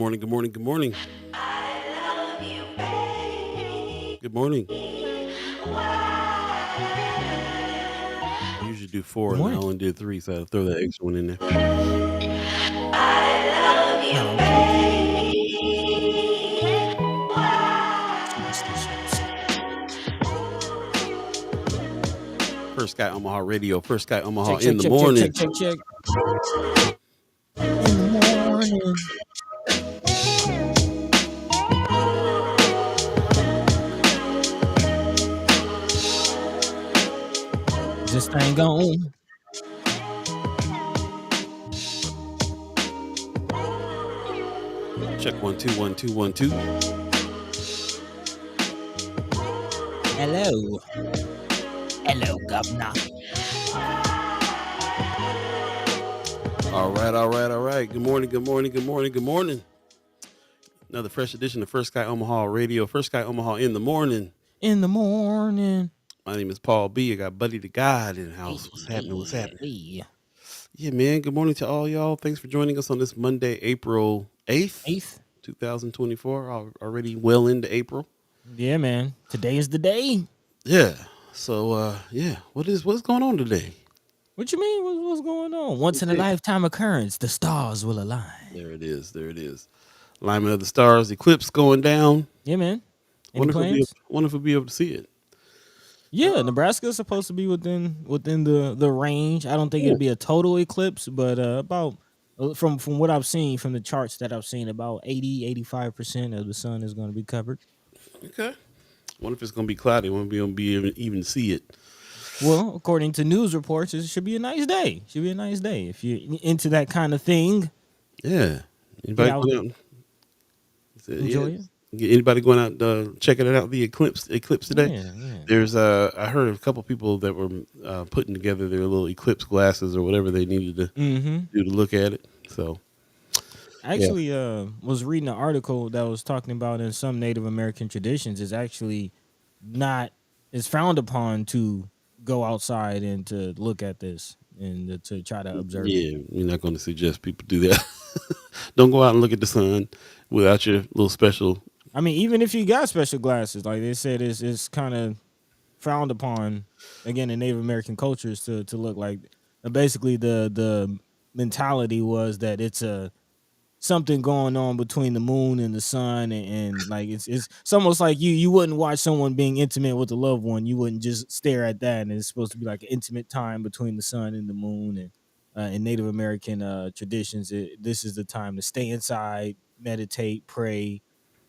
morning. Good morning. Good morning. Good morning. I usually do four, Good and I morning. only did three, so I had to throw that extra one in there. No, okay. Superstitions. First Guy Omaha Radio. First Guy Omaha Check, in check, the check, check, morning. check, check, check. In the morning. Is this thing on? Check 1 2 1 2 1 2. Hello. Hello, governor. All right, all right, all right. Good morning. Good morning. Good morning. Good morning. Another fresh edition of First Guy Omaha Radio. First Guy Omaha in the morning. In the morning. My name is Paul B. I got Buddi3 Da Gawd in the house. What's happening? What's happening? Hey. Yeah, man. Good morning to all y'all. Thanks for joining us on this Monday, April 8th, 8th. 2024. Already well into April. Yeah, man. Today is the day. Yeah. So, what's going on today? What you mean? What's going on? Once in a lifetime occurrence, the stars will align. There it is. There it is. Alignment of the stars, eclipse going down. Yeah, man. Any Wonder plans? if we'll be able to see it. Yeah, Nebraska's supposed to be within the range. I don't think Yeah. it'd be a total eclipse, but about from what I've seen from the charts that I've seen, about 85% of the sun is going to be covered. Okay. Wonder if it's going to be cloudy. Won't be able to even see it. Well, according to news reports, it should be a nice day. Should be a nice day if you're into that kind of thing. Yeah. Anybody out, going out? enjoy it. Anybody going out checking it out? The eclipse today. Yeah. There's I heard of a couple people that were putting together their little eclipse glasses or whatever they needed to do to look at it. So I actually was reading an article that was talking about in some Native American traditions is actually not is frowned upon to go outside and to look at this and to try to observe it. Yeah, we're not going to suggest people do that. Don't go out and look at the sun without your little special. I mean, even if you got special glasses, like they said, it's kind of frowned upon again in Native American cultures to look like. Basically, the mentality was that it's something going on between the moon and the sun, and like it's almost like you wouldn't watch someone being intimate with a loved one. You wouldn't just stare at that, and it's supposed to be like an intimate time between the sun and the moon. And in Native American traditions, this is the time to stay inside, meditate, pray,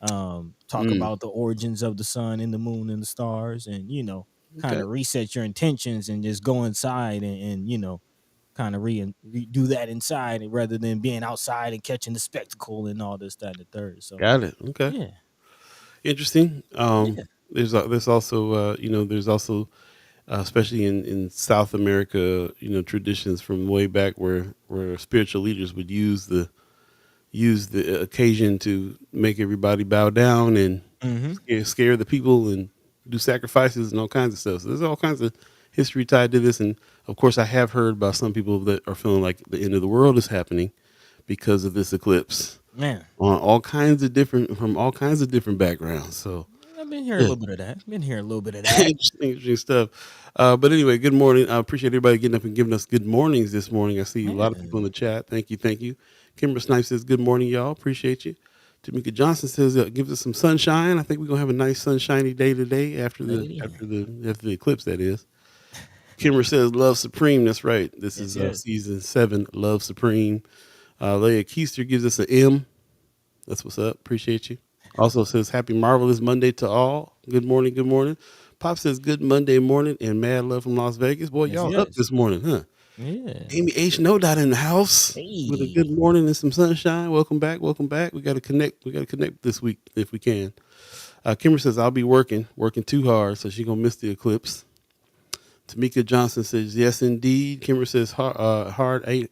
talk about the origins of the sun and the moon and the stars, and kind of reset your intentions and just go inside and kind of redo that inside rather than being outside and catching the spectacle and all this, that, and the third. So Got it. Okay. yeah. Interesting. Yeah. There's also especially in South America, traditions from way back where spiritual leaders would use the occasion to make everybody bow down and scare the people and do sacrifices and all kinds of stuff. So there's all kinds of history tied to this, and of course, I have heard about some people that are feeling like the end of the world is happening because of this eclipse. Man, On from all kinds of different backgrounds. So I've been hearing a little bit of that. interesting stuff. But anyway, good morning. I appreciate everybody getting up and giving us good mornings this morning. I see a lot of people in the chat. Thank you. Kimber Snipes says good morning, y'all. Appreciate you. Tamika Johnson says gives us some sunshine. I think we're gonna have a nice sunshiny day today after the eclipse. That is. Kimber says Love Supreme. That's right. This is season 7, Love Supreme. Leah Keister gives us an M. That's what's up. Appreciate you. Also says happy marvelous Monday to all. Good morning. Good morning. Pop says good Monday morning and mad love from Las Vegas. Boy, y'all up this morning, huh? Yeah. Amy H. No Dot in the house with a good morning and some sunshine. Welcome back. We got to connect. We got to connect this week if we can. Kimber says I'll be working too hard, so she's gonna miss the eclipse. Tamika Johnson says yes indeed. Kimber says hard I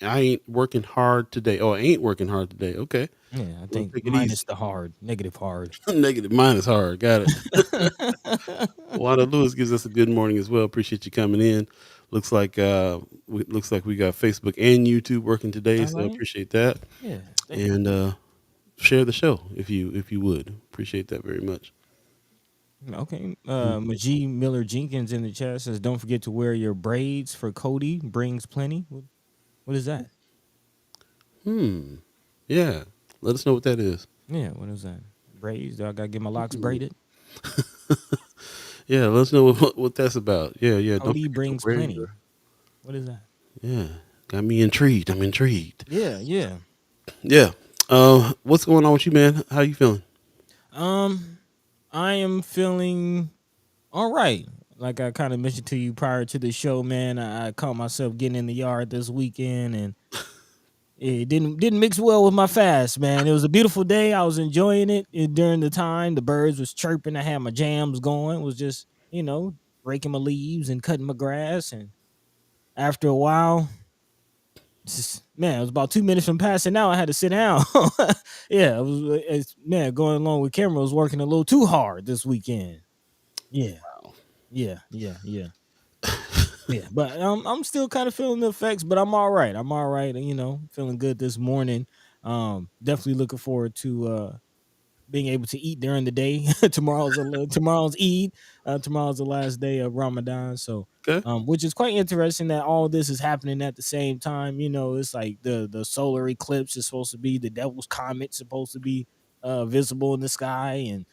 ain't working hard today. Oh, I ain't working hard today. Okay. Yeah, I think minus the hard, negative hard. Negative minus hard. Got it. Wanda Lewis gives us a good morning as well. Appreciate you coming in. Looks like we got Facebook and YouTube working today, so I appreciate that. Yeah. And share the show if you would. Appreciate that very much. Okay. Majee Miller Jenkins in the chat says, "Don't forget to wear your braids for Cody. Brings plenty." What is that? Hmm. Yeah. Let us know what that is. Yeah, what is that? Braids? Do I gotta get my locks braided? Yeah, let us know what that's about. Yeah, yeah. Don't Cody forget to brings wear plenty. your. What is that? Yeah, got me intrigued. I'm intrigued. Yeah, yeah. Yeah. What's going on with you, man? How you feeling? Um, I am feeling all right. Like I kind of mentioned to you prior to the show, man. I caught myself getting in the yard this weekend, and it didn't mix well with my fast, man. It was a beautiful day. I was enjoying it, during the time. The birds was chirping. I had my jams going. It was just, raking my leaves and cutting my grass. And after a while, man, it was about 2 minutes from passing out. I had to sit down. Yeah, man, going along with camera was working a little too hard this weekend. Yeah, yeah. Yeah, but I'm still kind of feeling the effects, but I'm all right. I'm all right. Feeling good this morning. Definitely looking forward to being able to eat during the day. Tomorrow's Eid. Tomorrow's the last day of Ramadan. So, Okay. which is quite interesting that all this is happening at the same time. It's like the solar eclipse is supposed to be, the devil's comet supposed to be visible in the sky, and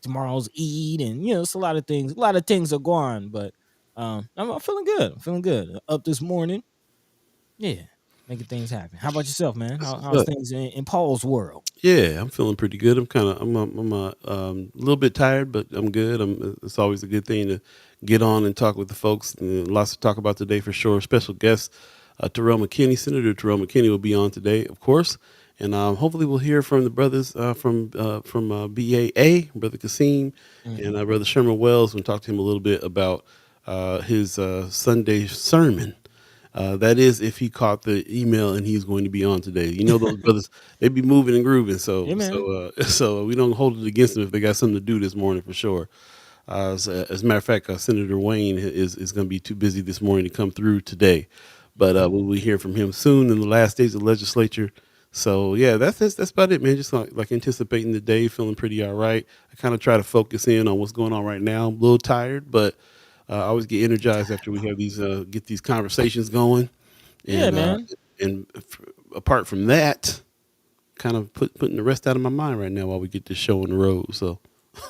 tomorrow's Eid, and it's a lot of things. A lot of things are going, but I'm feeling good. I'm feeling good. Up this morning, yeah, making things happen. How about yourself, man? That's what's How's up. things in Paul's world? Yeah, I'm feeling pretty good. I'm a little bit tired, but I'm good. It's always a good thing to get on and talk with the folks. Lots to talk about today for sure. Special guest, Terrell McKinney, Senator Terrell McKinney will be on today, of course, and hopefully we'll hear from the brothers from BAA, Brother Kasim, and Mhm. Brother Sherman Wells. We'll talk to him a little bit about his Sunday sermon. That is, if he caught the email and he's going to be on today. Those brothers, they be moving and grooving. So, Yeah, man. so we don't hold it against them if they got something to do this morning for sure. As a matter of fact, Senator Wayne is going to be too busy this morning to come through today, but Okay. we'll hear from him soon in the last days of the legislature. So yeah, that's about it, man. Just like anticipating the day, feeling pretty all right. I kind of try to focus in on what's going on right now. I'm a little tired, but I always get energized after we have these get these conversations going, Yeah, and man. apart from that, kind of putting the rest out of my mind right now while we get this show on the road. So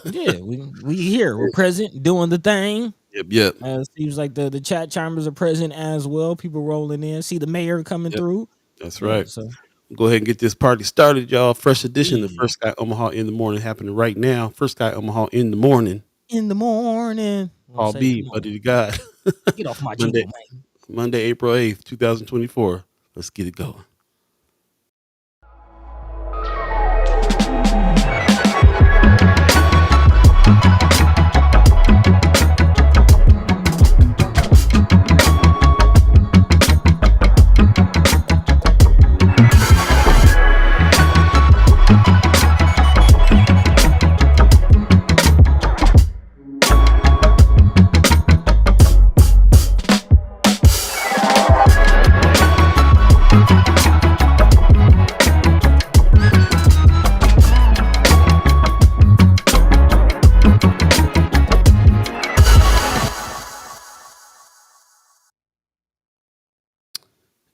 Yeah, we here. We're present, doing the thing. yep, Seems like the chat chimers are present as well. People rolling in. See the mayor coming yep, through. that's Yeah. right. So Go ahead and get this party started, y'all. Fresh edition of yeah, First Guy Omaha in the morning happening right now. First Guy Omaha in the morning. in the morning. We'll Paul say, B, come on, Buddi3 Da Gawd. get off my Monday, jingle, man. Monday, April 8th, 2024. Let's get it going.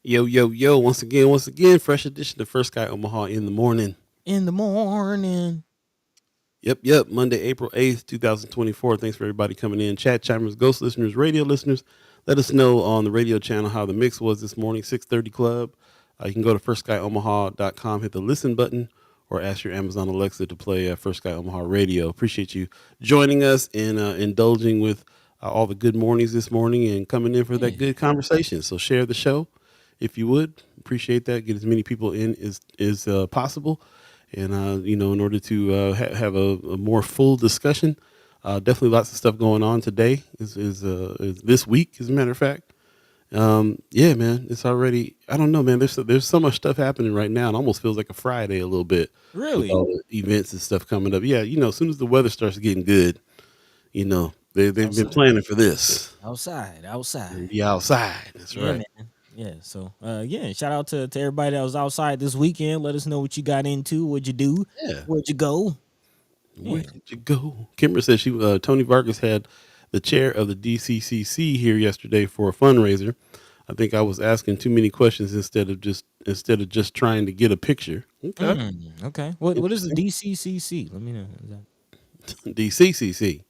Yo, yo, yo, once again, fresh edition of First Guy Omaha in the morning. In the morning. Yep. Monday, April 8th, 2024. Thanks for everybody coming in. Chat chimers, ghost listeners, radio listeners. Let us know on the radio channel how the mix was this morning, 6:30 Club. You can go to firstguyomaha.com, hit the listen button, or ask your Amazon Alexa to play First Guy Omaha Radio. Appreciate you joining us and indulging with all the good mornings this morning and coming in for that Yeah. good conversation. So share the show if you would. Appreciate that. Get as many people in as possible. And, in order to have a more full discussion, definitely lots of stuff going on today is this week, as a matter of fact. Yeah, man, it's already, I don't know, man, there's so much stuff happening right now. It almost feels like a Friday a little bit with Really? all the events and stuff coming up. Yeah, as soon as the weather starts getting good, they've been Outside. planning for this. Outside. And be outside. That's Yeah, right. man. Yeah. So yeah, shout out to everybody that was outside this weekend. Let us know what you got into, what'd you do, Yeah. where'd you go. Where Yeah. did you go? Kimber said Tony Vargas had the chair of the DCCC here yesterday for a fundraiser. I think I was asking too many questions instead of just trying to get a picture. Okay, Okay. What is the interesting. DCCC? Let me know. Is that- DCCC.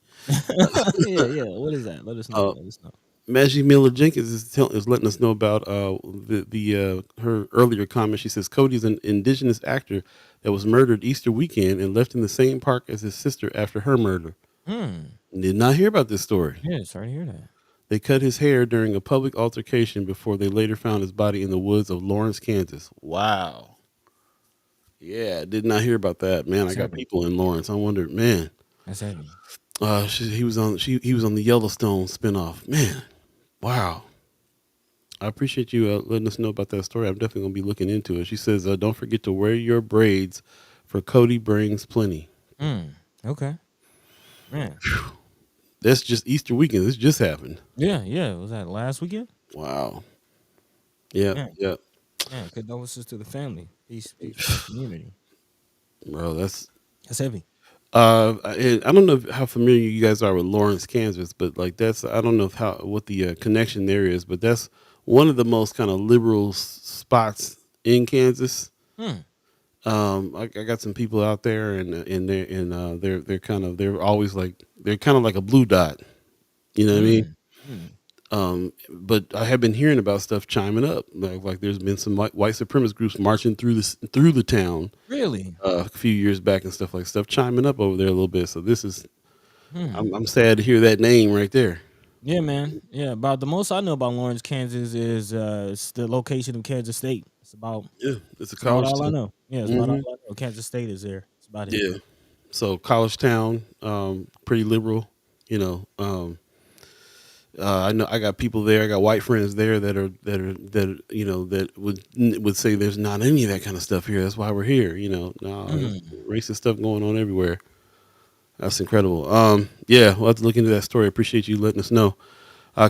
yeah, yeah. What is that? Let us know. Uh, Let us know. Maggie Miller Jenkins is letting us know about the her earlier comment. She says Cody's an indigenous actor that was murdered Easter weekend and left in the same park as his sister after her murder. Hmm. Did not hear about this story. Yeah, sorry to hear that. They cut his hair during a public altercation before they later found his body in the woods of Lawrence, Kansas. Wow. Yeah, did not hear about that. Man, I That's got heavy. people in Lawrence. I wondered, man. That's heavy. He was on the Yellowstone spinoff. Man, wow. I appreciate you letting us know about that story. I'm definitely gonna be looking into it. She says, "Don't forget to wear your braids, for Cody brings plenty." Okay. Man. That's just Easter weekend. This just happened. Yeah, yeah. Was that last weekend? Wow. Yep, Man, yep, man. Condolences to the family. Peace to the community. bro. That's heavy. I don't know how familiar you guys are with Lawrence, Kansas, but like I don't know what the connection there is, but that's one of the most kind of liberal spots in Kansas. Hmm. I got some people out there, they're always like they're kind of like a blue dot, you know what I mean? Hmm. Hmm. But I have been hearing about stuff chiming up, like there's been some white supremacist groups marching through the town Really? a few years back and stuff chiming up over there a little bit. So this is Hmm. I'm sad to hear that name right there. Yeah, man. Yeah, about the most I know about Lawrence, Kansas is it's the location of Kansas State. Yeah, it's a It's about college all I town. know. Yeah, it's about all Hmm. I know. Kansas State is there. That's about it. Yeah, so college town, pretty liberal. You know, I know I got people there. I got white friends there that would say there's not any of that kind of stuff here. That's why we're here. No, there's Hmm. racist stuff going on everywhere. That's incredible. Yeah, we'll have to look into that story. Appreciate you letting us know.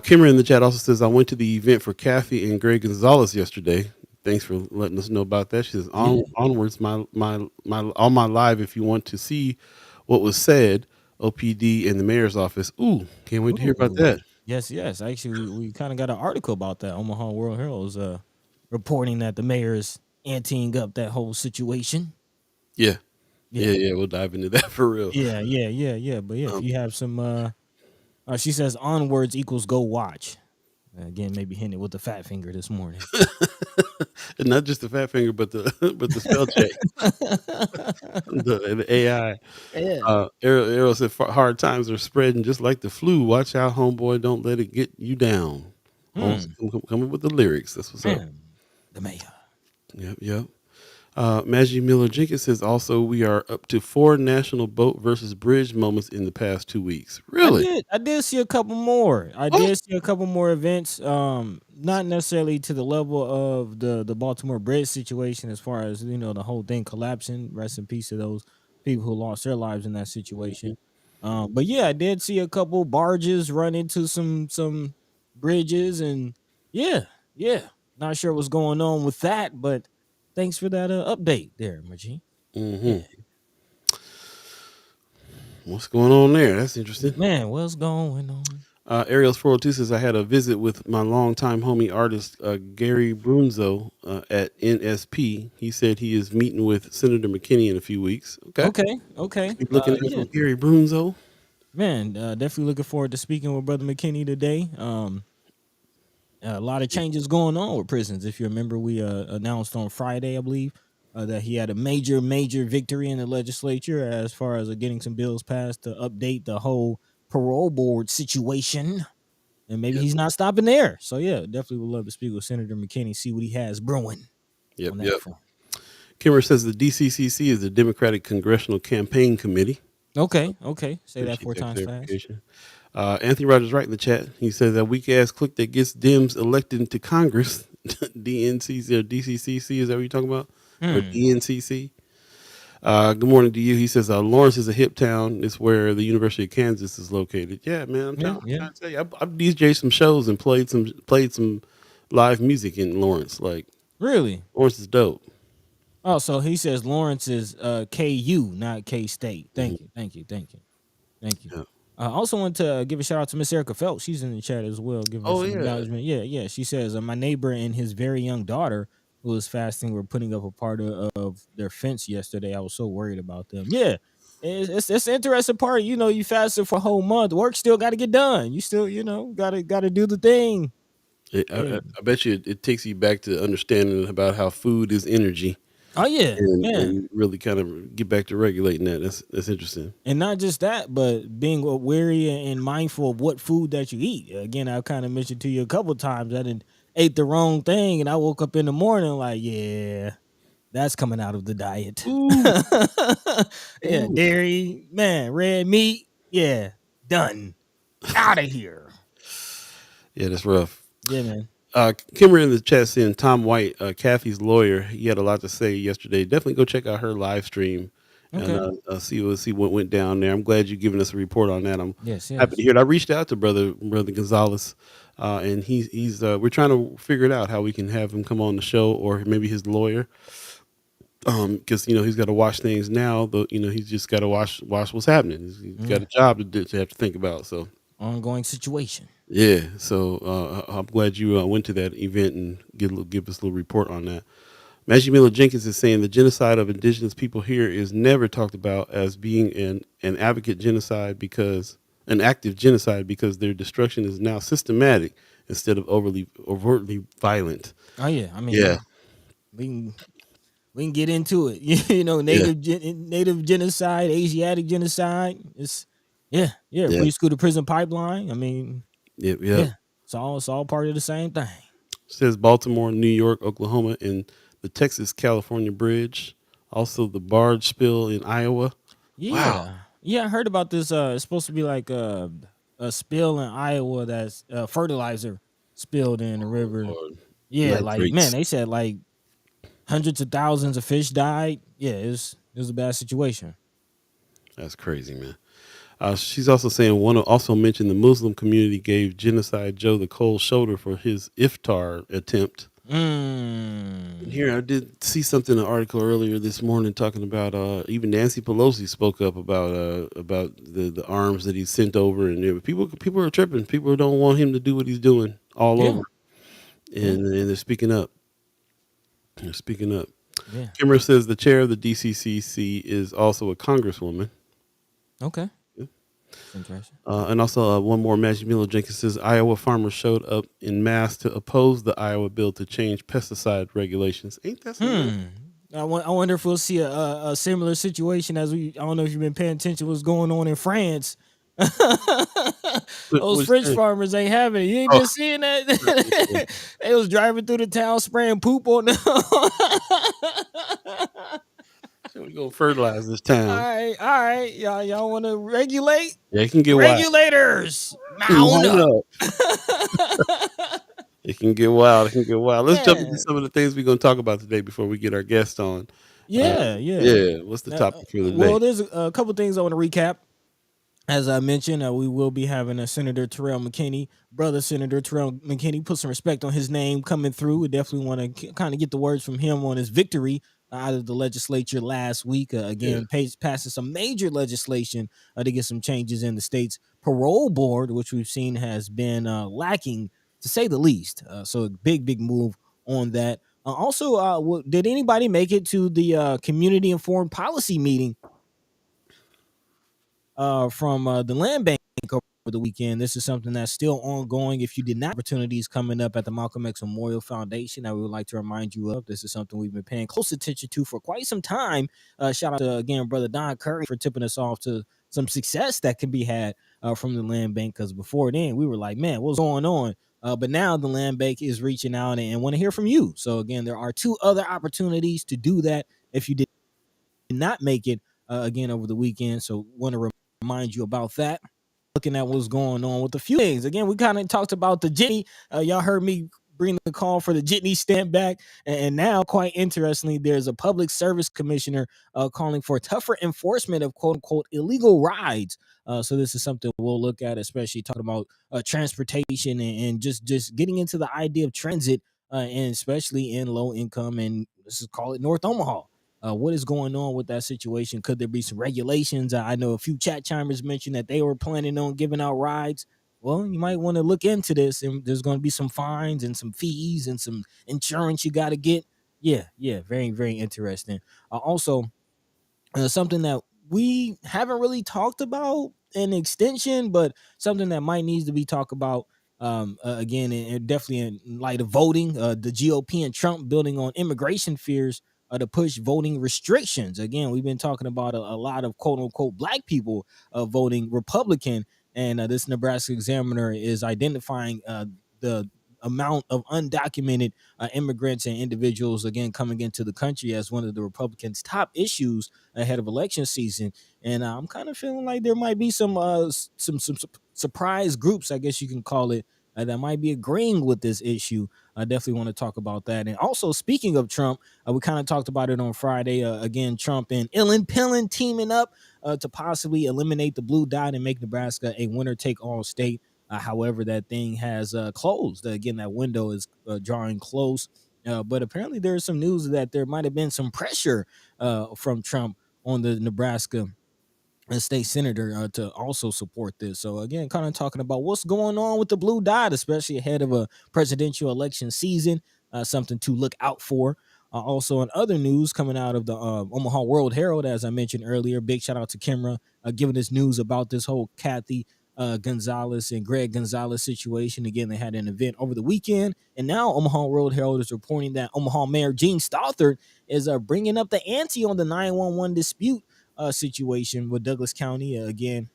Kimmer in the chat also says I went to the event for Kathy and Greg Gonzalez yesterday. Thanks for letting us know about that. She says Yeah. onwards my on my live if you want to see what was said. OPD in the mayor's office. Ooh, can't wait to hear about Ooh. that. Yes, yes. Actually, we kind of got an article about that. Omaha World Herald's reporting that the mayor is anteing up that whole situation. Yeah, Yeah. yeah. We'll dive into that for real. Yeah. But yeah, if Um, you have some she says onwards equals go watch. Again, maybe hitting it with the fat finger this morning. and not just the fat finger, but the but the spell check, the AI. Yeah. Arrow said hard times are spreading just like the flu. Watch out, homeboy. Don't let it get you down. Oh, Hmm. coming with the lyrics. That's what's up. Man, the mayor. Yep. Maggie Miller Jenkins says also we are up to 4 national boat versus bridge moments in the past 2 weeks. Really? I did see a couple more. I What? did see a couple more events. Not necessarily to the level of the Baltimore Bridge situation, as far as the whole thing collapsing. Rest in peace to those people who lost their lives in that Mhm. situation. But yeah, I did see a couple barges run into some bridges, and yeah. Not sure what's going on with that, but thanks for that update there, Maji. Yeah, Mhm. What's going on there? That's interesting. man, what's going on? Ariel's 402 says I had a visit with my longtime homie artist Gary Brunzo at NSP. He said he is meeting with Senator McKinney in a few weeks. Okay, Okay. keep looking out Yeah, for Gary Brunzo. man. Definitely looking forward to speaking with Brother McKinney today. A lot of changes going on with prisons. If you remember, we announced on Friday, I believe, that he had a major victory in the legislature as far as getting some bills passed to update the whole parole board situation. And maybe Yep, he's not stopping there. So yeah, definitely would love to speak with Senator McKinney, see what he has brewing yep, on that yep. front. Kimmer says the DCCC is the Democratic Congressional Campaign Committee. Okay. Say that Appreciate 4 that times fast. clarification. Anthony Rogers right in the chat. He says that weak ass clique that gets Dems elected into Congress, DNCC or DCCC, is that what you're talking about? Or Hmm. DNCC? Good morning to you. He says Lawrence is a hip town. It's where the University of Kansas is located. Yeah, man. I'm Yeah. trying to tell you. I've DJed some shows and played some live music in Lawrence. Like Really? Lawrence is dope. Oh, so he says Lawrence is KU, not K State. Mhm. Thank you, thank you, thank you, thank you. Yeah. I also want to give a shout out to Miss Erica Phelps. She's in the chat as well, giving us Oh some yeah. acknowledgement. Yeah, yeah. She says my neighbor and his very young daughter who was fasting were putting up a part of their fence yesterday. I was so worried about them. Yeah, it's an interesting part. You know, you fasted for a whole month. Work still got to get done. You still, gotta do the thing. Yeah. I bet you it takes you back to understanding about how food is energy, Oh yeah, yeah. and really kind of get back to regulating that. That's interesting. And not just that, but being wary and mindful of what food that you eat. Again, I kind of mentioned to you a couple times I didn't ate the wrong thing, and I woke up in the morning like, yeah, that's coming out of the diet. Ooh, Yeah, ooh. dairy, man, red meat, yeah, done, out of here. Yeah, that's rough. Yeah, man. Kimber in the chat saying Tom White, Kathy's lawyer, he had a lot to say yesterday. Definitely go check out her live stream and Okay. see what went down there. I'm glad you're giving us a report on that. I'm Yes, happy to yes. hear it. I reached out to brother Gonzalez, and he's we're trying to figure it out how we can have him come on the show, or maybe his lawyer, because he's got to watch things now. But he's just got to watch what's happening. He's got Yeah. a job to do, to have to think about. So. Ongoing situation. Yeah, so I'm glad you went to that event and give us a little report on that. Maggie Miller Jenkins is saying the genocide of indigenous people here is never talked about as being an advocate genocide because an active genocide because their destruction is now systematic instead of overtly violent. Oh yeah, I Yeah, mean we can get into it. yeah, Native genocide, Asiatic genocide. Yeah, yeah, free school to prison pipeline. I mean, yep, yep. yeah, it's all part of the same thing. Says Baltimore, New York, Oklahoma, and the Texas California bridge. Also the barge spill in Iowa. Wow. Yeah, yeah, I heard about this. It's supposed to be like a spill in Iowa that's fertilizer spilled in the Oh, river. Lord. Yeah, like man, Nitrates. they said like hundreds of thousands of fish died. Yeah, it was a bad situation. That's crazy, man. She's also saying want to also mention the Muslim community gave Genocide Joe the cold shoulder for his iftar attempt. And Mm. here I did see something in an article earlier this morning talking about even Nancy Pelosi spoke up about the arms that he sent over, and people are tripping. People don't want him to do what he's doing all Yeah, over, yeah, and they're speaking up. They're speaking up. yeah. Kimmer says the chair of the DCCC is also a congresswoman. Okay. Interesting. And also, one more. Magic Miller Jenkins says Iowa farmers showed up in mass to oppose the Iowa bill to change pesticide regulations. Ain't that some mess? I wonder if we'll see a similar situation as I don't know if you've been paying attention to what's going on in France. Those What's French that? farmers ain't having it. You ain't Oh, been seeing that? They was driving through the town spraying poop on them. so we gonna fertilize this All town. right, all right. Y'all want to regulate? Yeah, it can get wild. Regulators, mount Line up. up. It can get wild. It can get wild. Let's jump into Yeah, some of the things we're gonna talk about today before we get our guest on. yeah, yeah. Yeah, what's the topic for the day? Well, there's a couple things I want to recap. As I mentioned, we will be having a Senator Terrell McKinney, brother Senator Terrell McKinney. Put some respect on his name coming through. We definitely want to kind of get the words from him on his victory out of the legislature last week. Yeah, Again, passing some major legislation to get some changes in the state's parole board, which we've seen has been lacking to say the least. So a big move on that. Also, did anybody make it to the community and foreign policy meeting from the land bank over the weekend? This is something that's still ongoing. If you did not, opportunities coming up at the Malcolm X Memorial Foundation, I would like to remind you of. This is something we've been paying close attention to for quite some time. Shout out to again, brother Don Curry for tipping us off to some success that can be had from the land bank. Because before then, we were like, man, what's going on? But now the land bank is reaching out and want to hear from you. So again, there are two other opportunities to do that if you did not make it again over the weekend. So want to remind you about that. Looking at what's going on with a few things. Again, we kind of talked about the Jimmy. Y'all heard me bring the call for the jitney stamp back. And now, quite interestingly, there's a public service commissioner calling for tougher enforcement of quote unquote illegal rides. So this is something we'll look at, especially talking about transportation and just getting into the idea of transit, and especially in low income and let's just call it North Omaha. What is going on with that situation? Could there be some regulations? I know a few chat chimers mentioned that they were planning on giving out rides. Well, you might want to look into this, and there's going to be some fines and some fees and some insurance you got to get. Yeah, very, very interesting. Also, something that we haven't really talked about in extension, but something that might needs to be talked about again, and definitely in light of voting, the GOP and Trump building on immigration fears to push voting restrictions. Again, we've been talking about a lot of quote unquote black people voting Republican, and this Nebraska Examiner is identifying the amount of undocumented immigrants and individuals again coming into the country as one of the Republicans' top issues ahead of election season. And I'm kind of feeling like there might be some surprise groups, I guess you can call it, that might be agreeing with this issue. I definitely want to talk about that. And also, speaking of Trump, we kind of talked about it on Friday. Again, Trump and Illin Pillin teaming up to possibly eliminate the blue dot and make Nebraska a winner-take-all state. However, that thing has closed. Again, that window is drawing close. But apparently, there's some news that there might have been some pressure from Trump on the Nebraska state senator to also support this. So again, kind of talking about what's going on with the blue dot, especially ahead of a presidential election season, something to look out for. Also, in other news coming out of the Omaha World Herald, as I mentioned earlier, big shout out to Kimra giving us news about this whole Kathy Gonzalez and Greg Gonzalez situation. Again, they had an event over the weekend, and now Omaha World Herald is reporting that Omaha Mayor Gene Stothert is bringing up the ante on the 911 dispute situation with Douglas County. Again,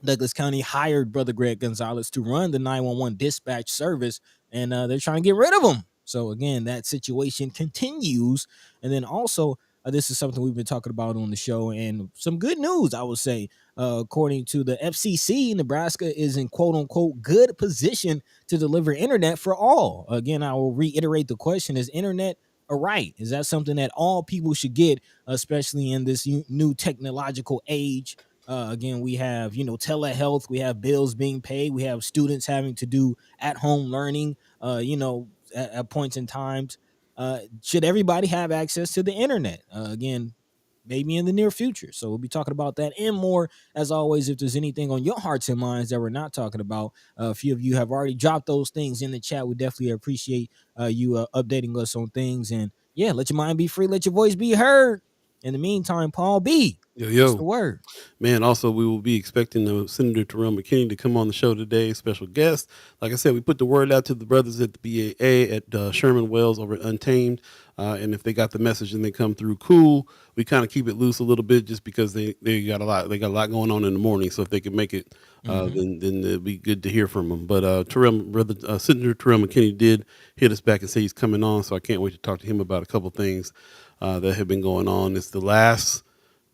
Douglas County hired Brother Greg Gonzalez to run the 911 dispatch service, and they're trying to get rid of him. So again, that situation continues. And then also, this is something we've been talking about on the show, and some good news, I would say. According to the FCC, Nebraska is in quote unquote good position to deliver internet for all. Again, I will reiterate the question: is internet a right? Is that something that all people should get, especially in this new technological age? Again, we have, telehealth, we have bills being paid, we have students having to do at-home learning, at points in times. Should everybody have access to the internet? Again, maybe in the near future. So we'll be talking about that and more. As always, if there's anything on your hearts and minds that we're not talking about, a few of you have already dropped those things in the chat. We definitely appreciate you updating us on things. And yeah, let your mind be free, let your voice be heard. In the meantime, Paul B, what's the word? Man, also, we will be expecting Senator Terrell McKinney to come on the show today, special guest. Like I said, we put the word out to the brothers at the BAA at Sherman Wells over at Untamed. And if they got the message and they come through, cool. We kind of keep it loose a little bit just because they got a lot going on in the morning. So if they can make it, then it'd be good to hear from them. But Senator Terrell McKinney did hit us back and say he's coming on. So I can't wait to talk to him about a couple things that have been going on. It's the last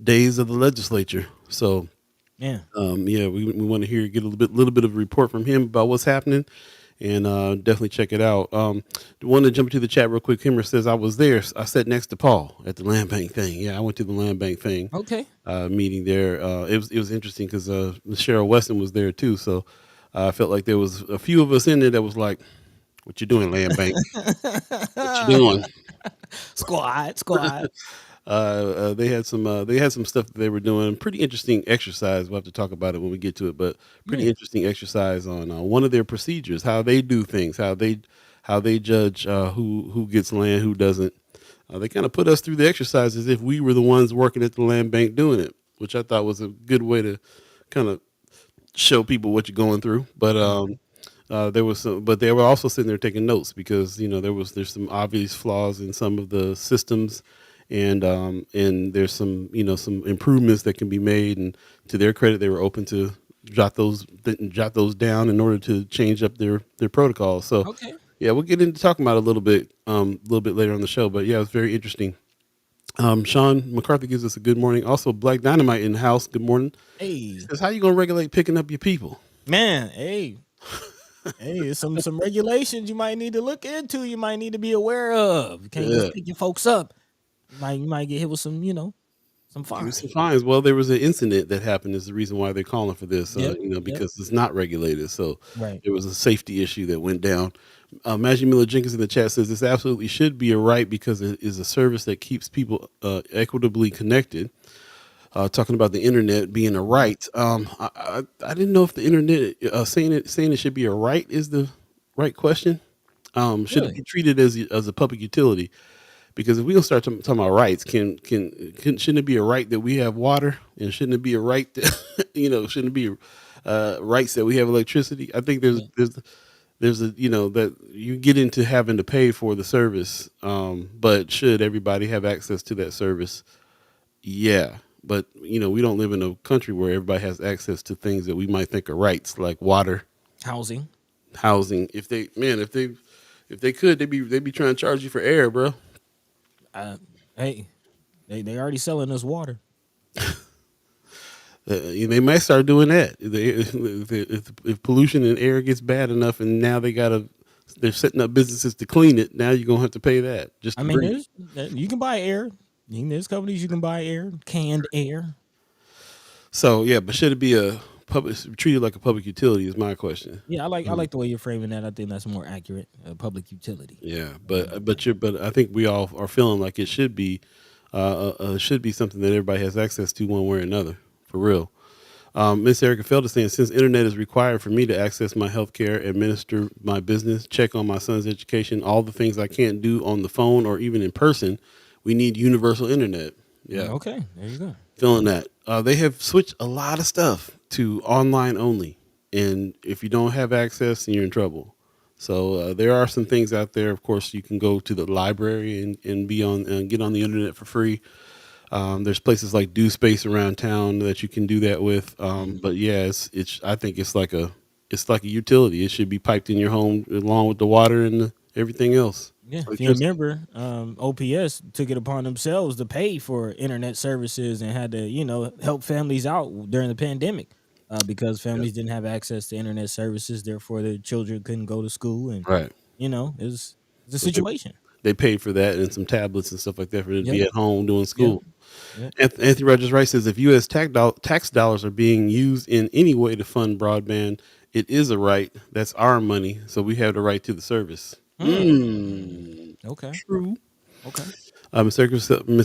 days of the legislature. So we want to get a little bit of a report from him about what's happening, and definitely check it out. Want to jump into the chat real quick. Kimmer says, I was there. I sat next to Paul at the land bank thing. Yeah, I went to the land bank thing. Okay. Meeting there. It was interesting because Cheryl Weston was there too. So I felt like there was a few of us in there that was like, what you doing, land bank? What you doing? Squad. They had some stuff that they were doing. Pretty interesting exercise. We'll have to talk about it when we get to it, but pretty interesting exercise on one of their procedures, how they do things, how they judge who gets land, who doesn't. They kind of put us through the exercise as if we were the ones working at the land bank doing it, which I thought was a good way to kind of show people what you're going through. But but they were also sitting there taking notes because there's some obvious flaws in some of the systems. And there's some improvements that can be made, and to their credit, they were open to jot those down in order to change up their protocols. So, yeah, we'll get into talking about it a little bit later on the show. But yeah, it was very interesting. Sean McCarthy gives us a good morning. Also, Black Dynamite in the house. Good morning. Hey, he says, how you gonna regulate picking up your people? Man, hey. Hey, some regulations you might need to look into. You might need to be aware of. You can't just Yeah. pick your folks up. You might get hit with some, some Give me some fine. fines. Well, there was an incident that happened. Is the reason why they're calling for this. Yep. Yep. Because it's not regulated. So Right. there was a safety issue that went down. Maggie Miller Jenkins in the chat says this absolutely should be a right because it is a service that keeps people equitably connected. Talking about the internet being a right. I didn't know if the internet saying it should be a right is the right question. Should it Really? be treated as a public utility? Because if we gonna start talking about rights, shouldn't it be a right that we have water, and shouldn't it be a right that shouldn't it be rights that we have electricity? I think Yeah. there's a that you get into having to pay for the service, but should everybody have access to that service? Yeah, but we don't live in a country where everybody has access to things that we might think are rights, like water, Housing. housing. If they could, they'd be trying to charge you for air, bro. Uh, hey, they already selling us water. They might start doing that if pollution in air gets bad enough, and now they're setting up businesses to clean it. Now you're gonna have to pay that just I to mean, breathe. you can buy air. There's companies you can buy air, canned air. So yeah, but should it be a public treated like a public utility? Is my question. Yeah, I like the way you're framing that. I think that's more accurate. Public utility. Yeah, but I think we all are feeling like it should be something that everybody has access to one way or another, for real. Miss Erica Felder saying, since internet is required for me to access my health care, administer my business, check on my son's education, all the things I can't do on the phone or even in person, we need universal internet. Yeah, Okay, there you go. feeling that. They have switched a lot of stuff to online only, and if you don't have access, then you're in trouble. So there are some things out there. Of course, you can go to the library and be on and get on the internet for free. There's places like Do Space around town that you can do that with. But yeah, it's I think it's like a utility. It should be piped in your home along with the water and everything else. Yeah, if you Electricity. remember, OPS took it upon themselves to pay for internet services and had to, help families out during the pandemic because Yeah. families didn't have access to internet services. Therefore, their children couldn't go to school, and Right. it's a So situation. they paid for that and some tablets and stuff like that for them to Yep. be at home doing Yep. school. Yep. Anthony Rogers Wright says if U.S. tax dollars are being used in any way to fund broadband, it is a right. That's our money, so we have the right to the service. Hmm. Okay. True. Okay. Ms.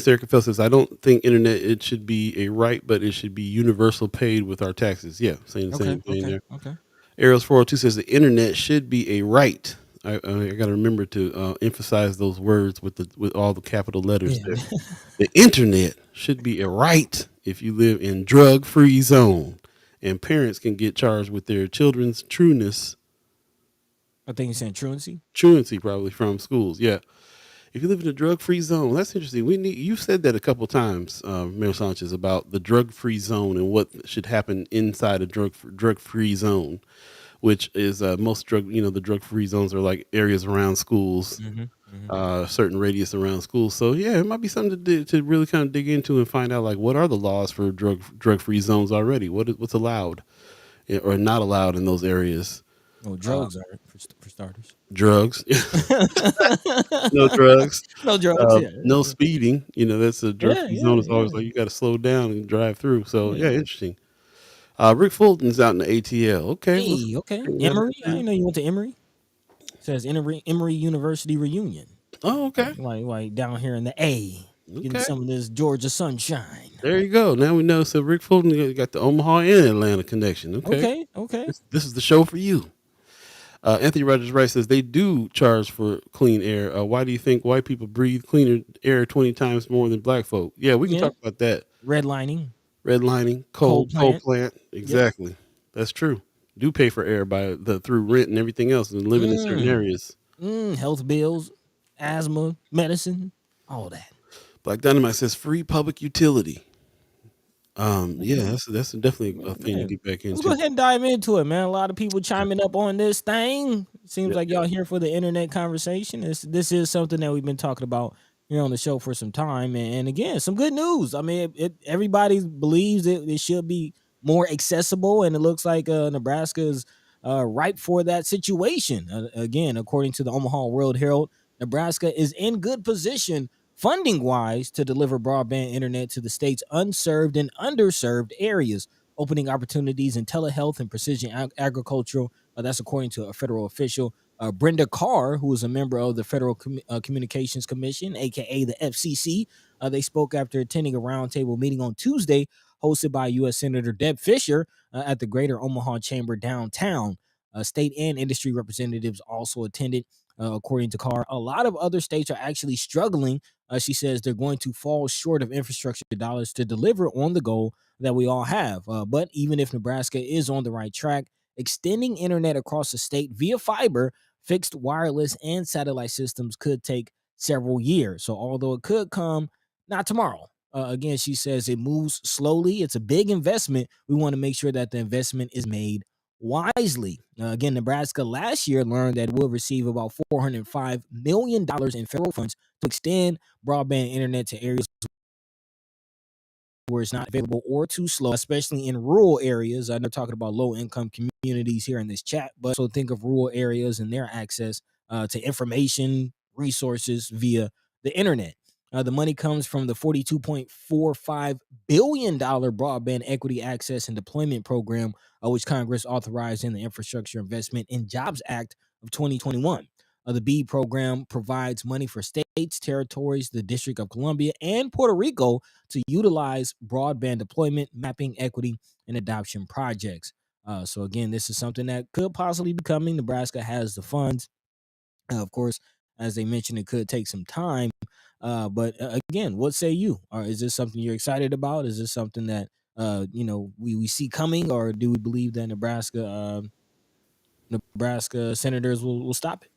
Erica Fell says, I don't think internet it should be a right, but it should be universal paid with our taxes. Yeah, saying the Okay. same thing Okay. there. Okay. Ariels 402 says the internet should be a right. I got to remember to emphasize those words with all the capital letters Yeah. there. The internet should be a right if you live in drug-free zone, and parents can get charged with their children's I think you're saying truancy. truancy probably from schools. Yeah, if you live in a drug-free zone, that's interesting. You said that a couple times, Mayor Sanchez, about the drug-free zone and what should happen inside a drug-free zone, which is most the drug-free zones are like areas around schools, certain radius around schools. So yeah, it might be something to really kind of dig into and find out like what are the laws for drug-free zones already? What's allowed or not allowed in those areas? Oh, drugs are for starters. Drugs, no drugs. No drugs. Yeah. No speeding. That's a drug Yeah. free Yeah. zone. It's always Yeah. like you got to slow down and drive through. So Yeah. yeah, interesting. Rick Fulton's out in the ATL. Okay, let's Hey. Okay. bring that up Emory. I here. didn't know you went to Emory. It says Emory University reunion. Oh, okay, Like down here in the A, getting okay. some of this Georgia sunshine. There you go. Now we know. So Rick Fulton got the Omaha and Atlanta connection. Okay, Okay. Okay. this is the show for you. Anthony Rogers Wright says they do charge for clean air. Why do you think white people breathe cleaner air 20 times more than black folk? Yeah, we can Yeah. talk about that. Redlining. Redlining, Coal coal plant. plant. Exactly. That's true. Do pay for air through rent and everything else and living in certain areas. Health bills, asthma, medicine, all that. Black Dynamite says free public utility. Yeah, that's definitely a thing to Yeah. get back Let's go into. ahead and dive into it, man. A lot of people chiming up on this thing. Seems like y'all here for the internet conversation. This is something that we've been talking about here on the show for some time. And again, some good news. I mean, everybody believes it should be more accessible, and it looks like Nebraska is ripe for that situation. Again, according to the Omaha World Herald, Nebraska is in good position funding wise to deliver broadband internet to the state's unserved and underserved areas, opening opportunities in telehealth and precision agricultural. That's according to a federal official. Brenda Carr, who is a member of the Federal Communications Commission, aka the FCC, they spoke after attending a roundtable meeting on Tuesday, hosted by U.S. Senator Deb Fisher at the Greater Omaha Chamber downtown. State and industry representatives also attended. According to Carr, a lot of other states are actually struggling. She says they're going to fall short of infrastructure dollars to deliver on the goal that we all have. But even if Nebraska is on the right track, extending internet across the state via fiber, fixed wireless, and satellite systems could take several years. So, although it could come, not tomorrow. Again, she says it moves slowly. It's a big investment. We want to make sure that the investment is made wisely. Again, Nebraska last year learned that it will receive about $405 million in federal funds to extend broadband internet to areas where it's not available or too slow, especially in rural areas. I know talking about low income communities here in this chat, but so think of rural areas and their access to information resources via the internet. The money comes from the $42.45 billion broadband equity access and deployment program, which Congress authorized in the Infrastructure Investment and Jobs Act of 2021. The Beeee program provides money for states, territories, the District of Columbia, and Puerto Rico to utilize broadband deployment, mapping, equity, and adoption projects. So again, this is something that could possibly be coming. Nebraska has the funds. Of course, as they mentioned, it could take some time. But again, what say you? Or is this something you're excited about? Is this something that we see coming, or do we believe that Nebraska senators will stop it?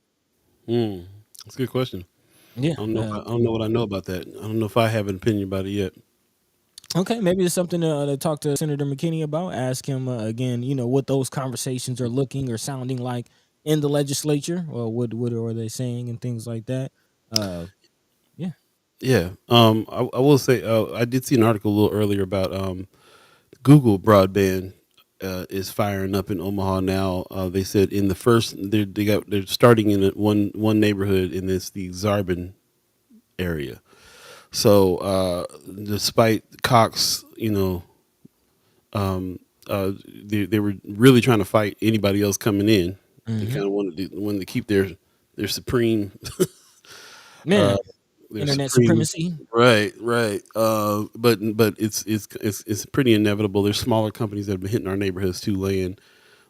That's a good question. Yeah. I don't know what I know about that. I don't know if I have an opinion about it yet. Okay, maybe it's something to talk to Senator McKinney about. Ask him again, what those conversations are looking or sounding like in the legislature, or what are they saying and things like that. Uh, yeah. Yeah. I will say I did see an article a little earlier about Google broadband is firing up in Omaha now. They said in the first they're starting in one neighborhood, and it's the Zarbin area. So despite Cox, they were really trying to fight anybody else coming in. They Hmm. kind of wanted to keep their supreme uh, Man, their internet supreme. supremacy. Right. But it's pretty inevitable. There's smaller companies that have been hitting our neighborhoods too, laying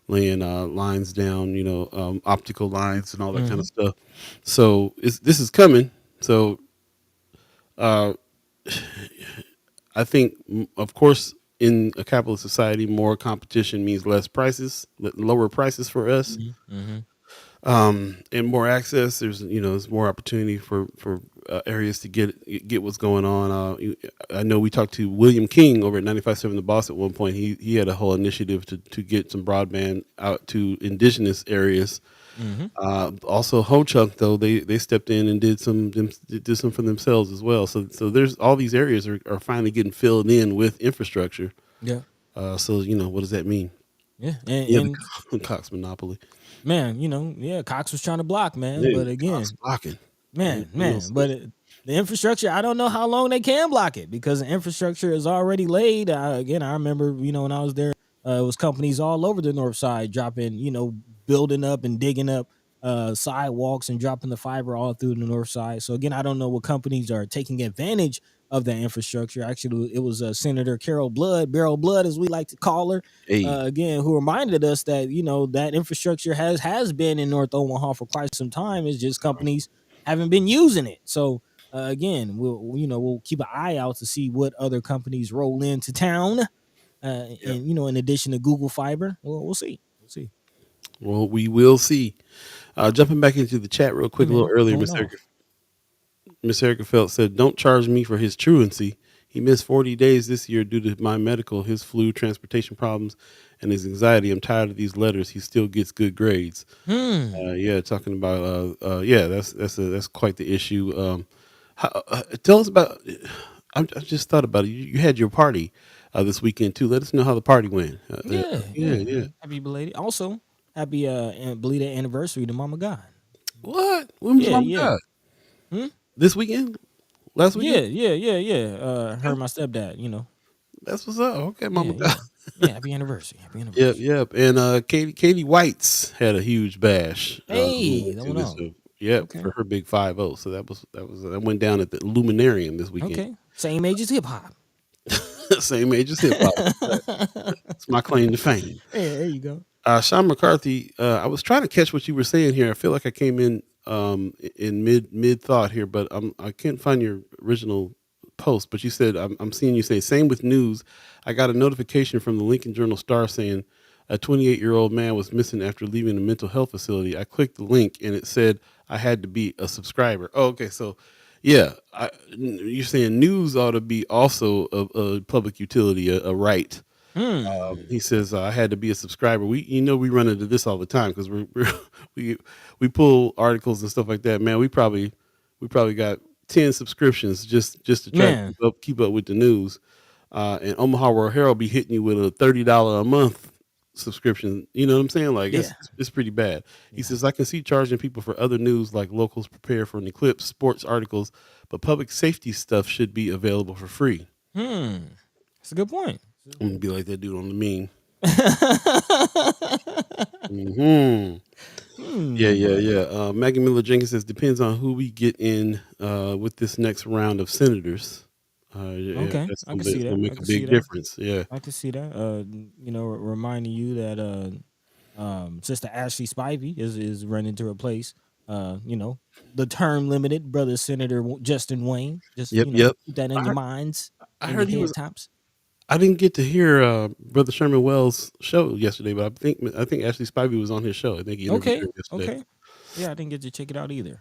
lines down, optical lines and all that kind of Hmm. stuff. So this is coming. So uh, I think, of course, in a capitalist society, more competition means less prices, lower prices for us, Hmm. Hmm. and more access. There's more opportunity for areas to get what's going on. I know we talked to William King over at 95.7 The Boss at one point. He had a whole initiative to get some broadband out to indigenous areas. Hmm. Also, Ho Chunk though they stepped in and did some for themselves as well. So there's all these areas are finally getting filled in with infrastructure. Yeah. So what does that mean? Yeah. Yeah, And the Cox monopoly. man, yeah, Cox was trying to block, man, Yeah, but Cox again, blocking. Real man, but sense. the infrastructure, I don't know how long they can block it because the infrastructure is already laid. Again, I remember, when I was there, it was companies all over the north side dropping, building up and digging up sidewalks and dropping the fiber all through the north side. So again, I don't know what companies are taking advantage of that infrastructure. Actually, it was Senator Carol Blood, Beryl Blood, as we like to call her, Hey, again, who reminded us that that infrastructure has been in North Omaha for quite some time. It's just companies haven't been using it. So again, we'll keep an eye out to see what other companies roll into town. yeah. And in addition to Google Fiber, we'll see. We'll see. Well, we will see. Jumping back into the chat real Hey quick a little man, earlier, going off. Miss Erica Felt said, "Don't charge me for his truancy. He missed 40 days this year due to my medical, his flu, transportation problems, and his anxiety. I'm tired of these letters. He still gets good grades." Hmm. Yeah, talking about yeah, that's quite the issue. Tell us about. I just thought about it. You had your party this weekend too. Let us know how the party went. Yeah, Yeah, yeah. Happy belated. Also, happy belated anniversary to Mama God. What? When was Yeah, Mama yeah. God? Hmm? This weekend? Last Yeah, weekend? yeah, yeah, yeah. Her Okay. and my stepdad, That's what's up. Okay, Yeah, Mama God. yeah. Yeah, happy anniversary. Happy Yep, anniversary. yep. And Katie White's had a huge bash. We Hey, went that to went this. on. Yep, Okay. for her big 5-0. So that went down at the Luminarium this weekend. Okay. Same age as hip hop. Same age as hip hop. It's my claim to fame. Yeah, there you go. Sean McCarthy, I was trying to catch what you were saying here. I feel like I came in mid thought here, but I can't find your original post. But you said I'm seeing you say same with news. I got a notification from the Lincoln Journal Star saying a 28-year-old man was missing after leaving a mental health facility. I clicked the link and it said I had to be a subscriber. Oh, okay, so yeah, you're saying news ought to be also a public utility, a right. Hmm. He says I had to be a subscriber. We run into this all the time because we we pull articles and stuff like that. Man, we probably got 10 subscriptions just to try to Man. keep up with the news. And Omaha World Herald be hitting you with a $30 a month subscription. You know what I'm saying? Like Yeah. it's pretty bad. He Yeah. says I can see charging people for other news like locals prepare for an eclipse, sports articles, but public safety stuff should be available for free. Hmm. That's a good point. I'm gonna be like that dude on the meme. Hmm. Yeah, Hmm. yeah, yeah. Maggie Miller Jenkins says depends on who we get in with this next round of senators. Yeah, Okay. that's I can it's see gonna that. I make a can see big that. difference. Yeah. I can see that. Reminding you that Sister Ashley Spivey is running to replace the term limited brother Senator Justin Wayne. Just Yep. Yep. keep that in I your heard, minds I and your heard he head was. tops. I didn't get to hear Brother Sherman Wells' show yesterday, but I think Ashley Spivey was on his show. I think he interviewed Okay, her yesterday. okay. Yeah, I didn't get to check it out either.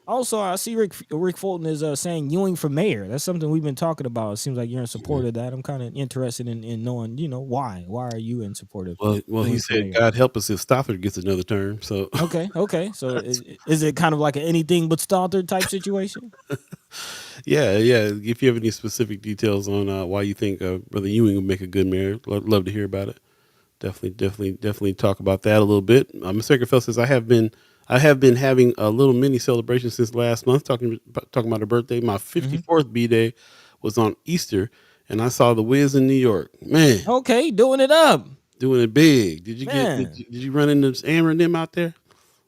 Also, I see Rick Fulton is saying Ewing for mayor. That's something we've been talking about. It seems like you're in support of that. I'm kind of interested in knowing, why. Why are you in support of Well, he Ewing for said, mayor? "God help us if Stothard gets another term." So, Okay, okay. So is it kind of like an anything but Stalter type situation? yeah, yeah. If you have any specific details on why you think Brother Ewing would make a good mayor, love to hear about it. Definitely talk about that a little bit. Mr. Secretfeld says I have been having a little mini celebration since last month. Talking about her birthday. My Hmm. 54th B day was on Easter, and I saw the Wiz in New York. Man, Okay, doing it up, doing it big. Did you get? man. Did you run into Amber and them out there?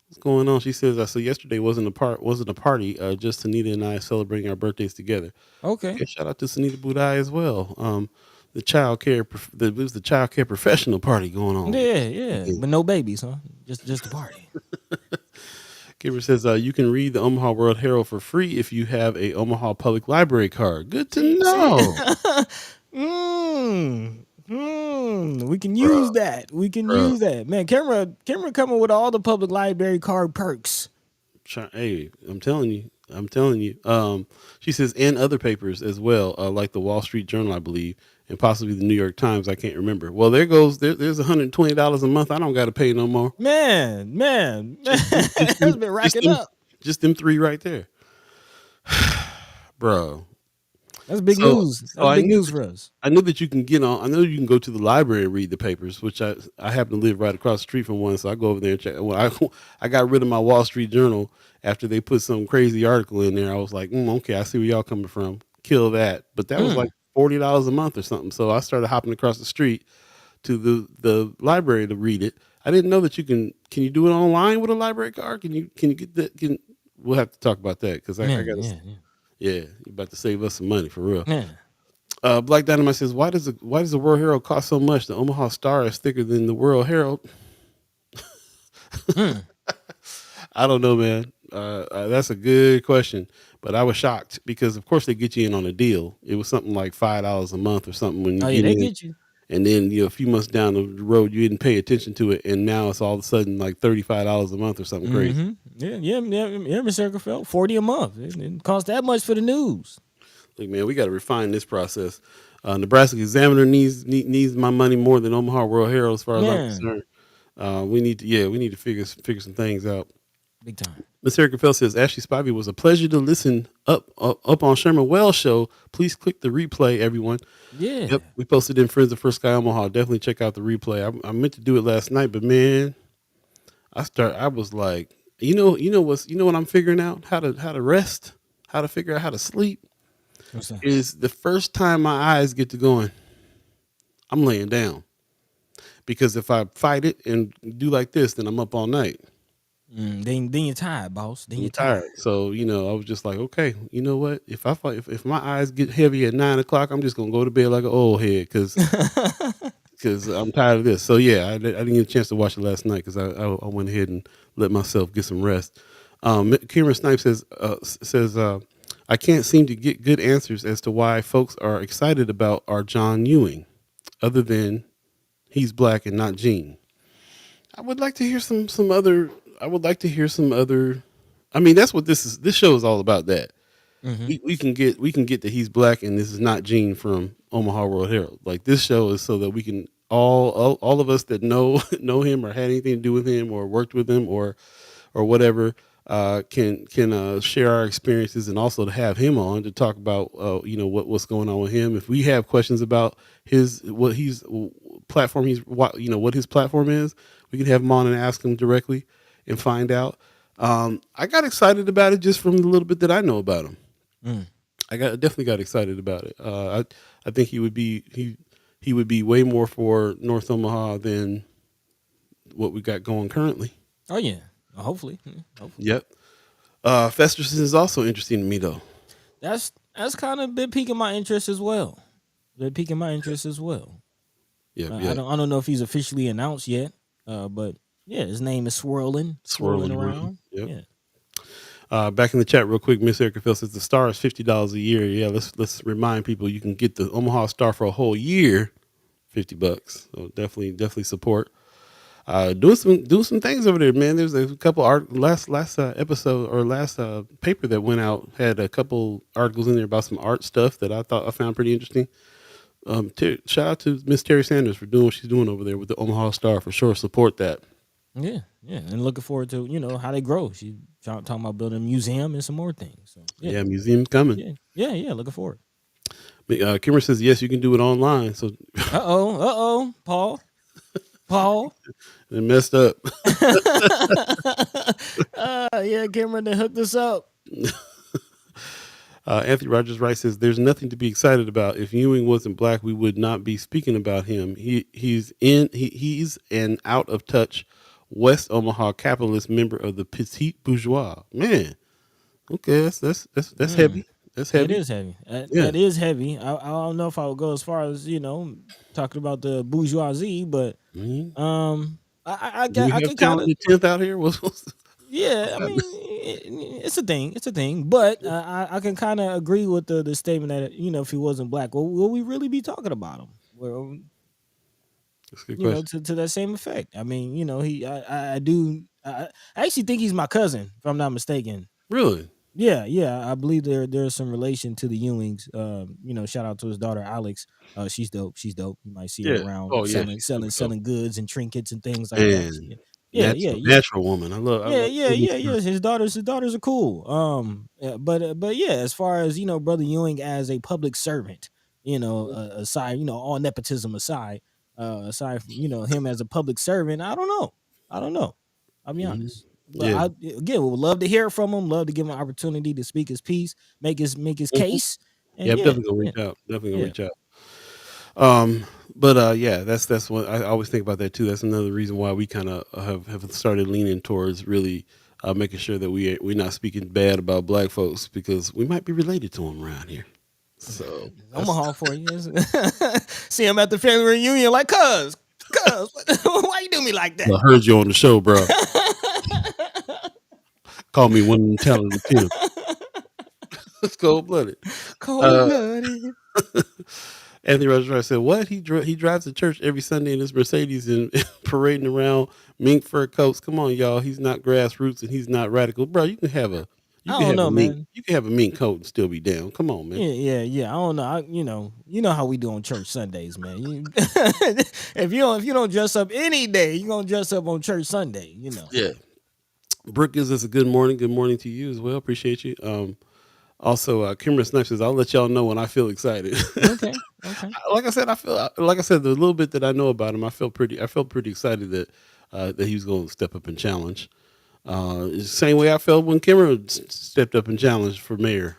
What's going on? She says, "I saw yesterday wasn't a party. Just Sunita and I celebrating our birthdays together." Okay, Okay, shout out to Sunita Budai as well. It was the child care professional party going on. yeah, yeah. But no babies, huh? Just a party. Kimber says you can read the Omaha World Herald for free if you have a Omaha Public Library card. Good to See. know, We can bro. use that. We can Bro, use that, man. Camera coming with all the public library card perks. hey, I'm telling you, I'm telling you. She says and other papers as well, like the Wall Street Journal, I believe, and possibly the New York Times. I can't remember. Well, there's $120 a month. I don't got to pay no more. Man, Just them, just them, that's been just racking them, up. just them three right there, bro. That's big So, news. so That's I big knew news that for us. I know that you can get on. I know you can go to the library and read the papers, which I happen to live right across the street from one, so I go over there and check. Well, I got rid of my Wall Street Journal after they put some crazy article in there. I was like, okay, I see where y'all coming from. Kill that. But that was like Mm. $40 a month or something. So I started hopping across the street to the library to read it. I didn't know that you can. Can you do it online with a library card? Can you get that? We'll have to talk about that because I got to. Yeah. Yeah, you about to save us some money for real. Yeah. Black Dynamite says, why does the World Herald cost so much? The Omaha Star is thicker than the World Herald. Mm. I don't know, man. That's a good question, but I was shocked because, of course, they get you in on a deal. It was something like $5 a month or something when you Oh yeah, get they in, get you. and then a few months down the road you didn't pay attention to it, and now it's all of a sudden like $35 a month or something crazy. Mm-hmm. Yeah, Mr. Circlefeld, 40 a month. It costs that much for the news. Look, man, we got to refine this process. Nebraska Examiner needs my money more than Omaha World Herald, as far as I'm Man, concerned. We need to figure some things out. big time. Miss Erica Fell says Ashley Spivey was a pleasure to listen up on Sherman Wells show. Please click the replay, everyone. Yeah. Yep, we posted in Friends of First Sky Omaha. Definitely check out the replay. I meant to do it last night, but man, I was like, you know what I'm figuring out how to rest, how to figure out how to sleep What's that? is the first time my eyes get to going, I'm laying down because if I fight it and do like this, then I'm up all night. Then you're tired, boss. Then I'm you're tired. tired. So, I was just like, okay, you know what? If I fight, if my eyes get heavy at 9 o'clock, I'm just gonna go to bed like an old head because I'm tired of this. So yeah, I didn't get a chance to watch it last night because I went ahead and let myself get some rest. Cameron Snipes says I can't seem to get good answers as to why folks are excited about our John Ewing, other than he's black and not Gene. I would like to hear some other. I would like to hear some other. I mean, that's what this is. This show is all about. That Hmm. we can get that he's black and this is not Gene from Omaha World Herald. Like this show is so that we can all of us that know know him or had anything to do with him or worked with him or whatever can share our experiences and also to have him on to talk about what's going on with him. If we have questions about his what he's platform he's what his platform is, we can have him on and ask him directly and find out. I got excited about it just from the little bit that I know about him. Mm. Definitely got excited about it. I think he would be way more for North Omaha than what we got going currently. Oh yeah. Hopefully. Hopefully. Yep. Festerson is also interesting to me though. That's kind of been piquing my interest as well. Been piquing my interest as well. Yep. I Yep. don't know if he's officially announced yet. But yeah, his name is swirling Swirling around. around. Yep. Yeah. Back in the chat real quick, Miss Erica Phil says the Star is $50 a year. Yeah, let's remind people you can get the Omaha Star for a whole year, $50. So definitely support. Doing some things over there, man. There's a couple last episode or last paper that went out had a couple articles in there about some art stuff that I found pretty interesting. Shout out to Miss Terry Sanders for doing what she's doing over there with the Omaha Star for sure. Support that. Yeah, yeah, and looking forward to how they grow. She talking about building a museum and some more things. So Yeah, museum's coming. yeah. Looking forward. Kimmer says yes, you can do it online. So Paul. it messed up. Yeah, Cameron, they hooked us up. Anthony Rogers Wright says there's nothing to be excited about. If Ewing wasn't black, we would not be speaking about him. He's an out of touch West Omaha capitalist member of the petite bourgeois. Man, okay, that's heavy. That's It heavy. is heavy. Yeah. That is heavy. I don't know if I would go as far as talking about the bourgeoisie, but I Do we have can kind of. talented 10th out here? Yeah, I mean, it's a thing. It's a thing. But I can kind of agree with the statement that if he wasn't black, well, will we really be talking about him? Well, That's a good question. to that same effect. I mean, I do. I actually think he's my cousin, if I'm not mistaken. Really? Yeah. I believe there's some relation to the Ewings. Shout out to his daughter Alex. She's dope. You might see her Yeah. around Oh yeah. selling goods and trinkets and things like that. And Yeah. natural woman. I love. Yeah. His daughters are cool. But yeah, as far as Brother Ewing as a public servant, aside, all nepotism aside, aside from him as a public servant, I don't know. I'll be Mhm. honest. But Yeah. again, we would love to hear from him. Love to give him an opportunity to speak his piece, make his Mhm. case. Yeah, And I'm yeah, definitely gonna yeah, reach out. Definitely gonna yeah. reach out. But yeah, that's what I always think about that too. That's another reason why we kind of have started leaning towards really making sure that we're not speaking bad about black folks because we might be related to them around here. So Omaha for you. See him at the family reunion, like, cuz, why you do me like I that? heard you on the show, bro. Call me one of them talented Tim. It's cold blooded. Cold blooded. Anthony Rogers said, "What he drives to church every Sunday in his Mercedes and parading around mink fur coats. Come on, y'all. He's not grassroots and he's not radical, bro. You can have a I don't know, mink. man. You can have a mink coat and still be down. Come on, man. Yeah. I don't know. You know how we do on church Sundays, man. If you don't dress up any day, you gonna dress up on church Sunday. Yeah. Brooke gives us a good morning. Good morning to you as well. Appreciate you. Also, Kimber Snipes says, I'll let y'all know when I feel excited. Okay. Like I said, the little bit that I know about him, I felt pretty excited that that he was going to step up and challenge. It's the same way I felt when Cameron stepped up and challenged for mayor.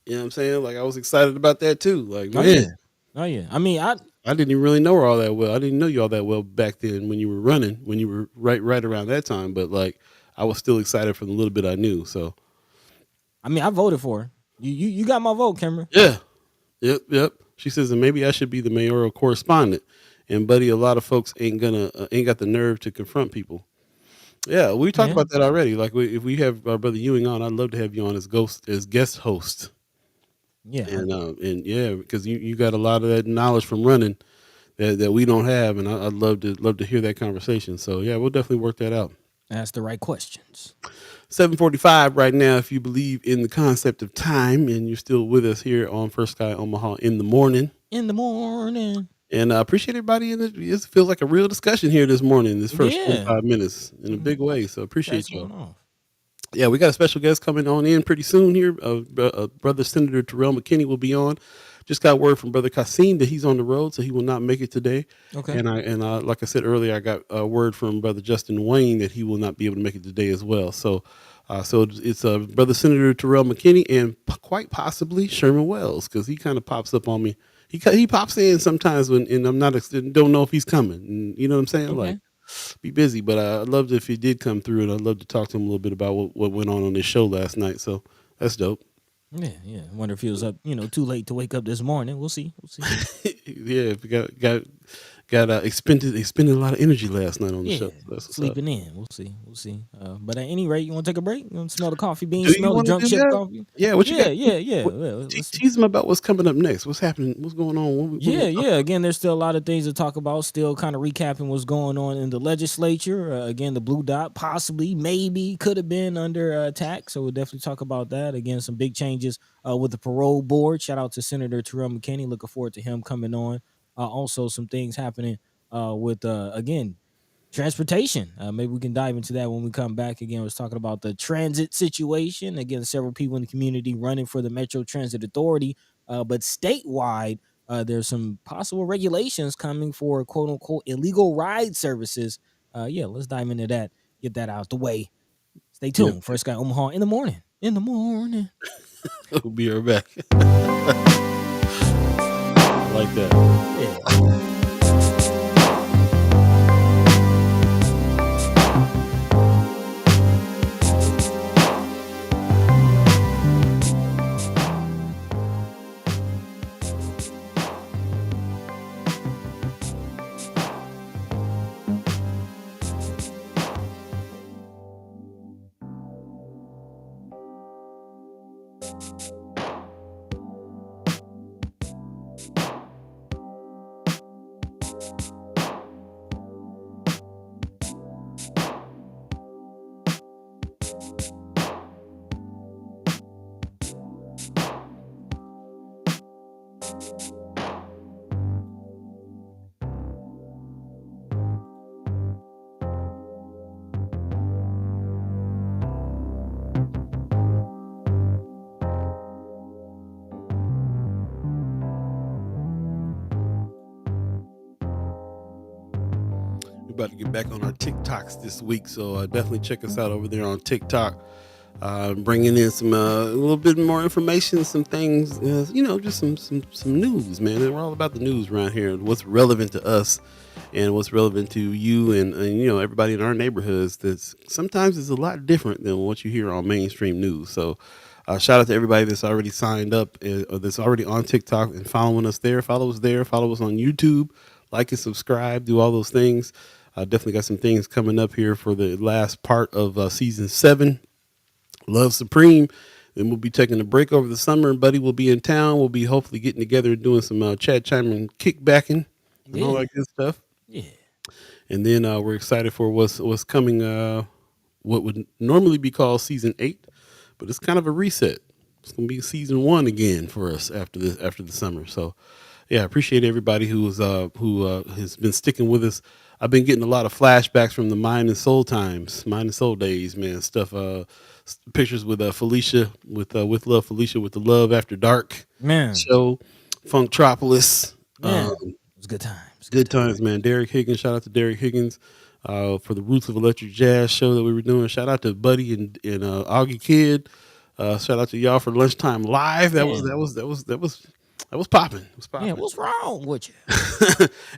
You know what I'm saying? Like I was excited about that too. Like Oh man, yeah, oh yeah. I mean, I didn't even really know her all that well. I didn't know you all that well back then when you were running, when you were right around that time. But like I was still excited for the little bit I knew. So I voted for her. You got my vote, Cameron. yeah, yep. She says that maybe I should be the mayoral correspondent. And buddy, a lot of folks ain't got the nerve to confront people. Yeah, we talked Yeah, about that already. Like if we have our brother Ewing on, I'd love to have you on as guest host. yeah. And yeah, because you got a lot of that knowledge from running that we don't have, and I'd love to hear that conversation. So yeah, we'll definitely work that out. Ask the right questions. 7:45 right now. If you believe in the concept of time, and you're still with us here on First Sky Omaha in the morning. In the morning. And I appreciate everybody in it feels like a real discussion here this morning, this first Yeah. 45 minutes in a big way. So appreciate That's you. going on. Yeah, we got a special guest coming on in pretty soon here. Brother Senator Terrell McKinney will be on. Just got word from Brother Kasim that he's on the road, so he will not make it today. Okay. And like I said earlier, I got a word from Brother Justin Wayne that he will not be able to make it today as well. So it's Brother Senator Terrell McKinney and quite possibly Sherman Wells, because he kind of pops up on me. He pops in sometimes and I'm not don't know if he's coming. And you know what I'm saying? Okay. Like be busy, but I'd love if he did come through, and I'd love to talk to him a little bit about what went on this show last night. So that's dope. Yeah. I wonder if he was up, too late to wake up this morning. We'll see. Yeah, we got expended a lot of energy last night on the show. That's what's sleeping up. in. We'll see. But at any rate, you want to take a break? You want to smell the coffee beans? Do you Smell the wanna drunk do ship that? coffee? Yeah, what you got? Yeah. What- Well, let's- Tease them about what's coming up next. What's happening? What's going on? Yeah. Again, there's still a lot of things to talk about. Still kind of recapping what's going on in the legislature. Again, the blue dot possibly, maybe, could have been under attack. So we'll definitely talk about that. Again, some big changes with the parole board. Shout out to Senator Terrell McKinney. Looking forward to him coming on. Also, some things happening with, again, transportation. Maybe we can dive into that when we come back. Again, I was talking about the transit situation. Again, several people in the community running for the Metro Transit Authority. But statewide, there's some possible regulations coming for quote unquote illegal ride services. Let's dive into that. Get that out the way. Stay tuned. Yeah. First Guy Omaha in the morning. In the morning. We'll be right back. Like that. Yeah. About to get back on our TikToks this week, so definitely check us out over there on TikTok. Bringing in some a little bit more information, some things, just some news, man. And we're all about the news around here. What's relevant to us, and what's relevant to you, and everybody in our neighborhoods. That's sometimes is a lot different than what you hear on mainstream news. So. Shout out to everybody that's already signed up, that's already on TikTok and following us there. Follow us there. Follow us on YouTube. Like and subscribe. Do all those things. Definitely got some things coming up here for the last part of season 7. Love Supreme. Then we'll be taking a break over the summer. Buddy will be in town. We'll be hopefully getting together and doing some chat, chiming, kickbacking, and all that good stuff. Yeah. And then we're excited for what's coming. What would normally be called season 8. But it's kind of a reset. It's gonna be season 1 again for us after the summer. So, yeah, I appreciate everybody who has been sticking with us. I've been getting a lot of flashbacks from the Mind and Soul days, man. Stuff, pictures with Felicia, with Love Felicia, with the Love After Dark show, Funktropolis. Man, it was good times. Good times, man. Derek Higgins, shout out to Derek Higgins. for the Roots of Electric Jazz show that we were doing. Shout out to Buddy and Augie Kid. Shout out to y'all for lunchtime live. Man, That was popping. It was man, popping. what's wrong with you?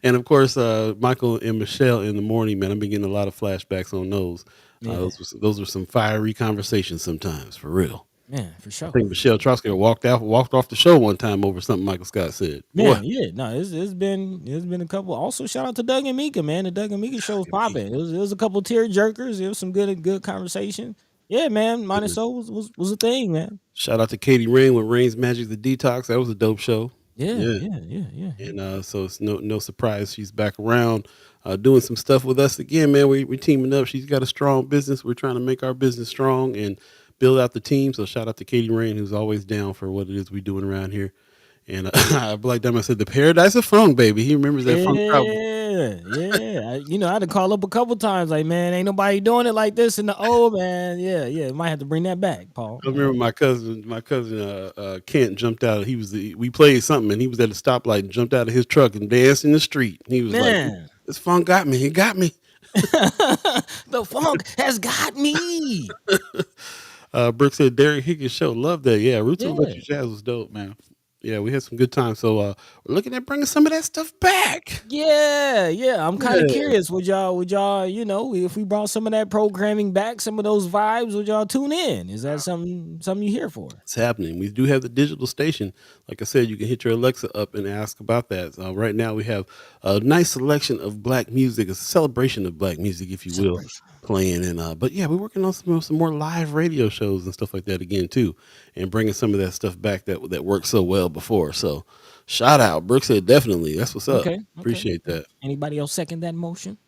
And of course, Michael and Michelle in the morning, man. I've been getting a lot of flashbacks on those. Yeah, Those were some fiery conversations sometimes, for real. man, for I sure. think Michelle Trotsker walked off the show one time over something Michael Scott said. Boy, Man, yeah, no, it's been a couple. Also, shout out to Doug and Mika, man. The Doug and Mika show's popping. It was a couple tear jerkers. It was some good conversation. Yeah, man. Minus O was a thing, man. shout out to Katie Rain with Rain's Magic the Detox. That was a dope show. Yeah, Yeah. yeah, yeah, yeah, yeah. And so it's no surprise she's back around doing some stuff with us again, man. We're teaming up. She's got a strong business. We're trying to make our business strong and build out the team. So shout out to Katie Rain, who's always down for what it is we're doing around here. And Black Diamond said the paradise of funk, baby. He remembers that funk travel. Yeah, yeah. I had to call up a couple times, like, man, ain't nobody doing it like this in the old man. Yeah, yeah. Might have to bring that back, Paul. I remember my cousin Kent jumped out. We played something and he was at a stoplight and jumped out of his truck and danced in the street. He was like, Man, "This funk got me. It got me." the funk has got me. Brooke said Derek Higgins show. Love that. Yeah, Roots of Yeah. Electric Jazz was dope, man. Yeah, we had some good times. So we're looking at bringing some of that stuff back. Yeah, yeah. I'm kind of Yeah, curious. Would y'all, if we brought some of that programming back, some of those vibes, would y'all tune in? Is that something you here for? it's happening. We do have the digital station. Like I said, you can hit your Alexa up and ask about that. Right now, we have a nice selection of black music, a celebration of black music, if you will, Celebration. playing. And but yeah, we're working on some more live radio shows and stuff like that again too, and bringing some of that stuff back that worked so well before. So shout out, Brooke said definitely. That's what's up. Okay, okay. Appreciate that. Anybody else second that motion?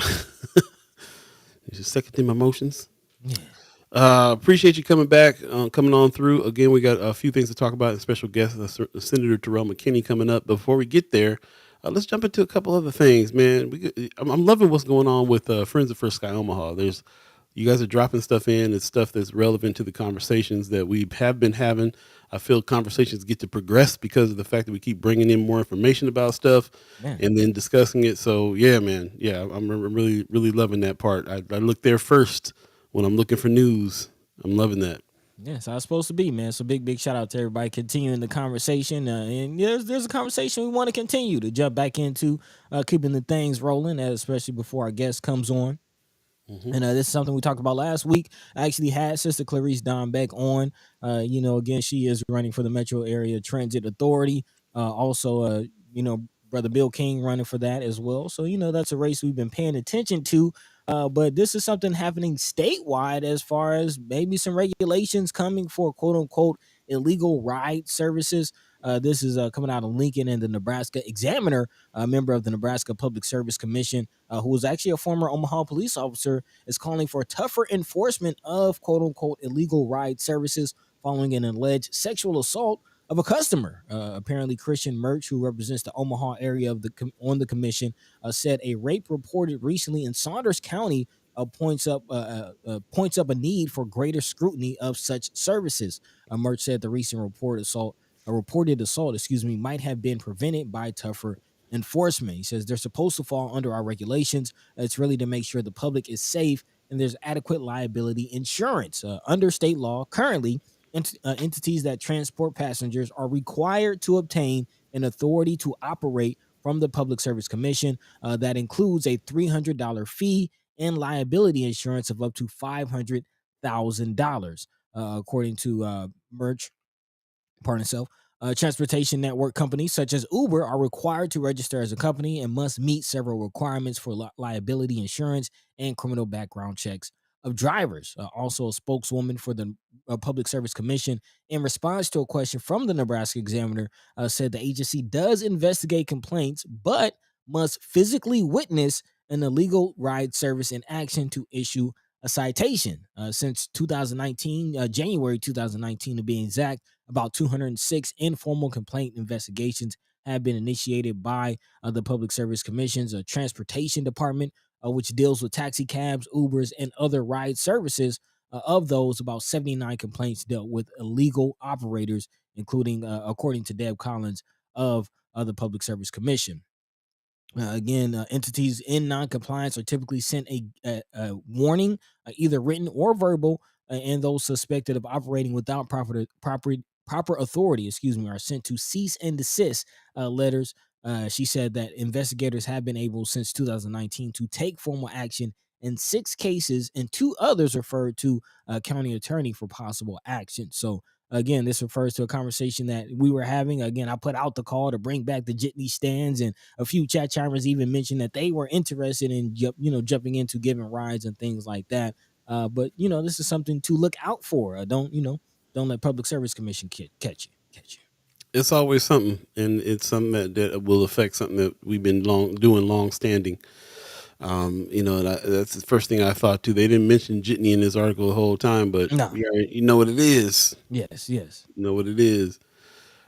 You just seconding my emotions. Yeah. Appreciate you coming back, coming on through. Again, we got a few things to talk about. And special guest, Senator Terrell McKinney, coming up. Before we get there, let's jump into a couple other things, man. I'm loving what's going on with Friends of First Sky Omaha. You guys are dropping stuff in. It's stuff that's relevant to the conversations that we have been having. I feel conversations get to progress because of the fact that we keep bringing in more information about stuff Man. and then discussing it. So yeah, man, yeah, I'm really really loving that part. I look there first when I'm looking for news. I'm loving that. Yeah, so I was supposed to be, man. So big shout out to everybody continuing the conversation. And there's a conversation we want to continue to jump back into, keeping the things rolling, especially before our guest comes on. Hmm. And this is something we talked about last week. I actually had Sister Clarice Don Beck on. Again, she is running for the Metro Area Transit Authority. Also, Brother Bill King running for that as well. So, that's a race we've been paying attention to. But this is something happening statewide as far as maybe some regulations coming for quote unquote illegal ride services. This is coming out of Lincoln, and the Nebraska Examiner, a member of the Nebraska Public Service Commission, who was actually a former Omaha police officer, is calling for tougher enforcement of quote unquote illegal ride services following an alleged sexual assault of a customer. Apparently, Christian Murch, who represents the Omaha area on the commission, said a rape reported recently in Saunders County points up a need for greater scrutiny of such services. Murch said the recent reported assault, might have been prevented by tougher enforcement. He says they're supposed to fall under our regulations. It's really to make sure the public is safe and there's adequate liability insurance. Under state law, currently, entities that transport passengers are required to obtain an authority to operate from the Public Service Commission. That includes a $300 fee and liability insurance of up to $500,000, according to Murch. Pardon himself. Transportation network companies such as Uber are required to register as a company and must meet several requirements for liability insurance and criminal background checks of drivers. Also, a spokeswoman for the Public Service Commission, in response to a question from the Nebraska Examiner, said the agency does investigate complaints, but must physically witness an illegal ride service in action to issue a citation. Since 2019, January 2019 to be exact, about 206 informal complaint investigations have been initiated by the Public Service Commission's Transportation Department, which deals with taxi cabs, Ubers, and other ride services. Of those, about 79 complaints dealt with illegal operators, including, according to Deb Collins of the Public Service Commission. Again, entities in non-compliance are typically sent a warning, either written or verbal, and those suspected of operating without proper authority, excuse me, are sent to cease and desist letters. She said that investigators have been able since 2019 to take formal action in 6 cases, and 2 others referred to county attorney for possible action. So again, this refers to a conversation that we were having. Again, I put out the call to bring back the jitney stands, and a few chat chimers even mentioned that they were interested in jumping into giving rides and things like that. But this is something to look out for. Don't let Public Service Commission catch you. It's always something, and it's something that will affect something that we've been doing long standing. And that's the first thing I thought too. They didn't mention jitney in this article the whole time, but No. you know what it is. Yes. Yes. You know what it is.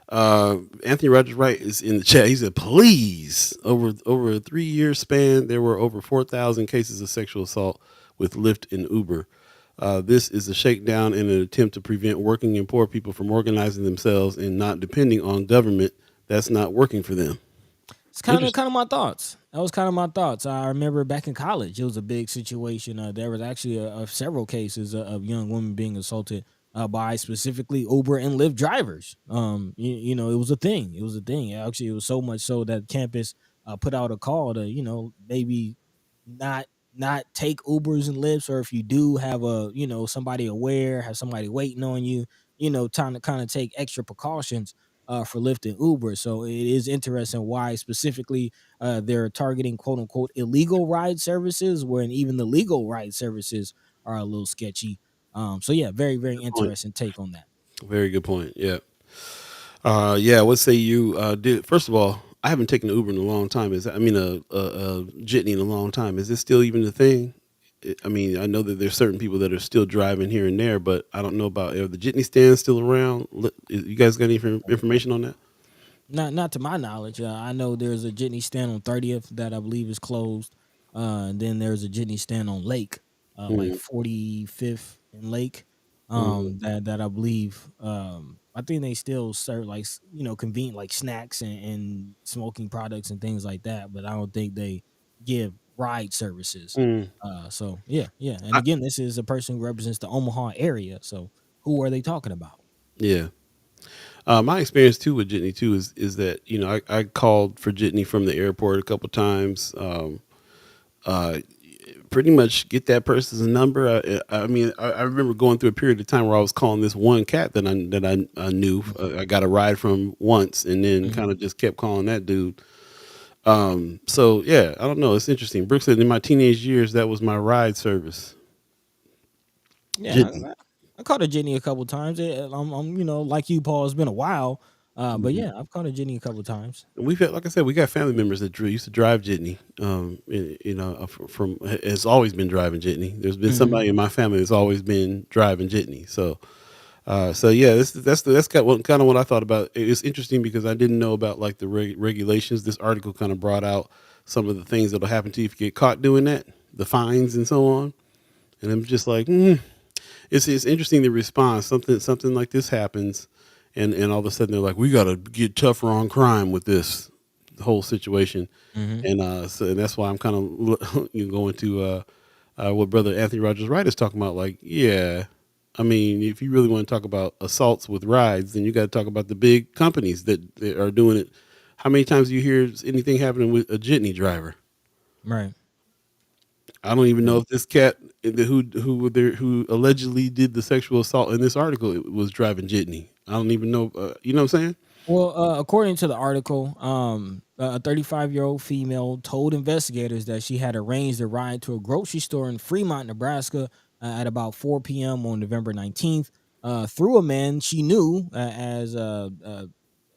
Anthony Rogers Wright is in the chat. He said, "Please, over a 3 year span, there were over 4,000 cases of sexual assault with Lyft and Uber. This is a shakedown in an attempt to prevent working and poor people from organizing themselves and not depending on government that's not working for them." It's kind of my thoughts. That was kind of my thoughts. I remember back in college, it was a big situation. There was actually several cases of young women being assaulted by specifically Uber and Lyft drivers. It was a thing. It was a thing. Actually, it was so much so that campus put out a call to maybe not not take Ubers and Lyfts, or if you do have somebody aware, have somebody waiting on you, time to kind of take extra precautions for Lyft and Uber. So it is interesting why specifically they're targeting quote unquote illegal ride services, when even the legal ride services are a little sketchy. So yeah, very very Good point. interesting take on that. Very good point. Yeah. Yeah. What say you did? First of all, I haven't taken an Uber in a long time. Is I mean a jitney in a long time. Is this still even a thing? I mean, I know that there's certain people that are still driving here and there, but I don't know about are the jitney stands still around. You guys got any information on that? Not to my knowledge. I know there's a jitney stand on 30th that I believe is closed. And then there's a jitney stand on Lake, like Mm-hmm. 45th and Lake. Mm-hmm. That I believe. I think they still serve like convenient like snacks and smoking products and things like that. But I don't think they give ride services. Mm. So yeah. And again, this is a person who represents the Omaha area. So who are they talking about? Yeah. My experience too with Jitney too is that I called for Jitney from the airport a couple times. Uh, Pretty much get that person's number. I mean, I remember going through a period of time where I was calling this one cat that I knew. I got a ride from once, and then Mhm. kind of just kept calling that dude. So yeah, I don't know. It's interesting. Brooke said in my teenage years that was my ride service. Yeah, Jitney. I caught a Jenny a couple times. I'm like you, Paul. It's been a while, but Mhm. yeah, I've caught a Jenny a couple times. We've had, like I said, we got family members that used to drive Jitney. From has always been driving Jitney. There's been Hmm. somebody in my family that's always been driving Jitney. So yeah, that's kind of what I thought about. It's interesting because I didn't know about like the regulations. This article kind of brought out some of the things that'll happen to you if you get caught doing that, the fines and so on. And I'm just like, it's interesting the response. Something like this happens, and all of a sudden they're like, we got to get tougher on crime with this whole situation, Hmm. and that's why I'm kind of going to what Brother Anthony Rogers Wright is talking about. Like, yeah, I mean, if you really want to talk about assaults with rides, then you got to talk about the big companies that are doing it. How many times do you hear anything happening with a jitney driver? Right. I don't even know Right. if this cat who allegedly did the sexual assault in this article was driving jitney. I don't even know. You know what I'm saying? Well, according to the article, a 35-year-old female told investigators that she had arranged a ride to a grocery store in Fremont, Nebraska, at about 4 p.m. on November 19th, through a man she knew as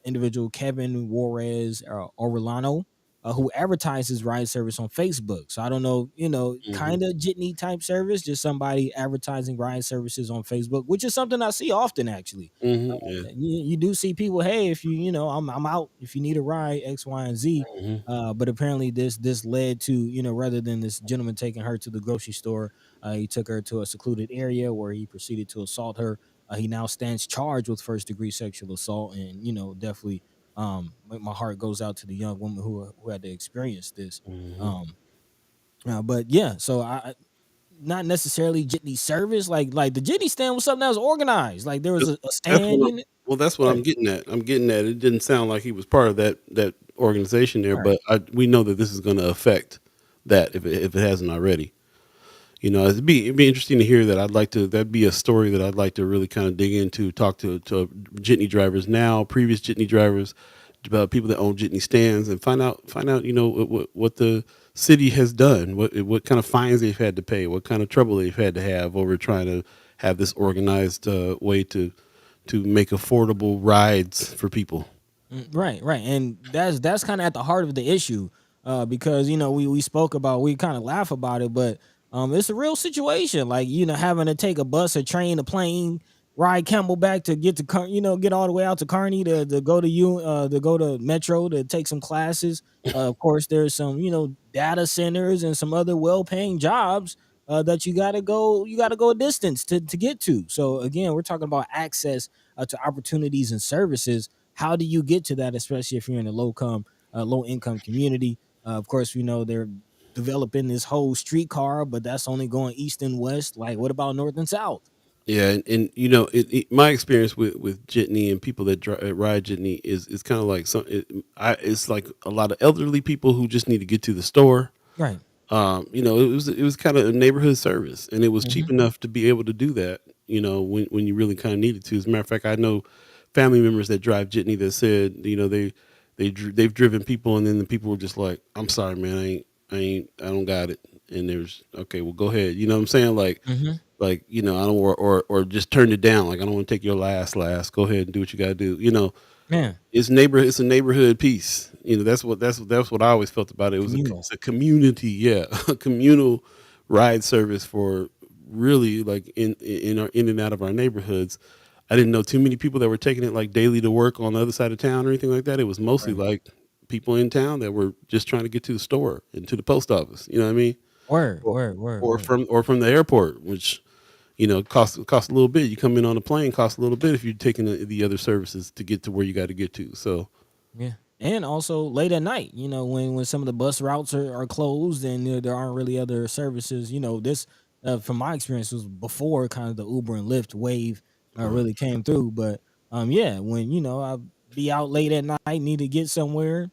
individual Kevin Juarez Orellano, who advertises ride service on Facebook. So I don't know, Hmm. kind of jitney type service, just somebody advertising ride services on Facebook, which is something I see often actually. Hmm. Yeah. You do see people, hey, if I'm out, if you need a ride, X, Y, and Z. Hmm. But apparently this led to, rather than this gentleman taking her to the grocery store, he took her to a secluded area where he proceeded to assault her. He now stands charged with first degree sexual assault, and definitely My heart goes out to the young woman who had to experience this. Mhm. Um, but yeah, so I not necessarily jitney service. Like the jitney stand was something that was organized. Like there was a That's stand what in it. that's what Right, I'm getting at. I'm getting at it didn't sound like he was part of that organization there, right. but we know that this is going to affect that if it hasn't already. It'd be interesting to hear that. That'd be a story that I'd like to really kind of dig into, talk to jitney drivers now, previous jitney drivers, about people that own jitney stands, and find out what the city has done, what kind of fines they've had to pay, what kind of trouble they've had to have over trying to have this organized way to make affordable rides for people. Right, right, and that's kind of at the heart of the issue, because we spoke about, we kind of laugh about it, but it's a real situation. Like having to take a bus, a train, a plane, ride Camelback to get to get all the way out to Kearney to go to to go to Metro to take some classes. Of course, there's some data centers and some other well-paying jobs that you got to go a distance to get to. So again, we're talking about access to opportunities and services. How do you get to that, especially if you're in a low income community? Of course, we know they're developing this whole streetcar, but that's only going east and west. Like, what about north and south? Yeah, and my experience with jitney and people that ride jitney is kind of like it's like a lot of elderly people who just need to get to the store. Right. It was kind of a neighborhood service, and it was cheap Hmm. enough to be able to do that. When you really kind of needed to. As a matter of fact, I know family members that drive jitney that said, they've driven people, and then the people were just like, "I'm sorry, man, I don't got it." And there's okay, well, go ahead. You know what I'm saying? Hmm. I don't or just turned it down. Like, I don't want to take your last. Go ahead and do what you got to do. Man, It's a neighborhood piece. That's what I always felt about it. communal. It's a community, yeah, a communal ride service for really like in and out of our neighborhoods. I didn't know too many people that were taking it like daily to work on the other side of town or anything like that. It was mostly Right. like people in town that were just trying to get to the store and to the post office. You know what I mean? Word, Or word, word, or word. from the airport, which cost a little bit. You come in on a plane, costs a little bit if you're taking the other services to get to where you got to get to. So Yeah. And also late at night, when some of the bus routes are closed and there aren't really other services, this, from my experience, was before kind of the Uber and Lyft wave right. really came through. But yeah, when I be out late at night, need to get somewhere,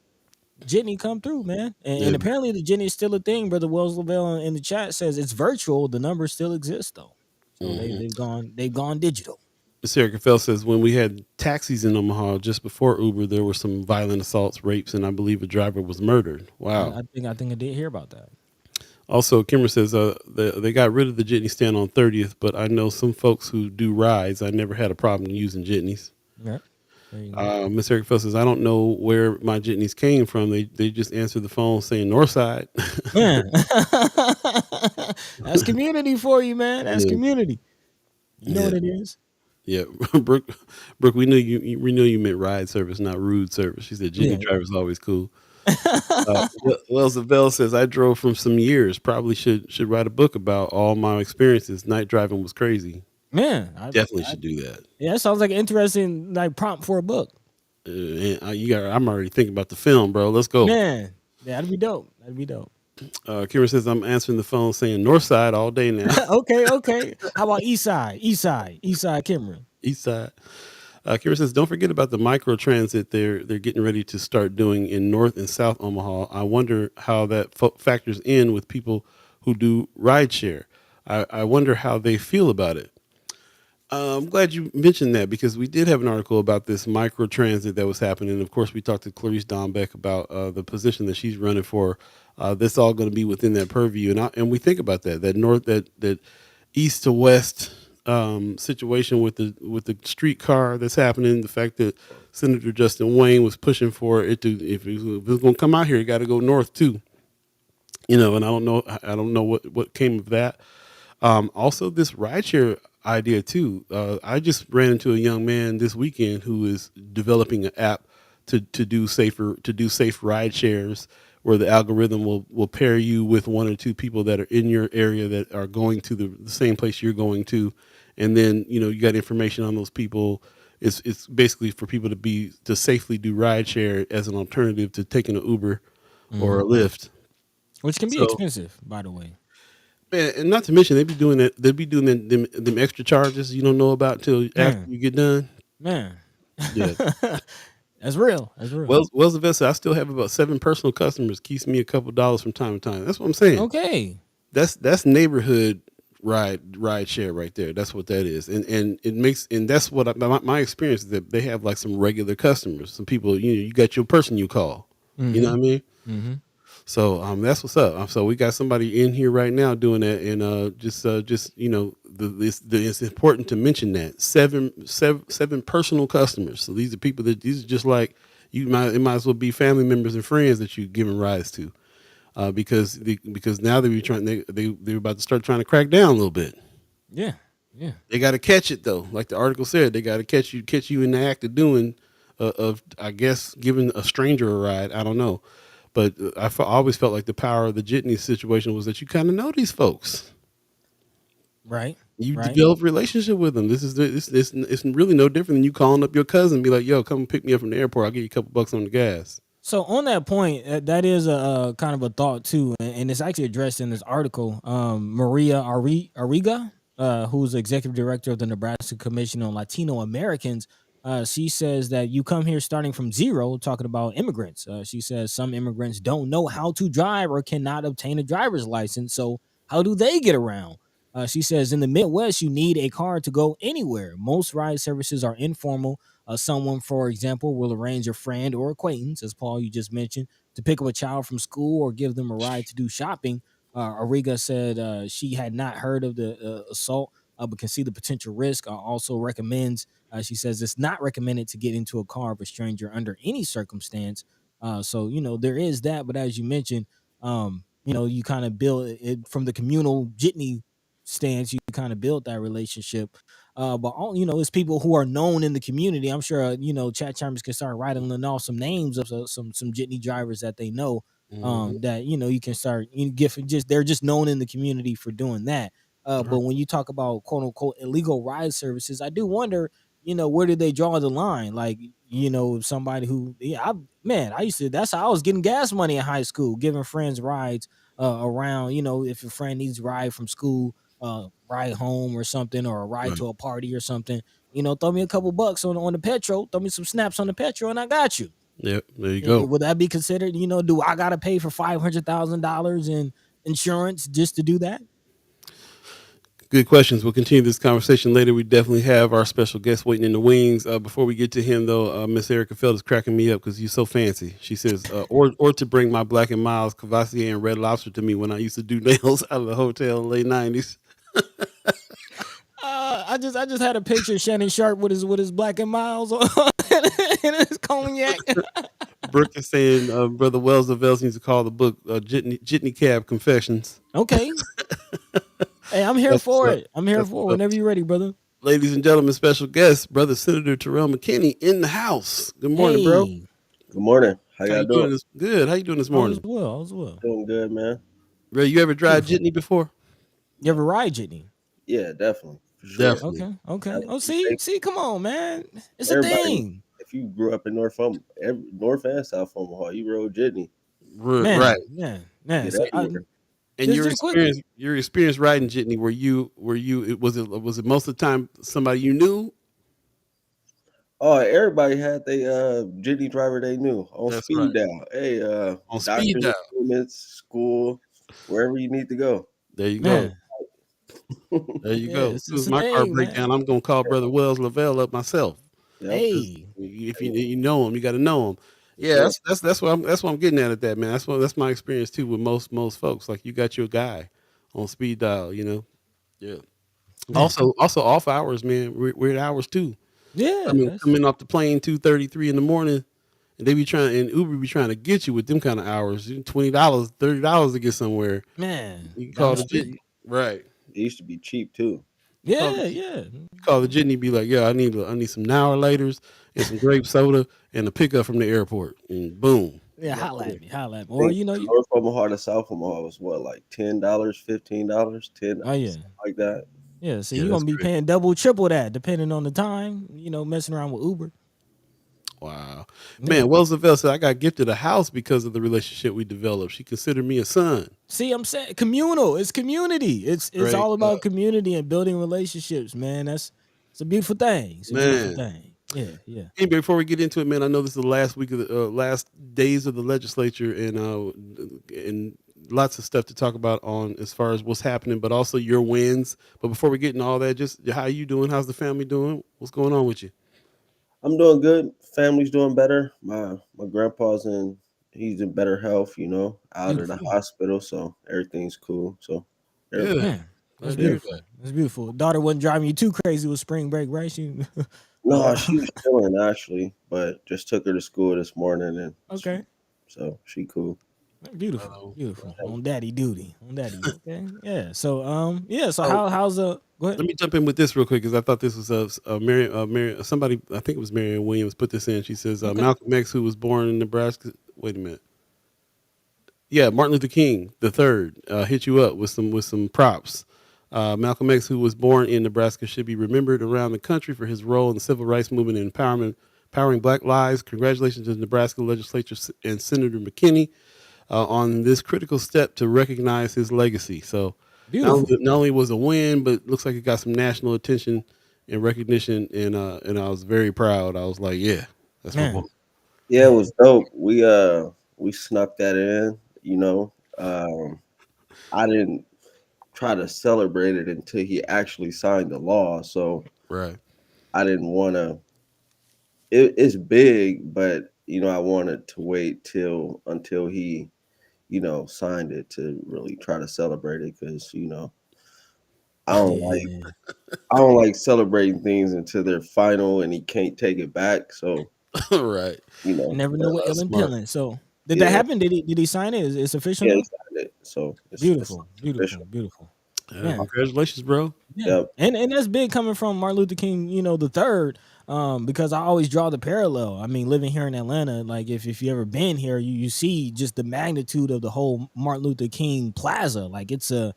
Jitney come through, man. And Yeah. apparently the Jitney is still a thing. Brother Wells Lavelle in the chat says it's virtual. The numbers still exist though, so Mhm. they've gone digital. Sarah Caffell says when we had taxis in Omaha just before Uber, there were some violent assaults, rapes, and I believe a driver was murdered. Wow. I think I did hear about that. Also, Kimmer says they got rid of the jitney stand on 30th, but I know some folks who do rides. I never had a problem using jitneys. Yeah, there you go. Miss Eric Phil says, I don't know where my jitneys came from. They just answered the phone saying North Side. Man, that's community for you, man. That's Yeah, community. You know yeah, what it is. yeah. Brooke, we knew you meant ride service, not rude service. She said jitney Yeah. driver's always cool. Wells Bell says I drove from some years. Probably should write a book about all my experiences. Night driving was crazy. Man, Definitely should do that. yeah, that sounds like an interesting like prompt for a book. I'm already thinking about the film, bro. Let's go. Man, yeah, that'd be dope. That'd be dope. Kieran says I'm answering the phone saying North Side all day now. Okay, okay. How about East Side? East Side Cameron. East Side. Kieran says, don't forget about the micro transit they're getting ready to start doing in North and South Omaha. I wonder how that factors in with people who do rideshare. I wonder how they feel about it. I'm glad you mentioned that because we did have an article about this micro transit that was happening. And of course, we talked to Clarice Dombeck about the position that she's running for. This all going to be within that purview, and we think about that east to west situation with the streetcar that's happening. The fact that Senator Justin Wayne was pushing for it to if it was going to come out here, it got to go north too. And I don't know what came of that. Also, this rideshare idea too. I just ran into a young man this weekend who is developing an app to do safe ride shares, where the algorithm will pair you with one or two people that are in your area that are going to the same place you're going to, and then you got information on those people it's basically for people to safely do ride share as an alternative to taking an Uber or Hmm. a Lyft. Which can be So, expensive, by the way. man, and not to mention they be doing that. They be doing them extra charges you don't know about till after Man, you get done. man. Yeah. That's real. That's real. Wells Invest, I still have about 7 personal customers. Keeps me a couple dollars from time to time. That's what I'm saying. Okay. That's neighborhood ride share right there. That's what that is, and it makes and that's what my experience is that they have like some regular customers, some people you got your person you call, you know Hmm. what I mean. Hmm. So that's what's up. So we got somebody in here right now doing that, and just it's important to mention that seven personal customers. So these are people these are just like it might as well be family members and friends that you giving rides to, because now they're about to start trying to crack down a little bit. Yeah. Yeah. They got to catch it though, like the article said. They got to catch you in the act of doing, of I guess giving a stranger a ride. I don't know, but always felt like the power of the jitney situation was that you kind of know these folks. Right. You Right. develop a relationship with them. It's really no different than you calling up your cousin and be like, "Yo, come pick me up from the airport. I'll give you a couple bucks on the gas." So on that point, that is a kind of a thought too, and it's actually addressed in this article. Maria Arriga, who's executive director of the Nebraska Commission on Latino Americans, she says that you come here starting from zero, talking about immigrants. She says some immigrants don't know how to drive or cannot obtain a driver's license. So how do they get around? She says in the Midwest, you need a car to go anywhere. Most ride services are informal. Someone, for example, will arrange a friend or acquaintance, as Paul you just mentioned, to pick up a child from school or give them a ride to do shopping. Ariga said she had not heard of the assault, but can see the potential risk. Also recommends, she says it's not recommended to get into a car of a stranger under any circumstance. So there is that, but as you mentioned, you kind of build it from the communal jitney stance. You kind of build that relationship, but all it's people who are known in the community. I'm sure chat chambers can start writing off some names of some jitney drivers that they know. Mhm. That you can start give just they're just known in the community for doing that. But when you talk about quote unquote illegal ride services, I do wonder, where did they draw the line? Like, somebody who, I used to, that's how I was getting gas money in high school, giving friends rides around, if a friend needs a ride from school, ride home or something, or a ride Right. to a party or something, throw me a couple bucks on the petrol, throw me some snaps on the petrol, and I got you. Yep. There you go. Would that be considered, do I gotta pay for $500,000 in insurance just to do that? Good questions. We'll continue this conversation later. We definitely have our special guest waiting in the wings. Before we get to him, though, Miss Erica Feld is cracking me up because you're so fancy. She says, or to bring my Black and Miles Cavassier and Red Lobster to me when I used to do nails out of the hotel in the late '90s. I just had a picture of Shannon Sharp with his Black and Miles on and his cognac. Brooke is saying, Brother Wells of Wells needs to call the book Jitney Cab Confessions. Okay. Hey, I'm here That's what's for up. it. I'm here That's for it what's up. whenever you're ready, brother. Ladies and gentlemen, special guest, Brother Senator Terrell McKinney in the house. Good morning, bro. Hey, Good morning. How How y'all you doing? doing this? Good. How you doing this all is morning? well. All is well. Doing good, man. Bro, you ever drive Beautiful. jitney before? You ever ride jitney? Yeah, definitely. For sure. Definitely. Okay. Okay. Gotta Oh, be see, come on, man. It's a everybody, thing, if you grew up in North and South Omaha, you rode jitney. Right. man. Get So everywhere. And just quickly. your experience riding jitney, was it most of the time somebody you knew? Oh, everybody had their jitney driver they knew on That's right. speed dial. Hey, On speed doctor's dial. appointments, school, wherever you need to go. There you go. Man, There you yeah, go. As it's, soon it's as a my car thing, break man. down, I'm gonna call Brother Wells Lavelle up myself. Yep. Because Hey, if you know him, you got to know him. For Yeah, sure. that's what I'm getting at that, man. That's my experience too with most folks. Like you got your guy on speed dial, Yeah. man. Also off hours, man. Weird hours too. Yeah, that's Coming off the plane 2:33 in the morning, and Uber be trying to get you with them kind of hours. $20, $30 to get somewhere. man You can down call the the street. jitney, right? It used to be cheap too. You call Yeah, the yeah, call the jitney, be like, yeah, I need some now or laters and some grape soda and a pickup from the airport, and boom. yeah. Yeah. Holla at me, holla at me. I Or think you. North Omaha to South Omaha was what, like $10, $15, 10, Oh yeah. something like that. Yeah, so Yeah, you're that's gonna be great. paying double, triple that depending on the time. Messing around with Uber. Wow. Yeah. Man, Wells Lavelle said I got gifted a house because of the relationship we developed. She considered me a son. See, I'm saying communal. It's community. It's Great all stuff. about community and building relationships, man. It's a beautiful thing. It's a beautiful Man. thing. Yeah, yeah. Hey, before we get into it, man, I know this is the last week of the last days of the legislature, and lots of stuff to talk about on as far as what's happening, but also your wins. But before we get into all that, just how you doing? How's the family doing? What's going on with you? I'm doing good. Family's doing better. My grandpa's he's in better health, out of the Beautiful. hospital, so everything's cool. So Good. everybody, Man, that's Glad to hear yeah. that. beautiful. That's beautiful. Daughter wasn't driving you too crazy with spring break, right? She No, she was chilling actually, but just took her to school this morning, and okay. she cool. Beautiful, Uh, beautiful. On daddy duty. On daddy. Okay. Yeah. So yeah. So oh, how's go ahead. let me jump in with this real quick because I thought this was Mary, somebody, I think it was Marianne Williams put this in. She says Okay. Malcolm X, who was born in Nebraska. Wait a minute. Yeah, Martin Luther King the third hit you up with some props. Malcolm X, who was born in Nebraska, should be remembered around the country for his role in the civil rights movement and empowering Black lives. Congratulations to the Nebraska legislature and Senator McKinney on this critical step to recognize his legacy. So Beautiful. not only was a win, but looks like it got some national attention and recognition, and I was very proud. I was like, yeah, that's my boy. Man. Yeah, it Man. was dope. We snuck that in, you know. I didn't try to celebrate it until he actually signed the law, so Right. I didn't want to. It's big, but I wanted to wait till until he signed it to really try to celebrate it because I don't like Yeah. I don't like celebrating things until they're final and he can't take it back. So Right. You never know what ill Smart. impelling. So did that yeah, happen? Did he sign it? It's official yeah, he now? signed it. So it's Beautiful. official. Beautiful. Beautiful. Yeah, Man. congratulations, bro. Yeah, Yep. and that's big coming from Martin Luther King, the third. Because I always draw the parallel. I mean, living here in Atlanta, like if you ever been here, you see just the magnitude of the whole Martin Luther King Plaza. Like it's a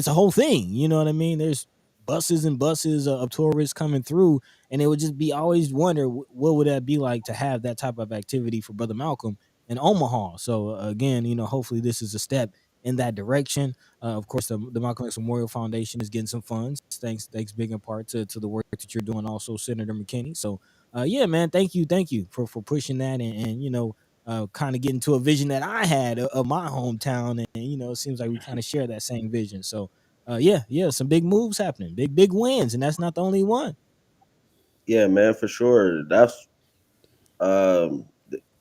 whole thing. You know what I mean? There's buses and buses of tourists coming through, and it would just be always wonder what would that be like to have that type of activity for Brother Malcolm in Omaha. So again, hopefully this is a step in that direction. Of course, the Malcolm X Memorial Foundation is getting some funds. Thanks, big in part to the work that you're doing, also Senator McKinney. So, yeah, man, thank you for pushing that and kind of getting to a vision that I had of my hometown, and it seems like we kind of share that same vision. So, yeah, some big moves happening, big wins, and that's not the only one. Yeah, man, for sure.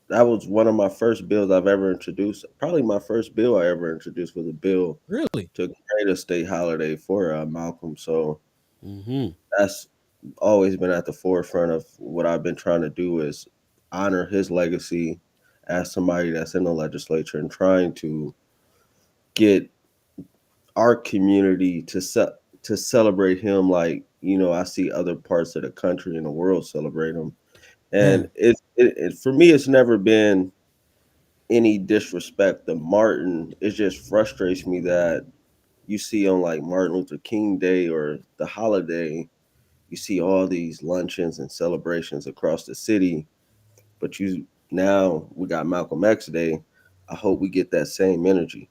That was one of my first bills I've ever introduced. Probably my first bill I ever introduced was a bill Really? to create a state holiday for Malcolm. So Hmm. that's always been at the forefront of what I've been trying to do is honor his legacy as somebody that's in the legislature and trying to get our community to celebrate him like I see other parts of the country and the world celebrate him. And Man, for me, it's never been any disrespect to Martin. It just frustrates me that you see on like Martin Luther King Day or the holiday, you see all these luncheons and celebrations across the city, but now we got Malcolm X Day. I hope we get that same energy,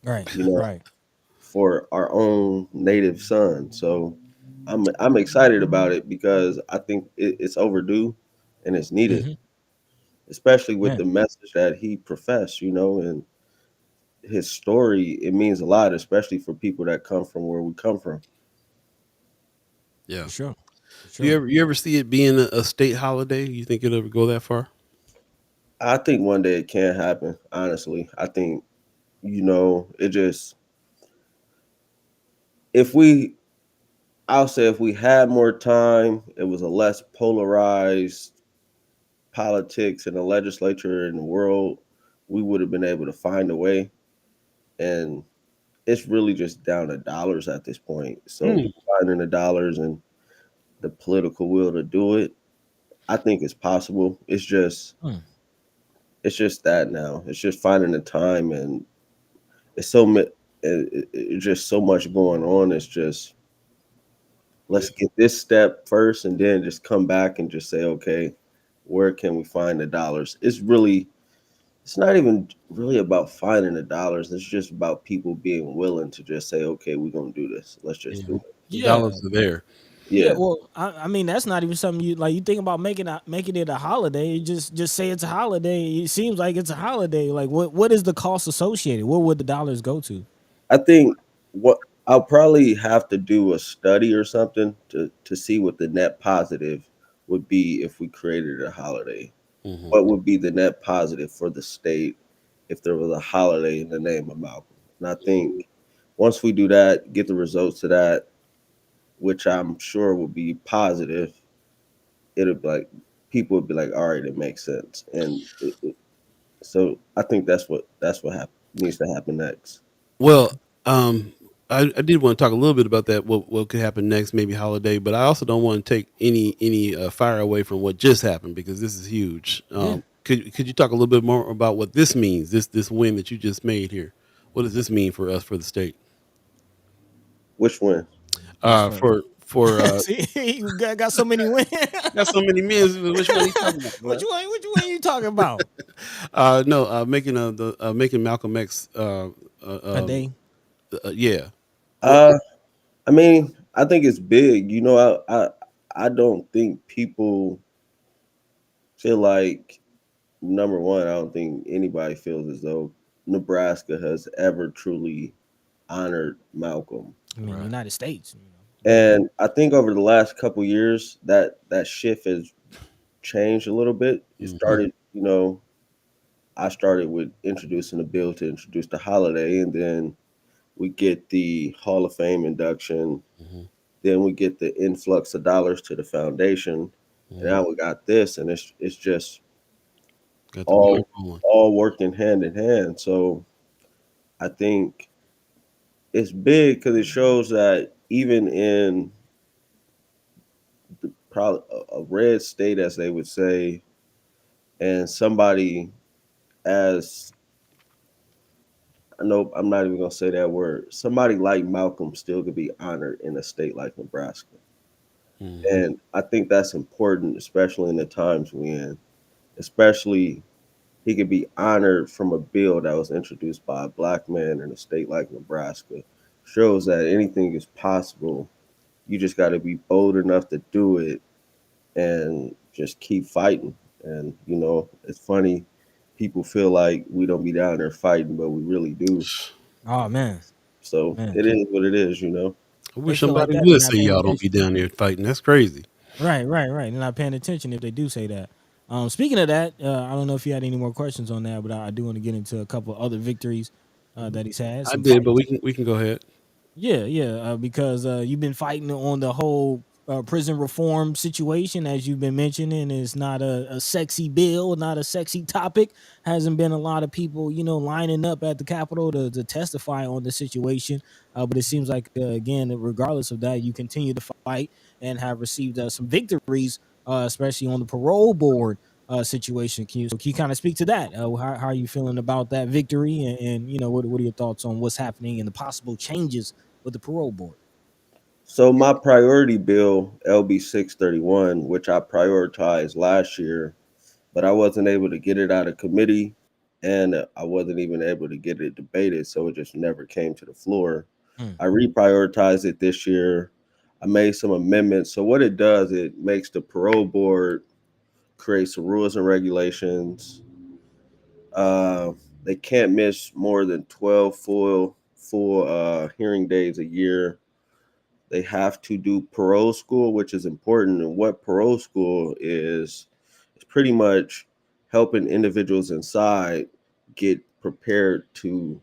right, you know, right. for our own native son. So I'm excited about it because I think it's overdue and it's needed, Hmm. especially with Man, the message that he professed, and his story. It means a lot, especially for people that come from where we come from. Yeah. for sure, for Do you sure. ever see it being a state holiday? You think it'll ever go that far? I think one day it can happen. Honestly, I think it just if we I'll say if we had more time, it was a less polarized politics in the legislature and the world, we would have been able to find a way. And it's really just down to dollars at this point. So Mm. finding the dollars and the political will to do it, I think it's possible. Mm. It's just that now. It's just finding the time, and it's so it's just so much going on. It's just let's get this step first and then just come back and just say, okay, where can we find the dollars? It's not even really about finding the dollars. It's just about people being willing to just say, okay, we're gonna do this. Let's just Yeah, do it. the Yeah. dollars are there. Yeah, Yeah. well, I mean that's not even something you like. You think about making it a holiday. Just say it's a holiday. It seems like it's a holiday. Like what is the cost associated? Where would the dollars go to? I think what I'll probably have to do a study or something to see what the net positive would be if we created a holiday. Hmm. What would be the net positive for the state if there was a holiday in the name of Malcolm? And I think once we do that, get the results of that, which I'm sure will be positive, it'll be like people would be like, all right, it makes sense. And so I think that's what needs to happen next. Well, um, I did want to talk a little bit about that. What could happen next? Maybe holiday, but I also don't want to take any fire away from what just happened because this is huge. Yeah. Could you talk a little bit more about what this means? This win that you just made here. What does this mean for us for the state? Which one? As for For see, you got so many wins. got so many men. Which one are you talking about, Which bro? one? Which one you talking about? No, making making Malcolm X. A day. Yeah. What? Uh, I mean, I think it's big. I don't think people feel like number one. I don't think anybody feels as though Nebraska has ever truly honored Malcolm. I mean, Right. United States. And I think over the last couple years, that shift has changed a little bit. It Hmm. started, I started with introducing a bill to introduce the holiday, and then we get the Hall of Fame induction. Hmm. Then we get the influx of dollars to the foundation, and Hmm. now we got this, and it's just Got the ball all rolling. all working hand in hand. So I think it's big because it shows that even in probably a red state, as they would say, and somebody as I know I'm not even gonna say that word. Somebody like Malcolm still could be honored in a state like Nebraska. Hmm. And I think that's important, especially in the times we're in. Especially he could be honored from a bill that was introduced by a black man in a state like Nebraska. Shows that anything is possible. You just got to be bold enough to do it and just keep fighting. And it's funny. People feel like we don't be down there fighting, but we really do. Oh man, So man, it is what it is. I they wish feel like somebody that. They're would not say paying y'all don't be attention. down there fighting. That's crazy. Right. They're not paying attention if they do say that. Speaking of that, I don't know if you had any more questions on that, but I do want to get into a couple of other victories that he's had. I Some did, but fights. we can go ahead. Yeah, because you've been fighting on the whole prison reform situation, as you've been mentioning. It's not a sexy bill, not a sexy topic. Hasn't been a lot of people, lining up at the Capitol to testify on the situation. But it seems like, again, regardless of that, you continue to fight and have received some victories, especially on the parole board situation. Can you kind of speak to that? How are you feeling about that victory? And what are your thoughts on what's happening and the possible changes with the parole board? So my priority bill, LB 631, which I prioritized last year, but I wasn't able to get it out of committee and I wasn't even able to get it debated, so it just never came to the floor. Mm, I reprioritized it this year. I made some amendments. So what it does, it makes the parole board create some rules and regulations. Uh, they can't miss more than 12 full hearing days a year. They have to do parole school, which is important. And what parole school is pretty much helping individuals inside get prepared to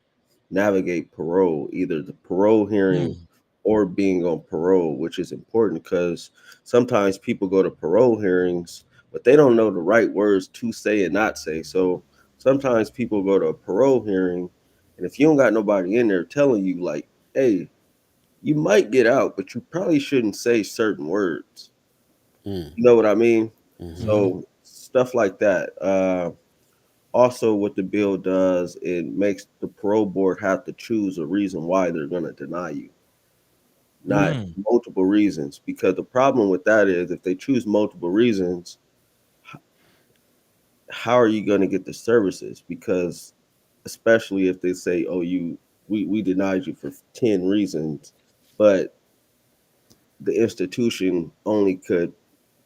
navigate parole, either the parole hearing mm, or being on parole, which is important because sometimes people go to parole hearings, but they don't know the right words to say and not say. So sometimes people go to a parole hearing, and if you don't got nobody in there telling you, like, hey, you might get out, but you probably shouldn't say certain words. Mm, You know what I mean? hmm. mm-hmm. So stuff like that. Also, what the bill does, it makes the parole board have to choose a reason why they're going to deny you. not multiple reasons. Because the problem with that is if they choose multiple reasons, how are you going to get the services? Because especially if they say, "Oh, we denied you for 10 reasons," but the institution only could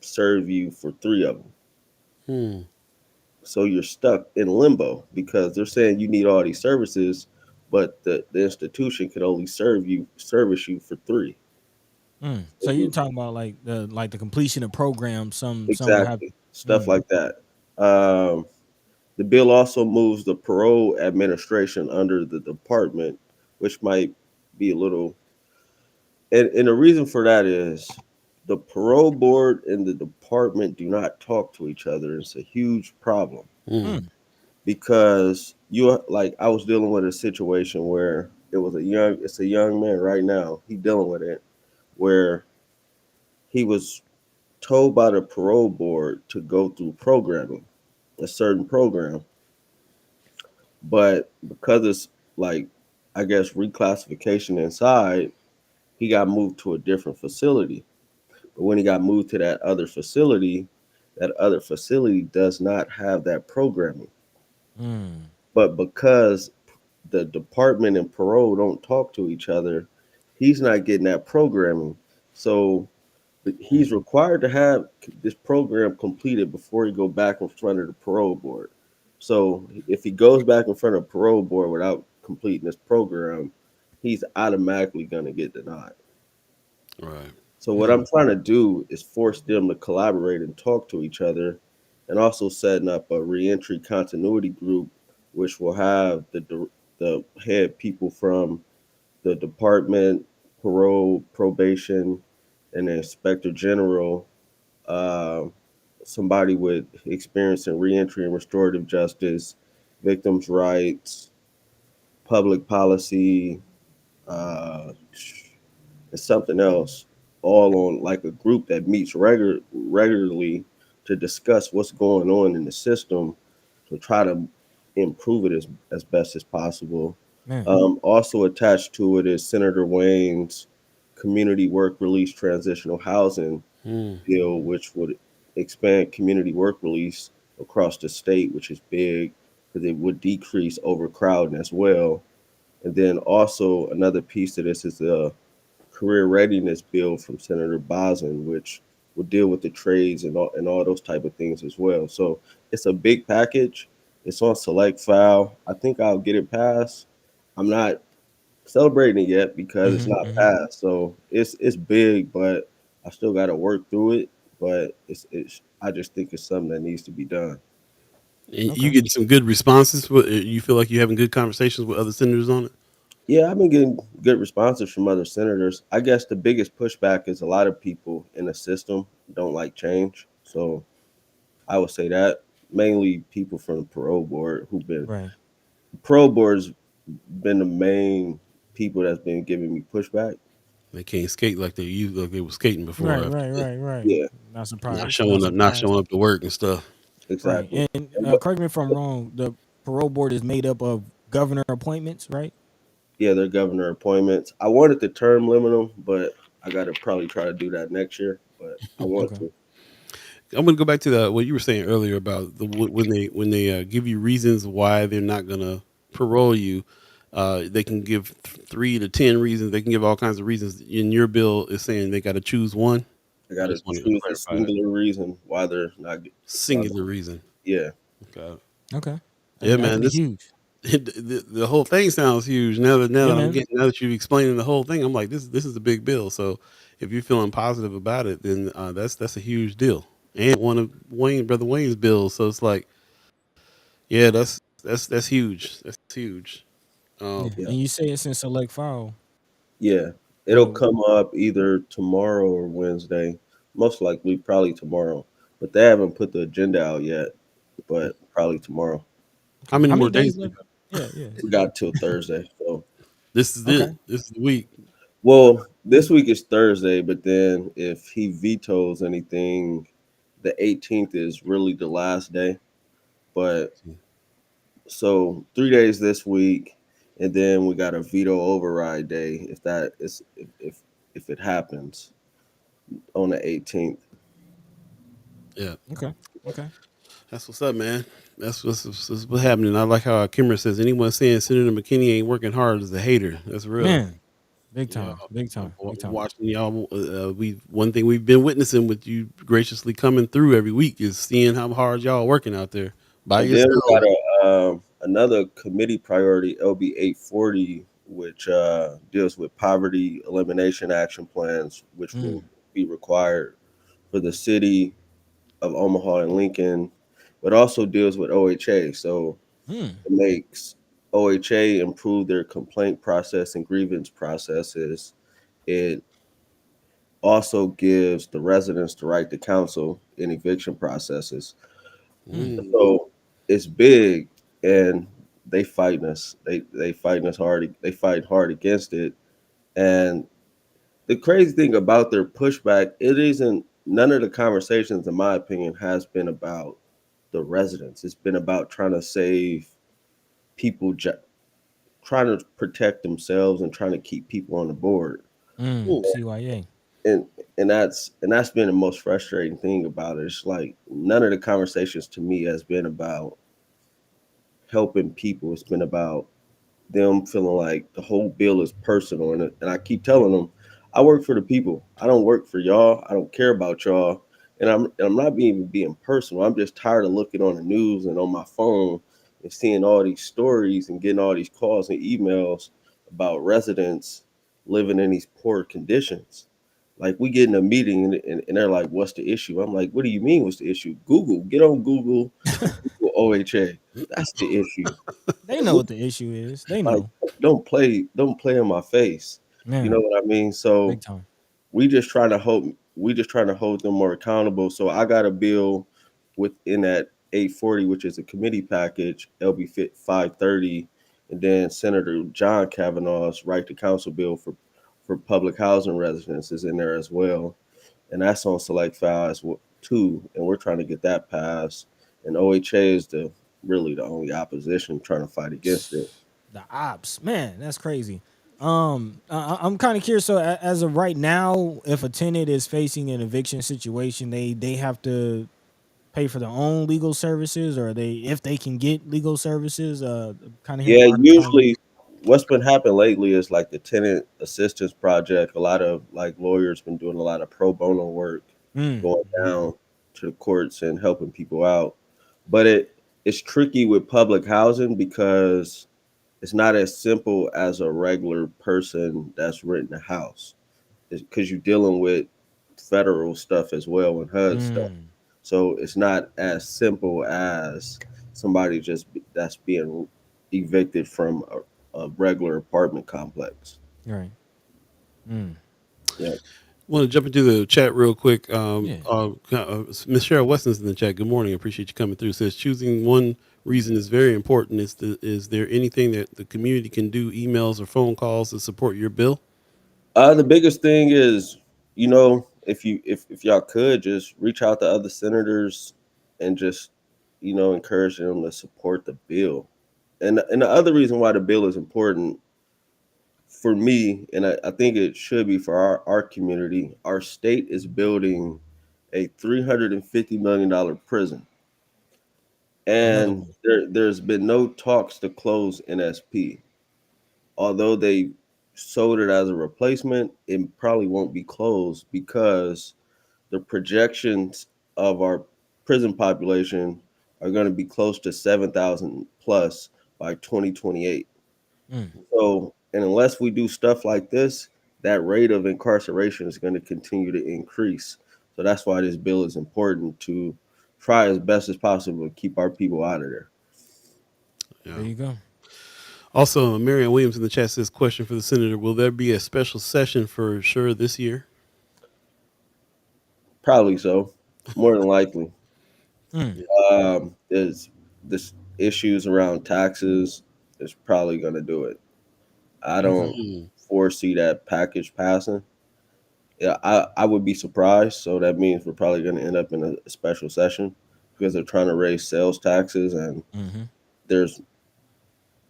serve you for 3 of them. Hmm. So you're stuck in limbo because they're saying you need all these services, but the institution could only service you for 3. So So you're you, talking about like the completion of programs. Some will have. exactly stuff Mm, like that. Um, the bill also moves the parole administration under the department, which might be a little. And the reason for that is the parole board and the department do not talk to each other. It's a huge problem Hmm. mm, because you like I was dealing with a situation where it's a young man right now. He dealing with it where he was told by the parole board to go through programming, a certain program, but because it's like I guess reclassification inside, he got moved to a different facility. But when he got moved to that other facility does not have that programming. mm, But because the department and parole don't talk to each other, he's not getting that programming. So he's required to have this program completed before he go back in front of the parole board. So if he goes back in front of the parole board without completing this program, he's automatically going to get denied. Right. So what mm, I'm trying to do is force them to collaborate and talk to each other, and also setting up a reentry continuity group, which will have the head people from the department, parole, probation, and the inspector general, uh, somebody with experience in reentry and restorative justice, victims' rights, public policy, uh, and something else, all on like a group that meets regularly to discuss what's going on in the system to try to improve it as best as possible. man. Also attached to it is Senator Wayne's community work release transitional housing Hmm. bill, which would expand community work release across the state, which is big because it would decrease overcrowding as well. And then also another piece of this is the career readiness bill from Senator Bosin, which will deal with the trades and all those type of things as well. So it's a big package. It's on select file. I think I'll get it passed. I'm not celebrating it yet because it's Hmm, not hmm. passed. So it's big, but I still got to work through it. But it's I just think it's something that needs to be done. And you Okay. getting some good responses? You feel like you having good conversations with other senators on it? Yeah, I've been getting good responses from other senators. I guess the biggest pushback is a lot of people in the system don't like change. So I would say that mainly people from the parole board who've been Right. parole board's been the main people that's been giving me pushback. They can't skate like they used, like they were skating before. Right. After Right. Right. Right. Yeah, Not not surprised. Not showing up, not surprised. showing up to work and stuff. Right. exactly. And And what, correct me if I'm wrong. The parole board is made up of governor appointments, right? yeah, their governor appointments. I wanted to term limit them, but I got to probably try to do that next year. But I want Okay. to. I'm going to go back to what you were saying earlier about when they give you reasons why they're not going to parole you. They can give 3 to 10 reasons. They can give all kinds of reasons. In your bill, is saying they got to choose one. I I got to just wanted to choose a clarify that singular reason why they're not. Why singular reason. yeah, Okay. Okay. Yeah, That could man. be This huge. the whole thing sounds huge. Now Yeah, that I'm man. getting now that you've explaining the whole thing, I'm like this is a big bill. So if you're feeling positive about it, then that's a huge deal. And one of brother Wayne's bills, so it's like, yeah, that's huge. That's huge. Yeah. Um, yeah, And you say it's in select file. yeah. It'll So come up either tomorrow or Wednesday. Most likely, probably tomorrow. But they haven't put the agenda out yet. But probably tomorrow. how okay. many How more many days days we left? got? Yeah. Yeah. We got till Thursday. So, This is Okay. it. This is the week. well, this week is Thursday. But then if he vetoes anything, the 18th is really the last day. But so 3 days this week, and then we got a veto override day if that is if it happens on the 18th. Yeah, Okay. Okay. that's what's up, man. That's what's happening. I like how Kimmer says anyone saying Senator McKinney ain't working hard is a hater. That's real. Man, big Yeah, time. Big time. Big time. watching y'all. We one thing we've been witnessing with you graciously coming through every week is seeing how hard y'all working out there by And then we yourself. got another committee priority, LB 840, which deals with poverty elimination action plans, which will Mm. be required for the city of Omaha and Lincoln, but also deals with OHA. So Mm. it makes OHA improve their complaint process and grievance processes. It also gives the residents the right to counsel in eviction processes. Mm. Mm. So it's big, and they fighting us. They fighting us hard. They fight hard against it. And the crazy thing about their pushback, it isn't. None of the conversations, in my opinion, has been about the residents. It's been about trying to save people, trying to protect themselves, and trying to keep people on the board. Mm. Mm. CYA. And that's been the most frustrating thing about it. It's like none of the conversations to me has been about helping people. It's been about them feeling like the whole bill is personal. And I keep telling them, I work for the people. I don't work for y'all. I don't care about y'all. And I'm not being personal. I'm just tired of looking on the news and on my phone and seeing all these stories and getting all these calls and emails about residents living in these poor conditions. Like we get in a meeting and they're like, "What's the issue?" I'm like, "What do you mean? What's the issue? Google. Get on Google. Google OHA. That's the issue." They know what the issue is. They Like know. don't play in my face. You know Man, what I mean? big So time. we just trying to hold them more accountable. So I got a bill within that 840, which is a committee package, LB Fit 530, and then Senator John Kavanaugh's right to counsel bill for public housing residents is in there as well. And that's on select file as well too. And we're trying to get that passed. And OHA is the really the only opposition trying to fight against it. The ops, man, that's crazy. I'm kind of curious. So, as of right now, if a tenant is facing an eviction situation, they have to pay for their own legal services, or they if they can get legal services. Kind of hearing a Yeah, lot of times. usually what's been happening lately is like the tenant assistance project. A lot of like lawyers been doing a lot of pro bono work, Mm, going mhm, down to the courts and helping people out. But it's tricky with public housing because it's not as simple as a regular person that's renting a house. Because you're dealing with federal stuff as well and HUD stuff. mm, So it's not as simple as somebody that's being evicted from a regular apartment complex. right. Mm, Yeah. Want to jump into the chat real quick. yeah. Miss Cheryl Weston's in the chat. Good morning. Appreciate you coming through. Says choosing one reason is very important. Is there anything that the community can do, emails or phone calls to support your bill? The biggest thing is, if y'all could just reach out to other senators and just, encourage them to support the bill. And the other reason why the bill is important for me, and I think it should be for our community, our state is building a $350 million prison. Another And one. there's been no talks to close NSP. Although they sold it as a replacement, it probably won't be closed because the projections of our prison population are going to be close to 7,000 plus by 2028. Mm, So, and unless we do stuff like this, that rate of incarceration is going to continue to increase. So that's why this bill is important to try as best as possible to keep our people out of there. there Yeah. you go. Also, Marion Williams in the chat says, question for the senator: will there be a special session for sure this year? Probably so, more than likely. Mm, There's this issues around taxes is probably going to do it. I okay. don't Mm. foresee that package passing. Yeah, I would be surprised. So that means we're probably going to end up in a special session because they're trying to raise sales taxes and Mm-hmm. there's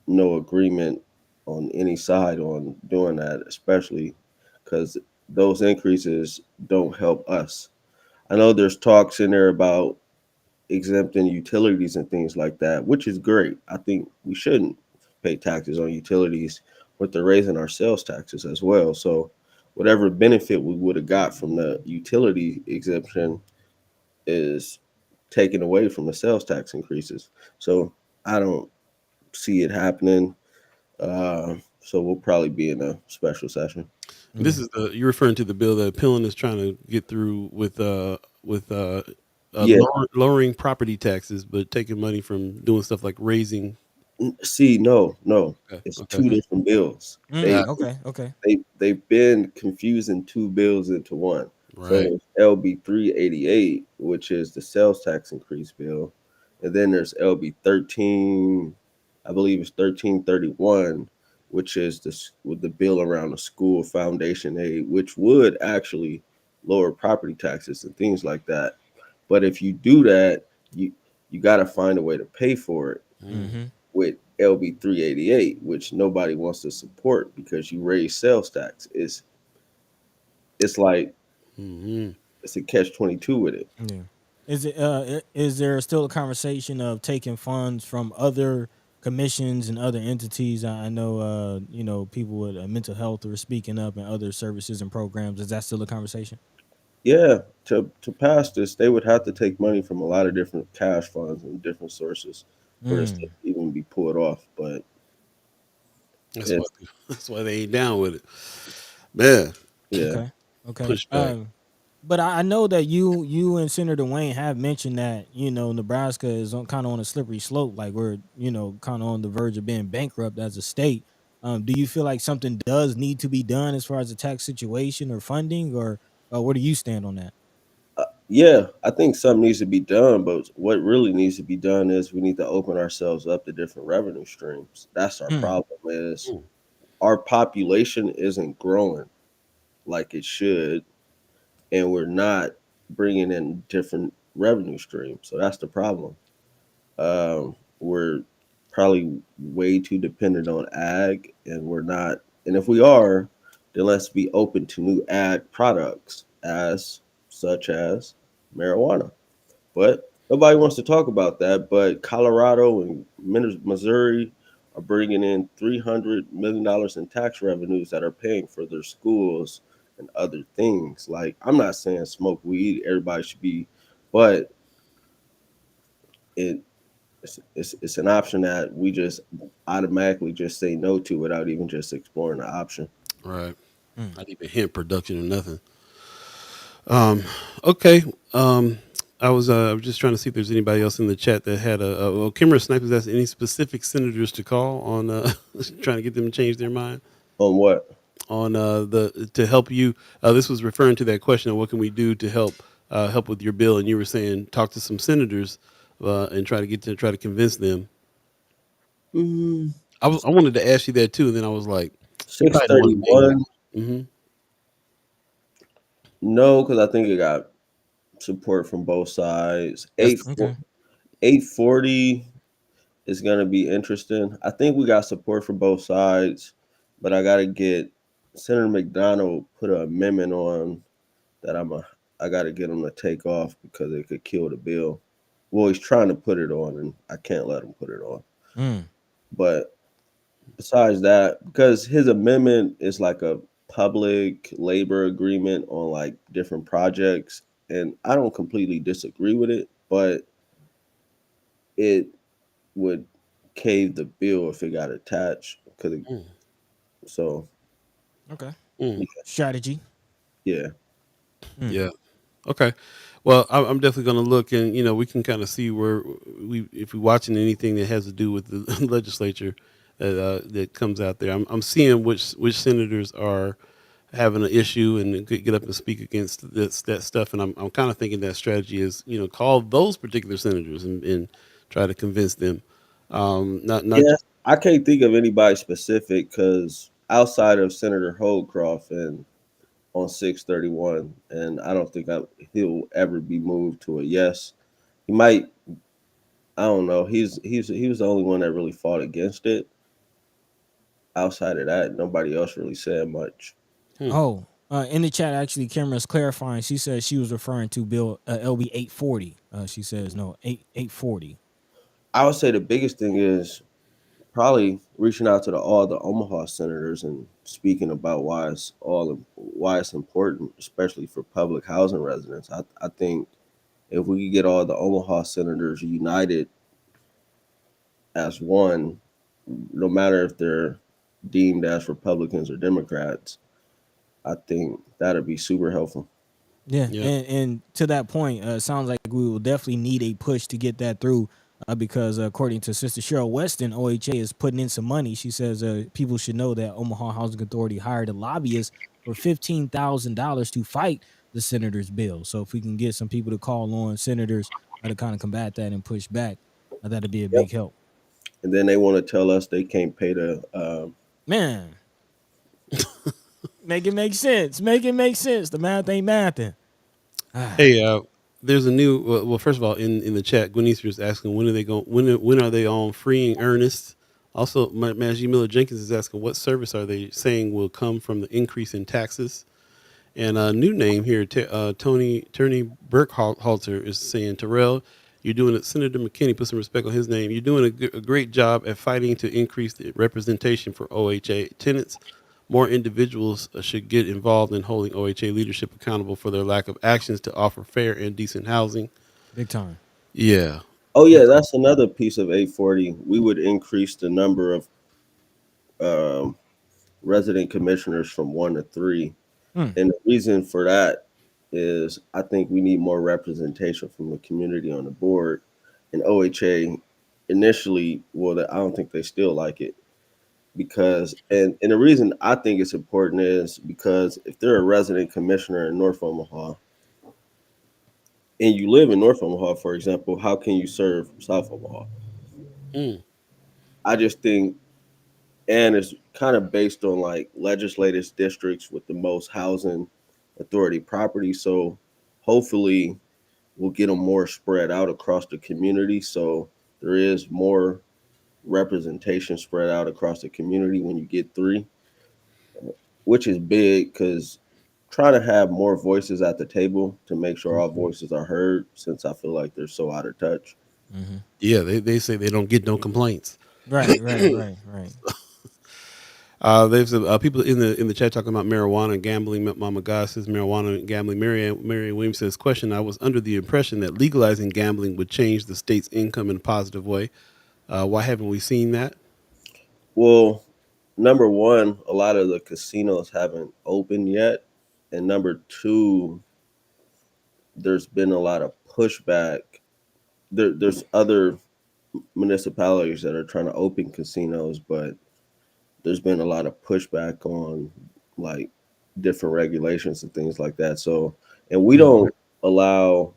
no agreement on any side on doing that, especially because those increases don't help us. I know there's talks in there about exempting utilities and things like that, which is great. I think we shouldn't pay taxes on utilities, but they're raising our sales taxes as well. So whatever benefit we would have got from the utility exemption is taken away from the sales tax increases. So I don't see it happening. So we'll probably be in a special session. This Yeah. is you're referring to the bill that Pillen is trying to get through with Yeah. lowering property taxes, but taking money from doing stuff like raising. See, no, no, Okay, it's okay, two different bills. got Okay. Okay. They've been confusing two bills into one. So right. there's LB 388, which is the sales tax increase bill, and then there's LB 13, I believe it's 1331, which is with the bill around the school foundation aid, which would actually lower property taxes and things like that. But if you do that, you got to find a way to pay for it Mm, Mm-hmm. with LB 388, which nobody wants to support because you raise sales tax. It's like hmm it's a catch 22 with it. Yeah. Is there still a conversation of taking funds from other commissions and other entities? I know people with mental health are speaking up and other services and programs. Is that still a conversation? Yeah, to pass this, they would have to take money from a lot of different cash funds and different sources for this to Mm. even be pulled off. But that's why it's that's why they ain't down with it, man. yeah, Okay. Okay. Pushback. But I know that you and Senator Wayne have mentioned that Nebraska is kind of on a slippery slope, like we're kind of on the verge of being bankrupt as a state. Do you feel like something does need to be done as far as the tax situation or funding, or where do you stand on that? yeah. I think something needs to be done, but what really needs to be done is we need to open ourselves up to different revenue streams. That's our Mm, problem. Is Mm, our population isn't growing like it should, and we're not bringing in different revenue streams. So that's the problem. We're probably way too dependent on ag, and we're not. And if we are, then let's be open to new ag products, as such as marijuana. But nobody wants to talk about that. But Colorado and Missouri are bringing in $300 million in tax revenues that are paying for their schools and other things. Like, I'm not saying smoke weed, everybody should be, but it it's an option that we just automatically just say no to without even just exploring the option. right. mm. Not even hint production or nothing. Um, okay. I was just trying to see if there's anybody else in the chat that had well, Kimmer Snipers asked any specific senators to call on trying to get them to change their mind On what? on the to help you. This was referring to that question of what can we do to help with your bill, and you were saying talk to some senators and try to convince them. Mm, I wanted to ask you that too, and then I was like, you probably don't want to name 631. them. No, because I think it got support from both sides. That's 840 is gonna be interesting. I think we got support from both sides, but I gotta get Senator McDonald put an amendment on that I gotta get him to take off because it could kill the bill. Well, he's trying to put it on, and I can't let him put it on. Mm. But besides that, because his amendment is like a public labor agreement on like different projects, and I don't completely disagree with it, but it would cave the bill if it got attached. mm, So Okay. mm, Strategy. yeah, Mm. yeah. Okay. Well, I'm definitely going to look, and we can kind of see where if we're watching anything that has to do with the legislature that comes out there. I'm seeing which senators are having an issue and could get up and speak against that stuff, and I'm kind of thinking that strategy is call those particular senators and try to convince them. Not yeah. just I can't think of anybody specific because outside of Senator Holdcroft and on 631, and I don't think he'll ever be moved to a yes. He might. I don't know. He was the only one that really fought against it. Outside of that, nobody else really said much. hmm, Oh, In the chat, actually, Kimra's clarifying. She says she was referring to Bill LB 840. She says no, 840. I would say the biggest thing is probably reaching out to all the Omaha senators and speaking about why it's important, especially for public housing residents. I think if we could get all the Omaha senators united as one, no matter if they're deemed as Republicans or Democrats, I think that'd be super helpful. Yeah, Yeah. and to that point, sounds like we will definitely need a push to get that through. Because according to Sister Cheryl Weston, OHA is putting in some money. She says people should know that Omaha Housing Authority hired a lobbyist for $15,000 to fight the senator's bill. So if we can get some people to call on senators to kind of combat that and push back, that'd be a Yep. big help. And then they want to tell us they can't pay the Man, make it make sense. Make it make sense. The math ain't mathing. Hey, there's a new. Well, first of all, in the chat, Gwenice is asking when are they going? When are they on freeing Ernest? Also, Maggie Miller Jenkins is asking what service are they saying will come from the increase in taxes? And a new name here, Tony Burkhalter is saying, Terrell, you're doing it. Senator McKinney, put some respect on his name. You're doing a great job at fighting to increase the representation for OHA tenants. More individuals should get involved in holding OHA leadership accountable for their lack of actions to offer fair and decent housing. Big time. Yeah. Oh yeah, that's another piece of 840. We would increase the number of um, resident commissioners from 1 to 3, Mm. and the reason for that is I think we need more representation from the community on the board. And OHA initially, well, I don't think they still like it because, and the reason I think it's important is because if they're a resident commissioner in North Omaha and you live in North Omaha, for example, how can you serve South Omaha? Mm. I just think, and it's kind of based on like legislative districts with the most housing authority property. So hopefully we'll get them more spread out across the community. So there is more representation spread out across the community when you get 3, which is big because trying to have more voices at the table to make sure all voices are heard since I feel like they're so out of touch. Mm-hmm. Yeah, they say they don't get no complaints. Right. There's people in the chat talking about marijuana and gambling. Mama God says marijuana and gambling. Mary Williams says, question, I was under the impression that legalizing gambling would change the state's income in a positive way. Why haven't we seen that? Well, number one, a lot of the casinos haven't opened yet. And number two, there's been a lot of pushback. There's other municipalities that are trying to open casinos, but there's been a lot of pushback on like different regulations and things like that. So, and we don't allow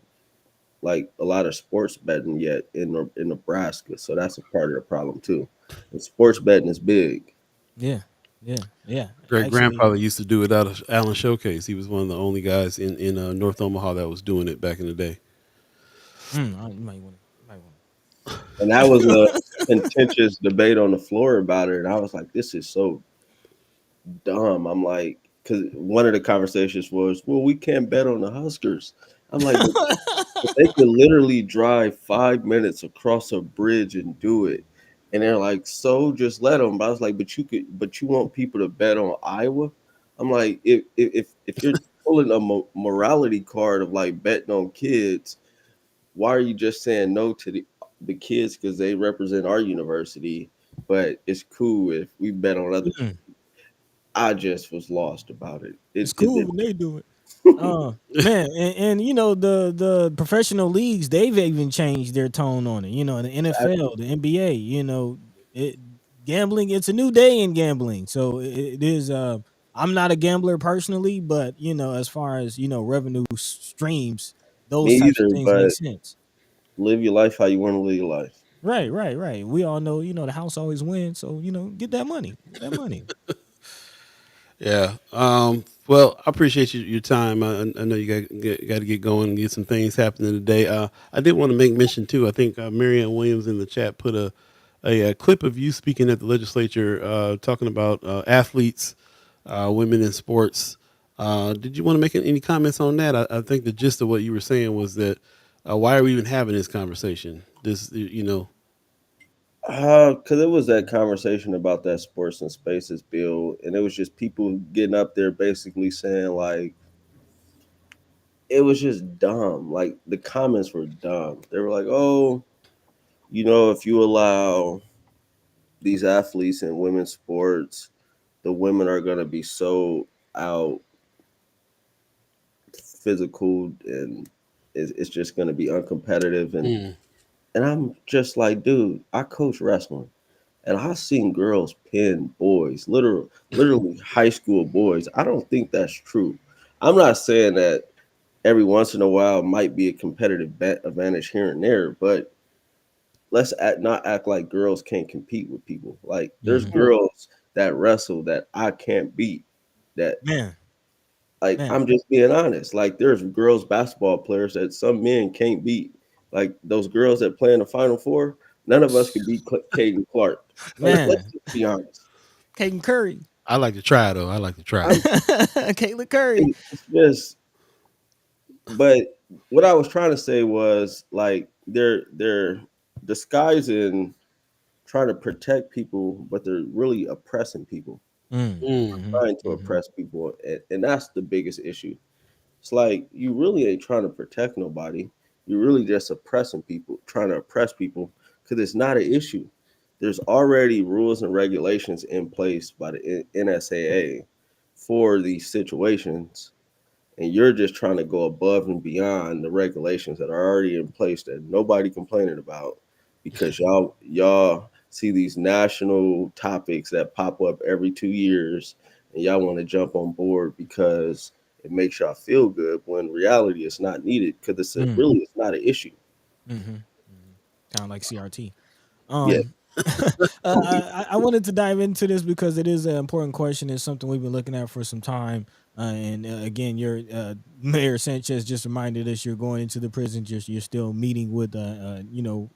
like a lot of sports betting yet in Nebraska. So that's a part of the problem too. And sports betting is big. Yeah. Great Actually, grandfather used to do it out of Allen Showcase. He was one of the only guys in North Omaha that was doing it back in the day. you might want to. And that was a contentious debate on the floor about it. And I was like, this is so dumb. I'm like, because one of the conversations was, well, we can't bet on the Huskers. I'm like, but they could literally drive 5 minutes across a bridge and do it. And they're like, so just let them. But I was like, but you want people to bet on Iowa? I'm like, if you're pulling a morality card of like betting on kids, why are you just saying no to the kids because they represent our university? But it's cool if we bet on other. I just was lost about it. It's cool when they do it. Man, and you know the professional leagues, they've even changed their tone on it. You know, the NFL, the NBA. You know, gambling. It's a new day in gambling. So it is. I'm not a gambler personally, but you know, as far as revenue streams, Me those types of either, things make but sense. live your life how you want to live your life. Right. We all know, the house always wins. So get that money. Get that money. Yeah. Well, I appreciate your time. I know you got to get going and get some things happening today. I did want to make mention too. I think Marianne Williams in the chat put a clip of you speaking at the legislature, talking about athletes, women in sports. Did you want to make any comments on that? I think the gist of what you were saying was that why are we even having this conversation? Because it was that conversation about that sports and spaces bill, and it was just people getting up there basically saying like it was just dumb. Like the comments were dumb. They were like, "Oh, if you allow these athletes in women's sports, the women are gonna be so out physical, and it's just gonna be uncompetitive." Mm, And I'm just like, dude, I coach wrestling. And I've seen girls pin boys, literally high school boys. I don't think that's true. I'm not saying that every once in a while might be a competitive advantage here and there, but not act like girls can't compete with people. Like there's Hmm. girls that wrestle that I can't beat. That Man, like man, I'm just being honest. Like there's girls basketball players that some men can't beat. Like those girls that play in the Final Four, none of us can beat Caden Clark. Like let's man. just be honest. Caden Curry. I like to try though. I like to try. I'm Caitlin Curry. it's just but what I was trying to say was like they're disguising trying to protect people, but they're really oppressing people, Mm, Mm, hmm, trying to hmm. oppress people, and that's the biggest issue. It's like you really ain't trying to protect nobody. You're really just oppressing people, trying to oppress people because it's not an issue. There's already rules and regulations in place by the NSAA for these situations, and you're just trying to go above and beyond the regulations that are already in place that nobody complaining about because y'all see these national topics that pop up every 2 years and y'all want to jump on board because it makes y'all feel good when in reality it's not needed because Mm, really it's not an issue. hmm, hmm. Kind of like CRT. Yeah. Um, I wanted to dive into this because it is an important question. It's something we've been looking at for some time. And again, your Mayor Sanchez just reminded us you're going into the prison. You're still meeting with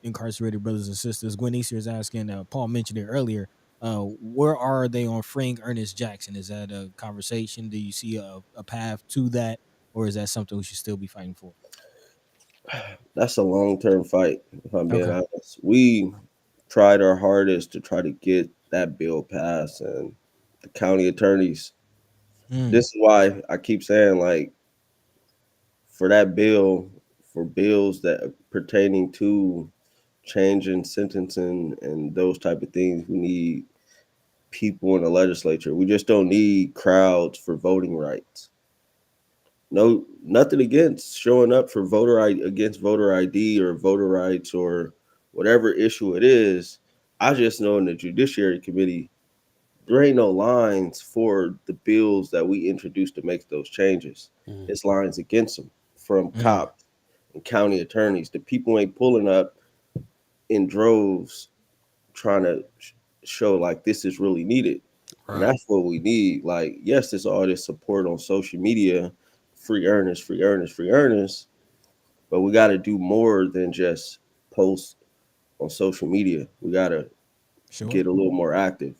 incarcerated brothers and sisters. Gwen Easter is asking. Paul mentioned it earlier. Where are they on freeing Ernest Jackson? Is that a conversation? Do you see a path to that, or is that something we should still be fighting for? That's a long-term fight, if I'm being Okay. honest. We tried our hardest to try to get that bill passed, and the county attorneys. Mm, This is why I keep saying, like, for that bill, for bills that are pertaining to changing sentencing and those type of things, we need people in the legislature. We just don't need crowds for voting rights. No, nothing against showing up for against voter ID or voter rights or whatever issue it is. I just know in the Judiciary Committee there ain't no lines for the bills that we introduced to make those changes. mm, It's lines against them from mm, cops and county attorneys. The people ain't pulling up in droves trying to show like this is really needed. And right. that's what we need. Like, yes, there's all this support on social media, free earnest, free earnest, free earnest, but we got to do more than just post on social media. We got to sure. get a little more active.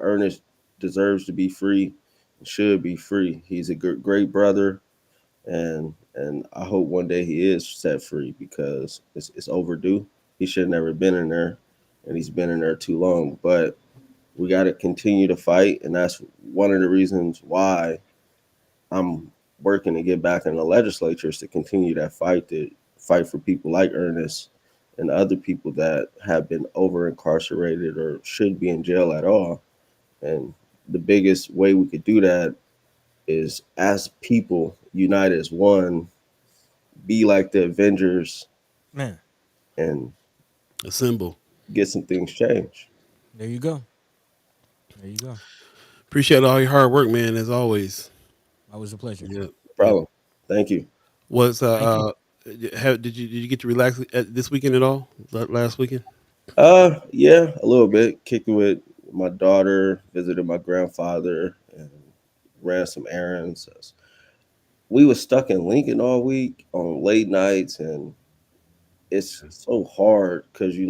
Ernest deserves to be free, should be free. He's a great brother, and I hope one day he is set free because it's overdue. He should have never been in there, and he's been in there too long. But we got to continue to fight, and that's one of the reasons why I'm working to get back in the legislature is to continue that fight to fight for people like Ernest and other people that have been over incarcerated or should be in jail at all. And the biggest way we could do that is as people unite as one, be like the Avengers, Man, and A symbol. get some things changed. there you go. There you go. Appreciate all your hard work, man. As always. Always a pleasure. Yep. No Yep. problem. Thank you. Was Thank you. did you get to relax this weekend at all? Last weekend? Yeah, a little bit. Kicked it with my daughter, visited my grandfather, and ran some errands. We were stuck in Lincoln all week on late nights, and it's so hard because you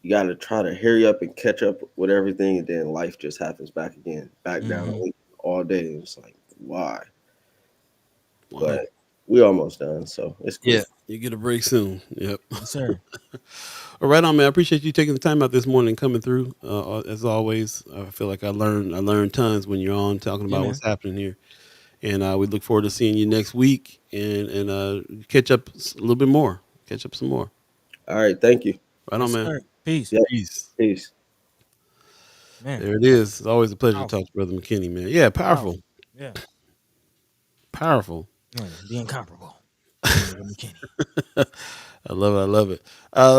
got to try to hurry up and catch up with everything, and then life just happens back again, back down to Hmm. Lincoln all day. It's like, why? Wow. But we almost done, so it's Yeah, cool. you get a break soon. Yep. Yes, sir. All right, on man. I appreciate you taking the time out this morning and coming through. As always, I feel like I learned tons when you're on talking Yeah, about man. what's happening here, and we look forward to seeing you next week and catch up a little bit more. Catch up some more. All right, thank you. Right on, Yes, man. sir. Peace. Yep, Peace. peace. Man, There it is. It's always a pleasure to powerful. talk to Brother McKinney, man. Yeah, powerful, Powerful. Yeah. powerful. Yeah. The incomparable. Nigga McKinney. I love it. I love it.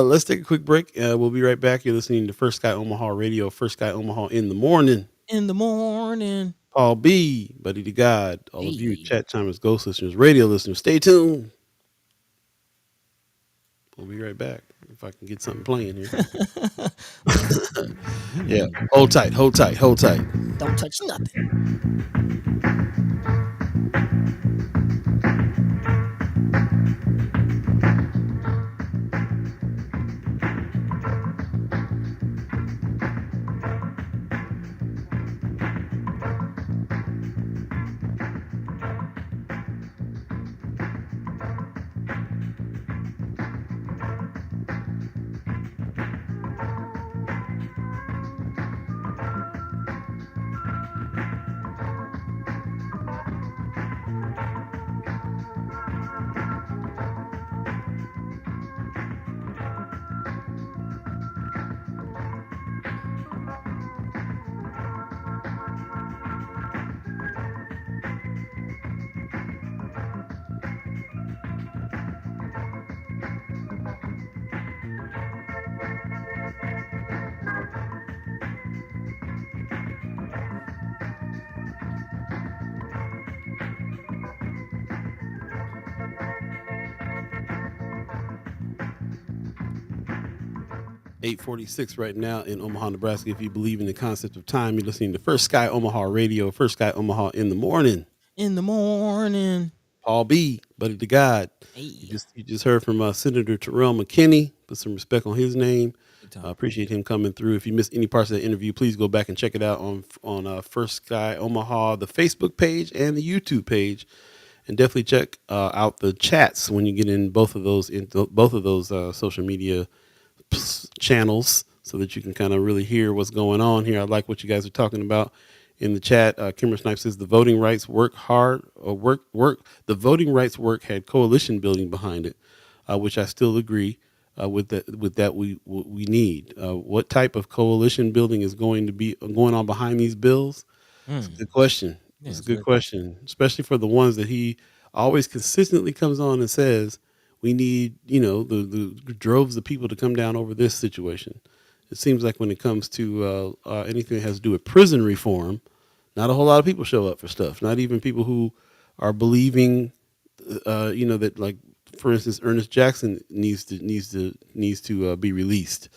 Let's take a quick break. We'll be right back. You're listening to First Sky Omaha Radio, First Sky Omaha in the morning. In the morning. Paul B, Buddi3 Da Gawd, all of you Hey. chat timers, ghost listeners, radio listeners, stay tuned. We'll be right back if I can get something playing here. Yeah, hold tight, hold tight, hold tight. Don't touch nothing. 8:46 right now in Omaha, Nebraska. If you believe in the concept of time, you're listening to First Sky Omaha Radio, First Sky Omaha in the morning. In the morning. Paul B, Buddi3 Da Gawd. Hey. You just heard from Senator Terrell McKinney. Put some respect on his name. I appreciate him coming through. If you missed any parts of the interview, please go back and check it out on First Sky Omaha, the Facebook page and the YouTube page, and definitely check out the chats when you get in both of those social media channels, so that you can kind of really hear what's going on here. I like what you guys are talking about in the chat. Kimber Snipe says the voting rights work hard or work. The voting rights work had coalition building behind it, which I still agree with that. With that, we need. What type of coalition building is going to be going on behind these bills? It's a good question. Yeah, It's a it's good very question, especially for the ones that he always consistently comes on and says we need, the droves of people to come down over this situation. It seems like when it comes to anything that has to do with prison reform, not a whole lot of people show up for stuff. Not even people who are believing, that, like, for instance, Ernest Jackson needs to be released.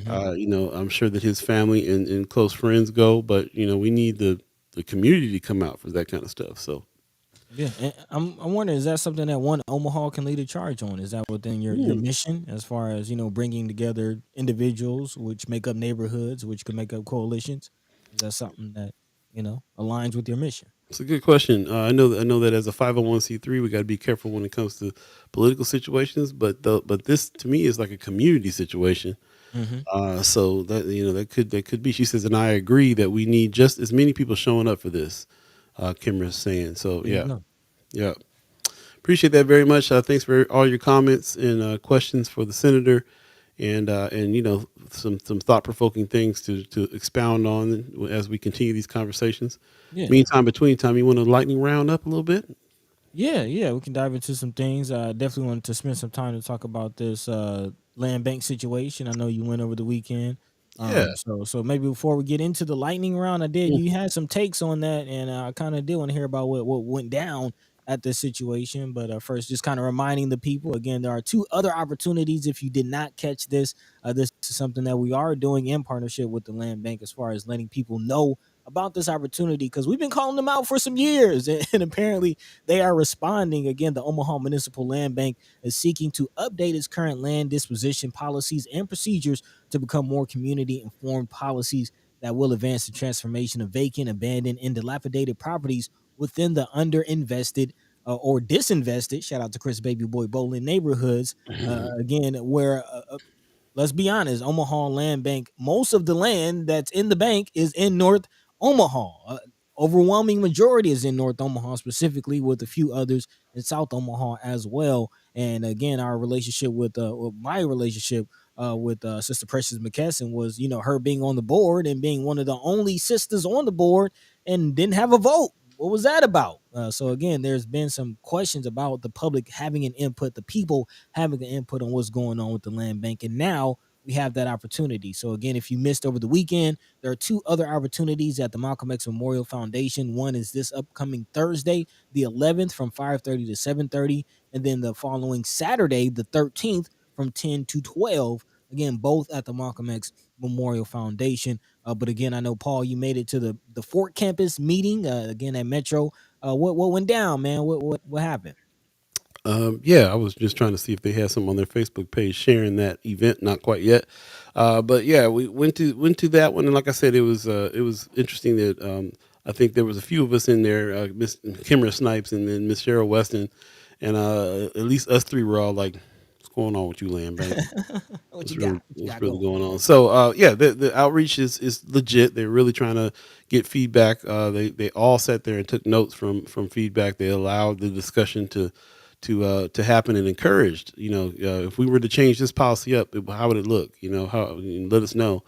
I'm sure that his family and close friends go, but we need the community to come out for that kind of stuff. So Yeah, and I'm wondering, is that something that one Omaha can lead a charge on? Is that within your mission, as far as bringing together individuals which make up neighborhoods, which could make up coalitions? Is that something that aligns with your mission? it's a good question. I know that as a 501c3, we got to be careful when it comes to political situations, but this to me is like a community situation. So that could be. She says, and I agree that we need just as many people showing up for this. Kimber is saying. So There you yeah, go. yeah. Appreciate that very much. Thanks for all your comments and questions for the senator, and some thought provoking things to expound on as we continue these conversations. Yeah. Meantime, between time, you want to lightning round up a little bit? Yeah, we can dive into some things. I definitely wanted to spend some time to talk about this land bank situation. I know you went over the weekend. Yeah. So maybe before we get into the lightning round, you had some takes on that, and I kind of did want to hear about what went down at this situation. But first, just kind of reminding the people again, there are two other opportunities. If you did not catch this, this is something that we are doing in partnership with the land bank, as far as letting people know about this opportunity, because we've been calling them out for some years, and apparently they are responding. Again, the Omaha Municipal Land Bank is seeking to update its current land disposition policies and procedures to become more community informed policies that will advance the transformation of vacant, abandoned, and dilapidated properties within the underinvested or disinvested, shout out to Chris Baby Boy Bowling neighborhoods, again, where let's be honest, Omaha Land Bank, most of the land that's in the bank is in North Omaha. Overwhelming majority is in North Omaha, specifically, with a few others in South Omaha as well. And again, our relationship with my relationship with Sister Precious McKesson was, her being on the board and being one of the only sisters on the board and didn't have a vote. What was that about? So again, there's been some questions about the public having an input, the people having an input on what's going on with the land bank, and now we have that opportunity. So again, if you missed over the weekend, there are two other opportunities at the Malcolm X Memorial Foundation. One is this upcoming Thursday, the 11th, from 5:30 to 7:30, and then the following Saturday, the 13th, from 10 to 12. Again, both at the Malcolm X Memorial Foundation. But again, I know, Paul, you made it to the Fort Campus meeting again at Metro. What went down, man? What happened? Yeah, I was just trying to see if they had something on their Facebook page sharing that event. Not quite yet, but yeah, we went to that one, and like I said, it was interesting that I think there was a few of us in there, Miss Kimra Snipes and then Miss Cheryl Weston, and at least us three were all like, "What's going on with you, Land Bank? What you Really, got? What you what's got really going? going on?" So yeah, the outreach is legit. They're really trying to get feedback. They all sat there and took notes from feedback. They allowed the discussion to happen and encouraged. If we were to change this policy up, how would it look? How, let us know.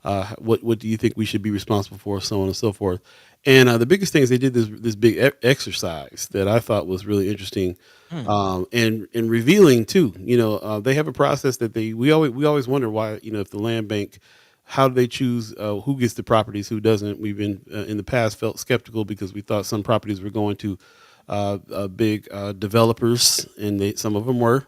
What do you think we should be responsible for, so on and so forth. And the biggest thing is they did this big exercise that I thought was really interesting, and revealing too. They have a process that we always wonder why, if the land bank, how do they choose who gets the properties, who doesn't. We've been in the past felt skeptical because we thought some properties were going to big developers, and some of them were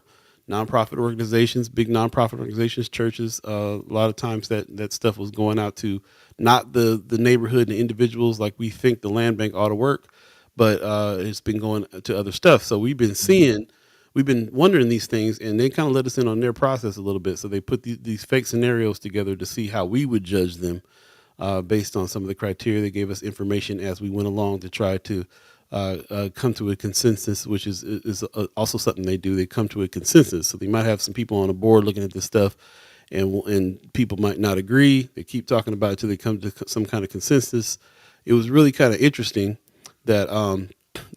nonprofit organizations, big nonprofit organizations, churches. A lot of times that stuff was going out to not the neighborhood and individuals like we think the land bank ought to work, but it's been going to other stuff. So we've been wondering these things, and they kind of let us in on their process a little bit. So they put these fake scenarios together to see how we would judge them based on some of the criteria. They gave us information as we went along to try to come to a consensus, which is also something they do. They come to a consensus. So they might have some people on a board looking at this stuff, and people might not agree. They keep talking about it until they come to some kind of consensus. It was really kind of interesting that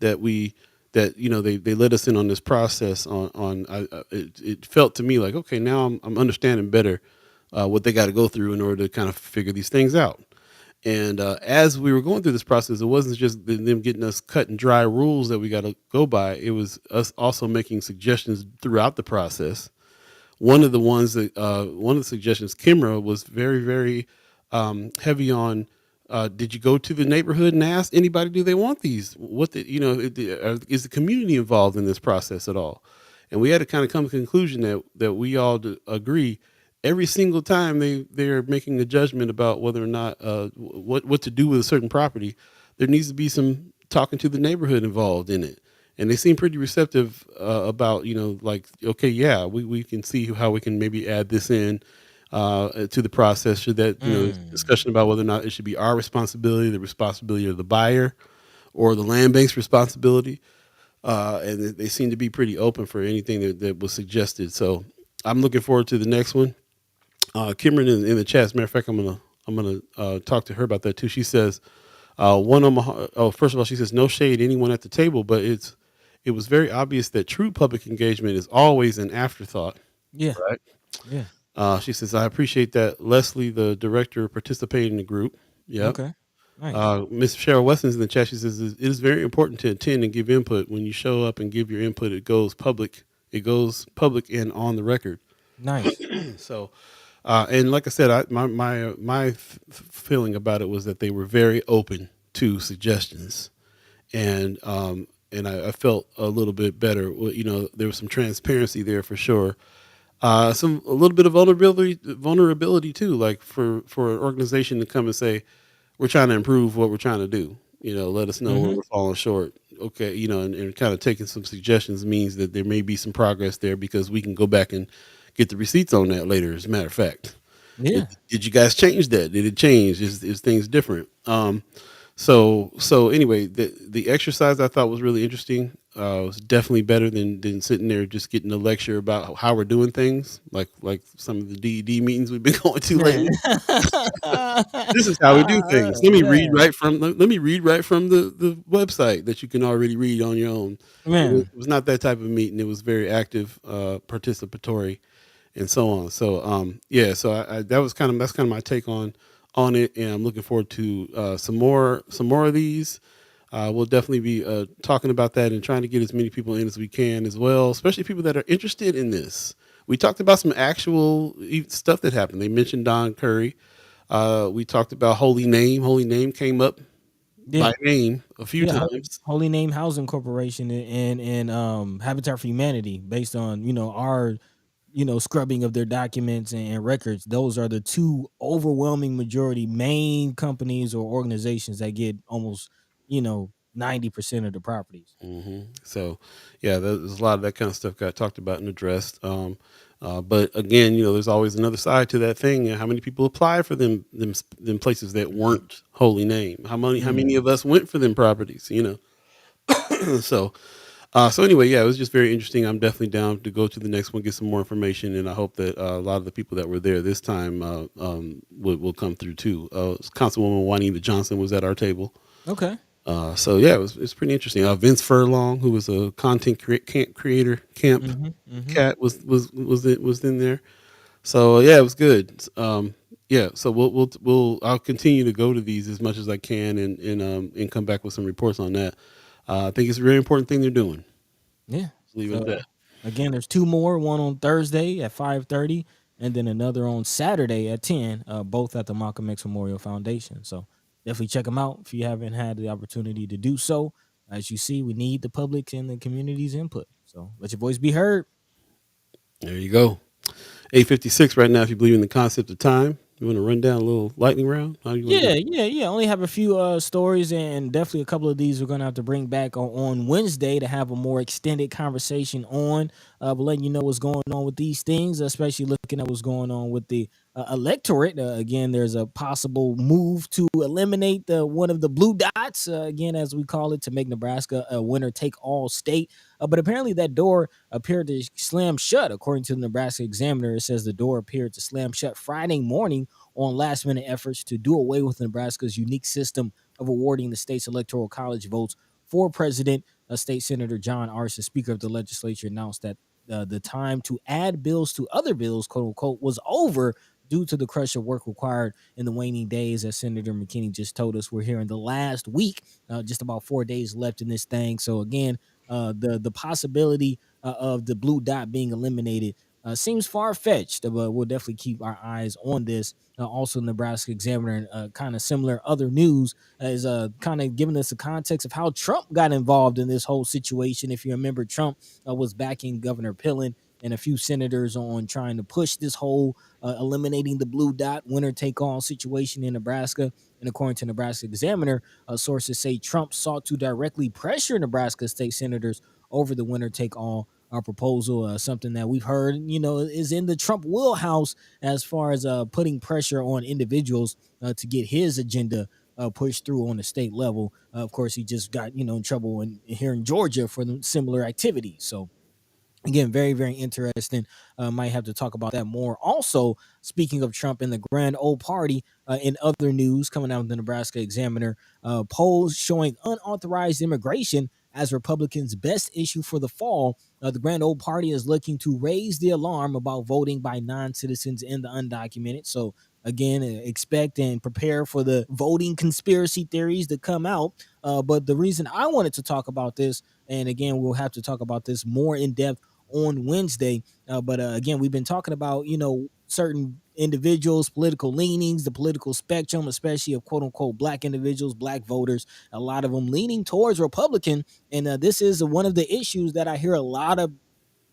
they let us in on this process. It felt to me like, okay, now I'm understanding better what they got to go through in order to kind of figure these things out. And as we were going through this process, it wasn't just them getting us cut and dry rules that we got to go by. It was us also making suggestions throughout the process. One of the suggestions, Kimra was very, very heavy on. Did you go to the neighborhood and ask anybody, do they want these? Is the community involved in this process at all? And we had to kind of come to the conclusion that we all agree. Every single time they're making a judgment about whether or not what to do with a certain property, there needs to be some talking to the neighborhood involved in it. And they seem pretty receptive about, like, okay, yeah, we can see how we can maybe add this in to the process. Should that, discussion about whether or not it should be our responsibility, the responsibility of the buyer, or the land bank's responsibility. And they seem to be pretty open for anything that was suggested. So I'm looking forward to the next one. Cameron in the chat. As a matter of fact, I'm gonna talk to her about that too. She says, one Omaha. Oh, first of all, she says no shade to anyone at the table, but it was very obvious that true public engagement is always an afterthought. Yeah, Right. yeah. She says, I appreciate that Leslie, the director, participated in the group. Yep. Okay, nice. Miss Cheryl Weston's in the chat. She says it is very important to attend and give input. When you show up and give your input, it goes public. It goes public and on the record. Nice. So. And like I said, my feeling about it was that they were very open to suggestions, and I felt a little bit better. There was some transparency there for sure. A little bit of vulnerability too, like for an organization to come and say, we're trying to improve what we're trying to do. Let us know where we're falling short. Okay, and kind of taking some suggestions means that there may be some progress there because we can go back and get the receipts on that later, as a matter of fact. Yeah. Did you guys change that? Did it change? Is things different? So anyway, the exercise I thought was really interesting. Was definitely better than sitting there just getting a lecture about how we're doing things, like some of the DED meetings we've been going to Man. lately. This is how we do things. Let me read Yeah. right from let me read right from the website that you can already read on your own. Man. It was not that type of meeting. It was very active, participatory, and so on. So yeah, so I that was that's kind of my take on it, and I'm looking forward to some more of these. We'll definitely be talking about that and trying to get as many people in as we can as well, especially people that are interested in this. We talked about some actual stuff that happened. They mentioned Don Curry. We talked about Holy Name. Holy Name came up Yeah. by name a few Yeah, times. Holy Name Housing Corporation and Habitat for Humanity, based on our scrubbing of their documents and records. Those are the two overwhelming majority main companies or organizations that get almost 90% of the properties. So, yeah, there's a lot of that kind of stuff got talked about and addressed. But again, there's always another side to that thing. How many people apply for them places that weren't Holy Name? How many Mm. of us went for them properties? So so anyway, yeah, it was just very interesting. I'm definitely down to go to the next one, get some more information, and I hope that a lot of the people that were there this time will come through too. Councilwoman Juanita Johnson was at our table. Okay. So yeah, it's pretty interesting. Vince Furlong, who was a creator camp Hmm. cat, was in there. So yeah, it was good. Yeah, so I'll continue to go to these as much as I can and come back with some reports on that. I think it's a very important thing they're doing. Yeah. Let's leave it at So that. again, there's two more. One on Thursday at 5:30, and then another on Saturday at 10. Both at the Malcolm X Memorial Foundation. So definitely check them out if you haven't had the opportunity to do so. As you see, we need the public and the community's input. So let your voice be heard. There you go. 8:56 right now. If you believe in the concept of time, you want to run down a little lightning round. How do you want to do? Yeah. Only have a few stories, and definitely a couple of these we're gonna have to bring back on Wednesday to have a more extended conversation on. But letting you know what's going on with these things, especially looking at what's going on with the electorate. Again, there's a possible move to eliminate the one of the blue dots, again as we call it, to make Nebraska a winner take all state. But apparently that door appeared to slam shut, according to the Nebraska Examiner. It says the door appeared to slam shut Friday morning on last minute efforts to do away with Nebraska's unique system of awarding the state's electoral college votes for president. State Senator John Arce, Speaker of the legislature, announced that the time to add bills to other bills, quote unquote, was over due to the crush of work required in the waning days. As Senator McKinney just told us, we're here in the last week, just about 4 days left in this thing. So again, the possibility of the blue dot being eliminated seems far fetched, but we'll definitely keep our eyes on this. Also, Nebraska Examiner, kind of similar other news, is kind of giving us a context of how Trump got involved in this whole situation. If you remember, Trump was backing Governor Pillen and a few senators on trying to push this whole eliminating the blue dot winner take all situation in Nebraska. And according to Nebraska Examiner, sources say Trump sought to directly pressure Nebraska state senators over the winner take all proposal, something that we've heard, is in the Trump wheelhouse as far as putting pressure on individuals to get his agenda pushed through on the state level. Of course, he just got in trouble here in Georgia for the similar activities. So again, very, very interesting. Might have to talk about that more. Also, speaking of Trump and the grand old party, in other news coming out of the Nebraska Examiner, polls showing unauthorized immigration as Republicans' best issue for the fall. The grand old party is looking to raise the alarm about voting by non-citizens and the undocumented. So again, expect and prepare for the voting conspiracy theories to come out. But the reason I wanted to talk about this, and again, we'll have to talk about this more in depth on Wednesday. But again, we've been talking about, certain individuals, political leanings, the political spectrum, especially of quote unquote black individuals, black voters, a lot of them leaning towards Republican. And this is one of the issues that I hear a lot of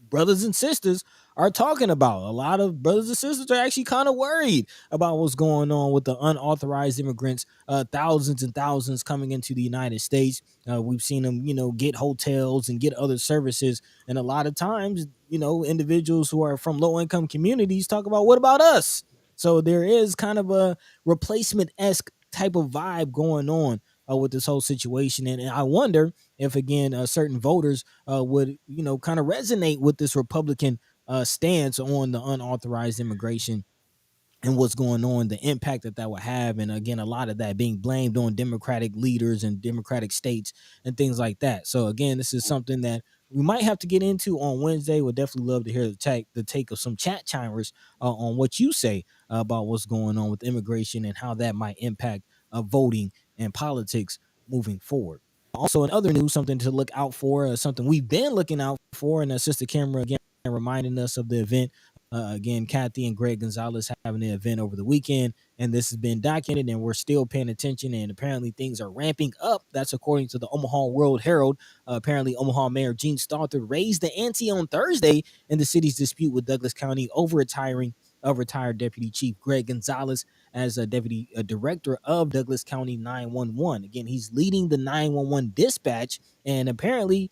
brothers and sisters are talking about. A lot of brothers and sisters are actually kind of worried about what's going on with the unauthorized immigrants, thousands and thousands coming into the United States. We've seen them, get hotels and get other services. And a lot of times, individuals who are from low income communities talk about, what about us? So there is kind of a replacement-esque type of vibe going on with this whole situation. And I wonder if, again, certain voters would, kind of resonate with this Republican stance on the unauthorized immigration and what's going on, the impact that would have. And again, a lot of that being blamed on Democratic leaders and Democratic states and things like that. So again, this is something that we might have to get into on Wednesday. Would definitely love to hear the take of some chat chimers on what you say about what's going on with immigration and how that might impact voting and politics moving forward. Also, in other news, something to look out for, something we've been looking out for, and Sister Camera again reminding us of the event. Again, Kathy and Greg Gonzalez having an event over the weekend, and this has been documented, and we're still paying attention. And apparently, things are ramping up. That's according to the Omaha World Herald. Apparently, Omaha Mayor Gene Starthard raised the ante on Thursday in the city's dispute with Douglas County over retired Deputy Chief Greg Gonzalez as a deputy director of Douglas County 911. Again, he's leading the 911 dispatch, and apparently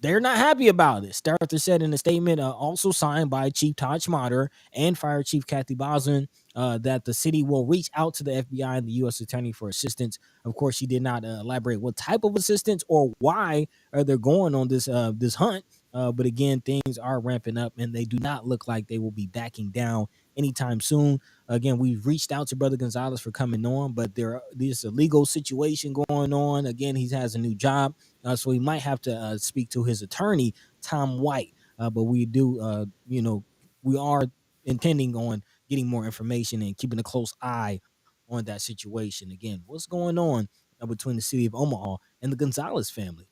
they're not happy about it. Starthard said in a statement, also signed by Chief Todd Schmatter and Fire Chief Kathy Bosman, that the city will reach out to the FBI and the U.S. Attorney for assistance. Of course, she did not elaborate what type of assistance or why they're going on this hunt. But again, things are ramping up, and they do not look like they will be backing down anytime soon. Again, we've reached out to Brother Gonzalez for coming on, but there's a legal situation going on. Again, he has a new job. So he might have to speak to his attorney, Tom White. But we do, we are intending on getting more information and keeping a close eye on that situation. Again, what's going on between the city of Omaha and the Gonzalez family?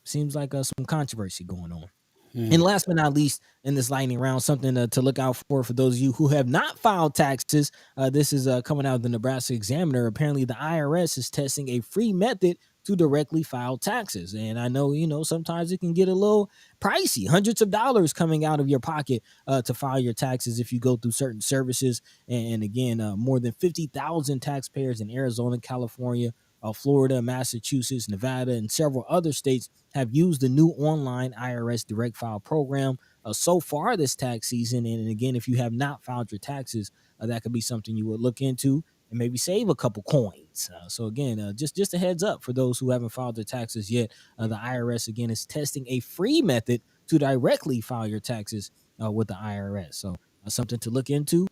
Seems like some controversy going on. And last but not least, in this lightning round, something to look out for those of you who have not filed taxes. This is coming out of the Nebraska Examiner. Apparently, the IRS is testing a free method to directly file taxes. And I know, sometimes it can get a little pricey, hundreds of dollars coming out of your pocket to file your taxes if you go through certain services. And again, more than 50,000 taxpayers in Arizona, California, Florida, Massachusetts, Nevada, and several other states have used the new online IRS direct file program so far this tax season. And again, if you have not filed your taxes, that could be something you would look into and maybe save a couple coins. So again, just a heads up for those who haven't filed their taxes yet. The IRS, again, is testing a free method to directly file your taxes with the IRS. So something to look into.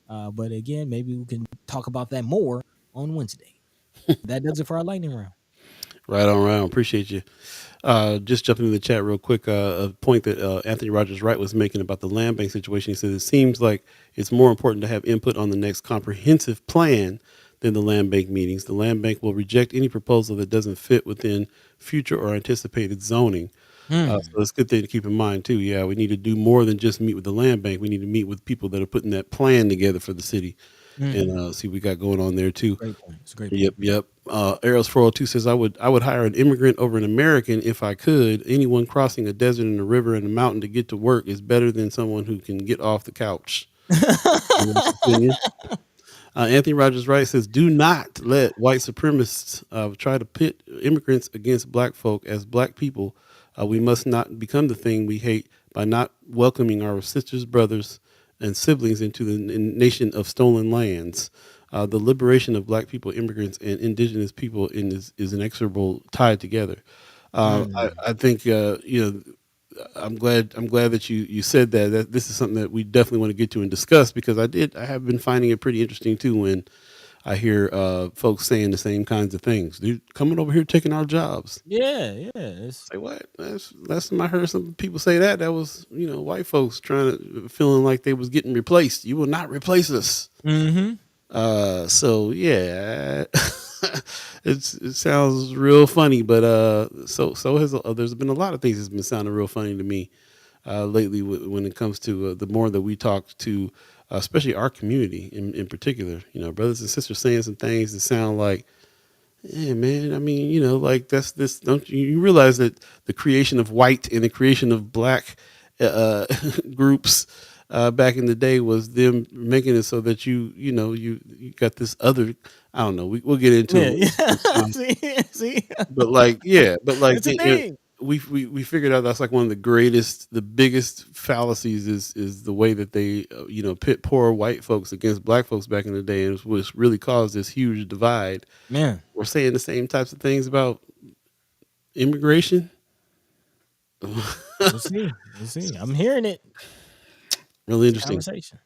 But again, maybe we can talk about that more on Wednesday. That does it for our lightning round. Right on, round. Appreciate you. Just jumping in the chat real quick. A point that Anthony Rogers Wright was making about the land bank situation. He says it seems like it's more important to have input on the next comprehensive plan than the land bank meetings. The land bank will reject any proposal that doesn't fit within future or anticipated zoning. So it's a good thing to keep in mind too. Yeah, we need to do more than just meet with the land bank. We need to meet with people that are putting that plan together for the city. And see what we got going on there too. Great point. It's a great point. Yep. Arrows 402 says I would hire an immigrant over an American if I could. Anyone crossing a desert and a river and a mountain to get to work is better than someone who can get off the couch. Anthony Rogers Wright says, do not let white supremacists try to pit immigrants against black folk. As black people, we must not become the thing we hate by not welcoming our sisters, brothers, and siblings into the nation of stolen lands. The liberation of black people, immigrants, and indigenous people is inexorable tied together. I think I'm glad that you said that this is something that we definitely want to get to and discuss, because I have been finding it pretty interesting too when I hear folks saying the same kinds of things. They're coming over here taking our jobs. Yeah. Say what? Last time I heard some people say that was white folks feeling like they was getting replaced. You will not replace us. So yeah, it sounds real funny, but so has there's been a lot of things that's been sounding real funny to me lately when it comes to the more that we talk to, especially our community in particular. Brothers and sisters saying some things that sound like, yeah, man. I mean, like that's this. Don't you realize that the creation of white and the creation of black groups back in the day was them making it so that you got this other. I don't know. We'll get into it. See. But like, it's a thing. we figured out that's like one of the biggest fallacies is the way that they pit poor white folks against black folks back in the day, and was really caused this huge divide. Man, We're saying the same types of things about immigration. we'll see. We'll see. I'm hearing it. Really interesting. Conversation.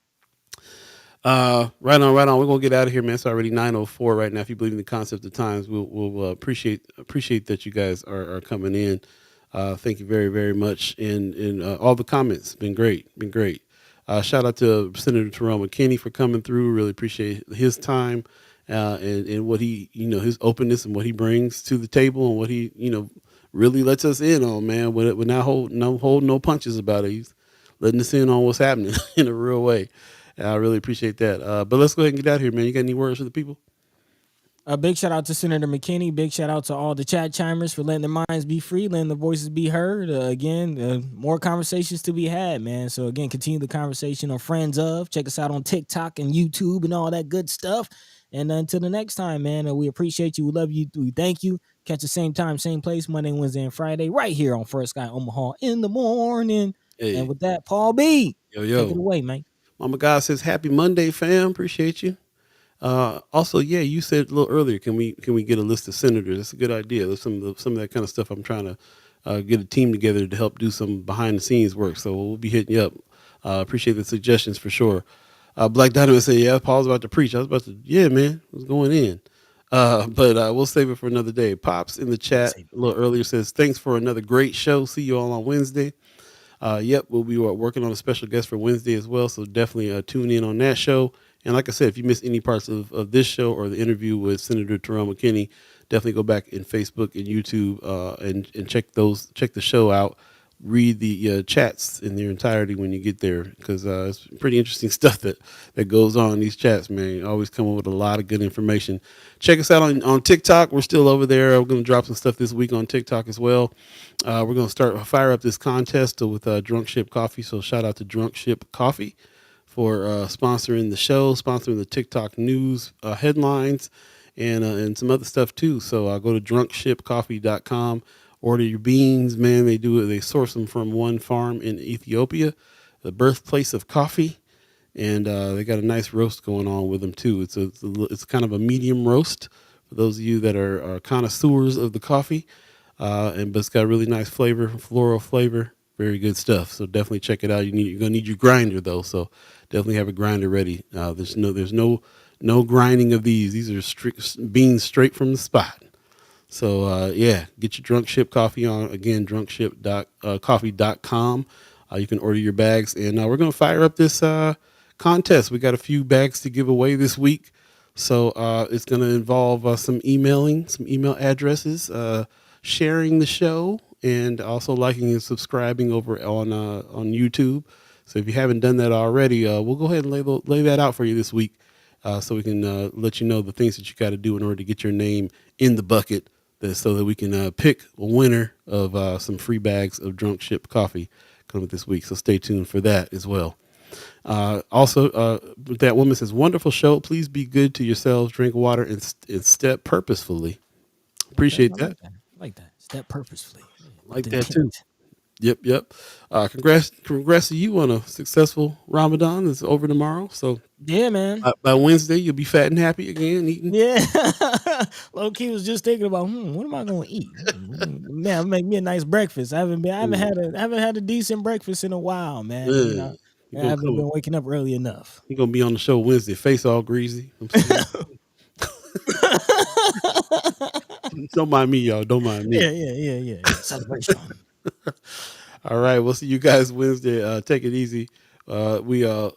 Right on. We're gonna get out of here, man. It's already 9:04 right now. If you believe in the concept of times, we'll appreciate that you guys are coming in. Thank you very, very much. And all the comments been great. Shout out to Senator Terrell McKinney for coming through. Really appreciate his time and what he, his openness and what he brings to the table and what he, really lets us in on, man. With not hold no punches about it. He's letting us in on what's happening in a real way. I really appreciate that. But let's go ahead and get out of here, man. You got any words for the people? A big shout out to Senator McKinney. Big shout out to all the chat chimers for letting their minds be free, letting their voices be heard. More conversations to be had, man. So again, continue the conversation on Friends of. Check us out on TikTok and YouTube and all that good stuff. And until the next time, man, we appreciate you. We love you. We thank you. Catch the same time, same place, Monday, Wednesday, and Friday, right here on First Sky Omaha in the morning. Hey. And with that, Paul B. Yo. Take it away, man. Mama God says, "Happy Monday, fam. Appreciate you." Also, yeah, you said a little earlier, can we get a list of senators? That's a good idea. There's some of that kind of stuff. I'm trying to get a team together to help do some behind the scenes work. So we'll be hitting you up. Appreciate the suggestions for sure. Black Dynamite said, "Yeah, Paul's about to preach." I was about to, yeah, man, I was going in. But we'll save it for another day. Pops in the chat a little earlier says, "Thanks for another great show. See you all on Wednesday." Yep, we'll be working on a special guest for Wednesday as well, so definitely tune in on that show. And like I said, if you missed any parts of this show or the interview with Senator Terrell McKinney, definitely go back in Facebook and YouTube and check the show out. Read the chats in their entirety when you get there, because it's pretty interesting stuff that goes on in these chats, man. You always come up with a lot of good information. Check us out on TikTok. We're still over there. We're going to drop some stuff this week on TikTok as well. We're going to fire up this contest with Drunk Ship Coffee. So shout out to Drunk Ship Coffee for sponsoring the show, sponsoring the TikTok news headlines, and some other stuff too. So go to drunkshipcoffee.com. Order your beans, man. They source them from one farm in Ethiopia, the birthplace of coffee, and they got a nice roast going on with them too. It's kind of a medium roast for those of you that are connoisseurs of the coffee, but it's got a really nice flavor, floral flavor, very good stuff. So definitely check it out. You're gonna need your grinder though, so definitely have a grinder ready. There's no grinding of these. These are beans straight from the spot. So, get your Drunk Ship Coffee on. Again, drunkship.coffee.com. You can order your bags. And we're going to fire up this contest. We got a few bags to give away this week. So it's going to involve some email addresses, sharing the show, and also liking and subscribing over on YouTube. So if you haven't done that already, we'll go ahead and lay that out for you this week, so we can let you know the things that you got to do in order to get your name in the bucket, so that we can pick a winner of some free bags of Drunk Ship Coffee coming this week. So stay tuned for that as well. Also, that woman says, "Wonderful show. Please be good to yourselves. Drink water and step purposefully." Appreciate that. I like that. Step purposefully. Like that too. Yep. Congrats to you on a successful Ramadan. It's over tomorrow. So yeah, man. By Wednesday, you'll be fat and happy again eating. Yeah. Low key was just thinking about, what am I going to eat? Man, make me a nice breakfast. I haven't had a decent breakfast in a while, man. I haven't been waking up early enough. You're going to be on the show Wednesday, face all greasy. Don't mind me, y'all. Don't mind me. Yeah. Celebration. All right, we'll see you guys Wednesday. Take it easy. Yes.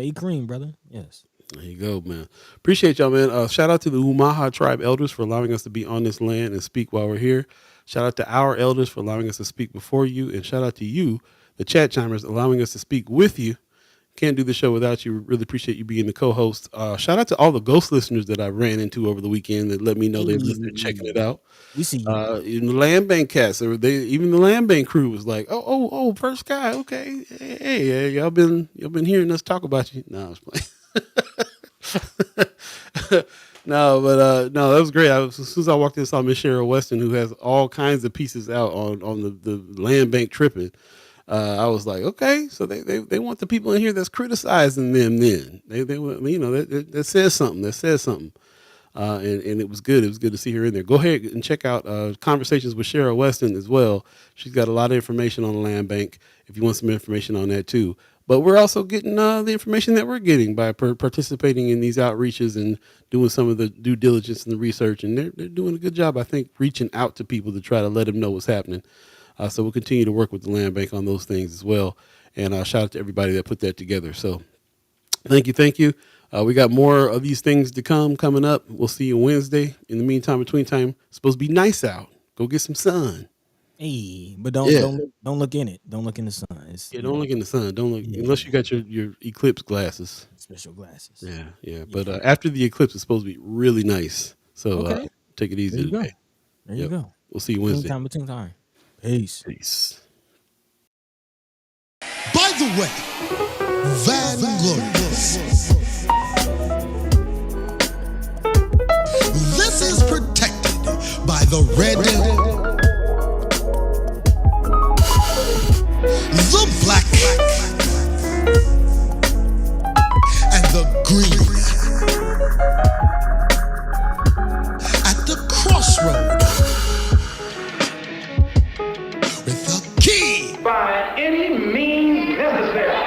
Eat cream, brother. Yes. There you go, man. Appreciate y'all, man. Shout out to the Omaha tribe elders for allowing us to be on this land and speak while we're here. Shout out to our elders for allowing us to speak before you, and shout out to you, the chat chimers, allowing us to speak with you. Can't do the show without you. Really appreciate you being the co-host. Shout out to all the ghost listeners that I ran into over the weekend that let me know they're listening, checking it out. We see you. Even the land bank cats, even the land bank crew was like, oh, First Sky, okay, hey, y'all been hearing us talk about you. No, I was playing. No, but no, that was great. As soon as I walked in, saw Miss Cheryl Weston, who has all kinds of pieces out on the land bank tripping. I was like, okay, so they want the people in here that's criticizing them. Then they you know that says something. That says something. And it was good. It was good to see her in there. Go ahead and check out Conversations with Cheryl Weston as well. She's got a lot of information on the land bank if you want some information on that too. But we're also getting the information that we're getting by participating in these outreaches and doing some of the due diligence and the research. And they're doing a good job, I think, reaching out to people to try to let them know what's happening. So we'll continue to work with the land bank on those things as well. And shout out to everybody that put that together. So thank you. Thank you. We got more of these things to coming up. We'll see you Wednesday. In the meantime, between time, it's supposed to be nice out. Go get some sun. Hey, but don't look in it. Don't look in the sun. Don't look in the sun. Don't look unless you got your eclipse glasses. Special glasses. Yeah. But after the eclipse, it's supposed to be really nice. So take it easy today. There you go. We'll see you Wednesday. Between time. Peace. By the way, Vanglorious. This is protected by the red, the black, and the green.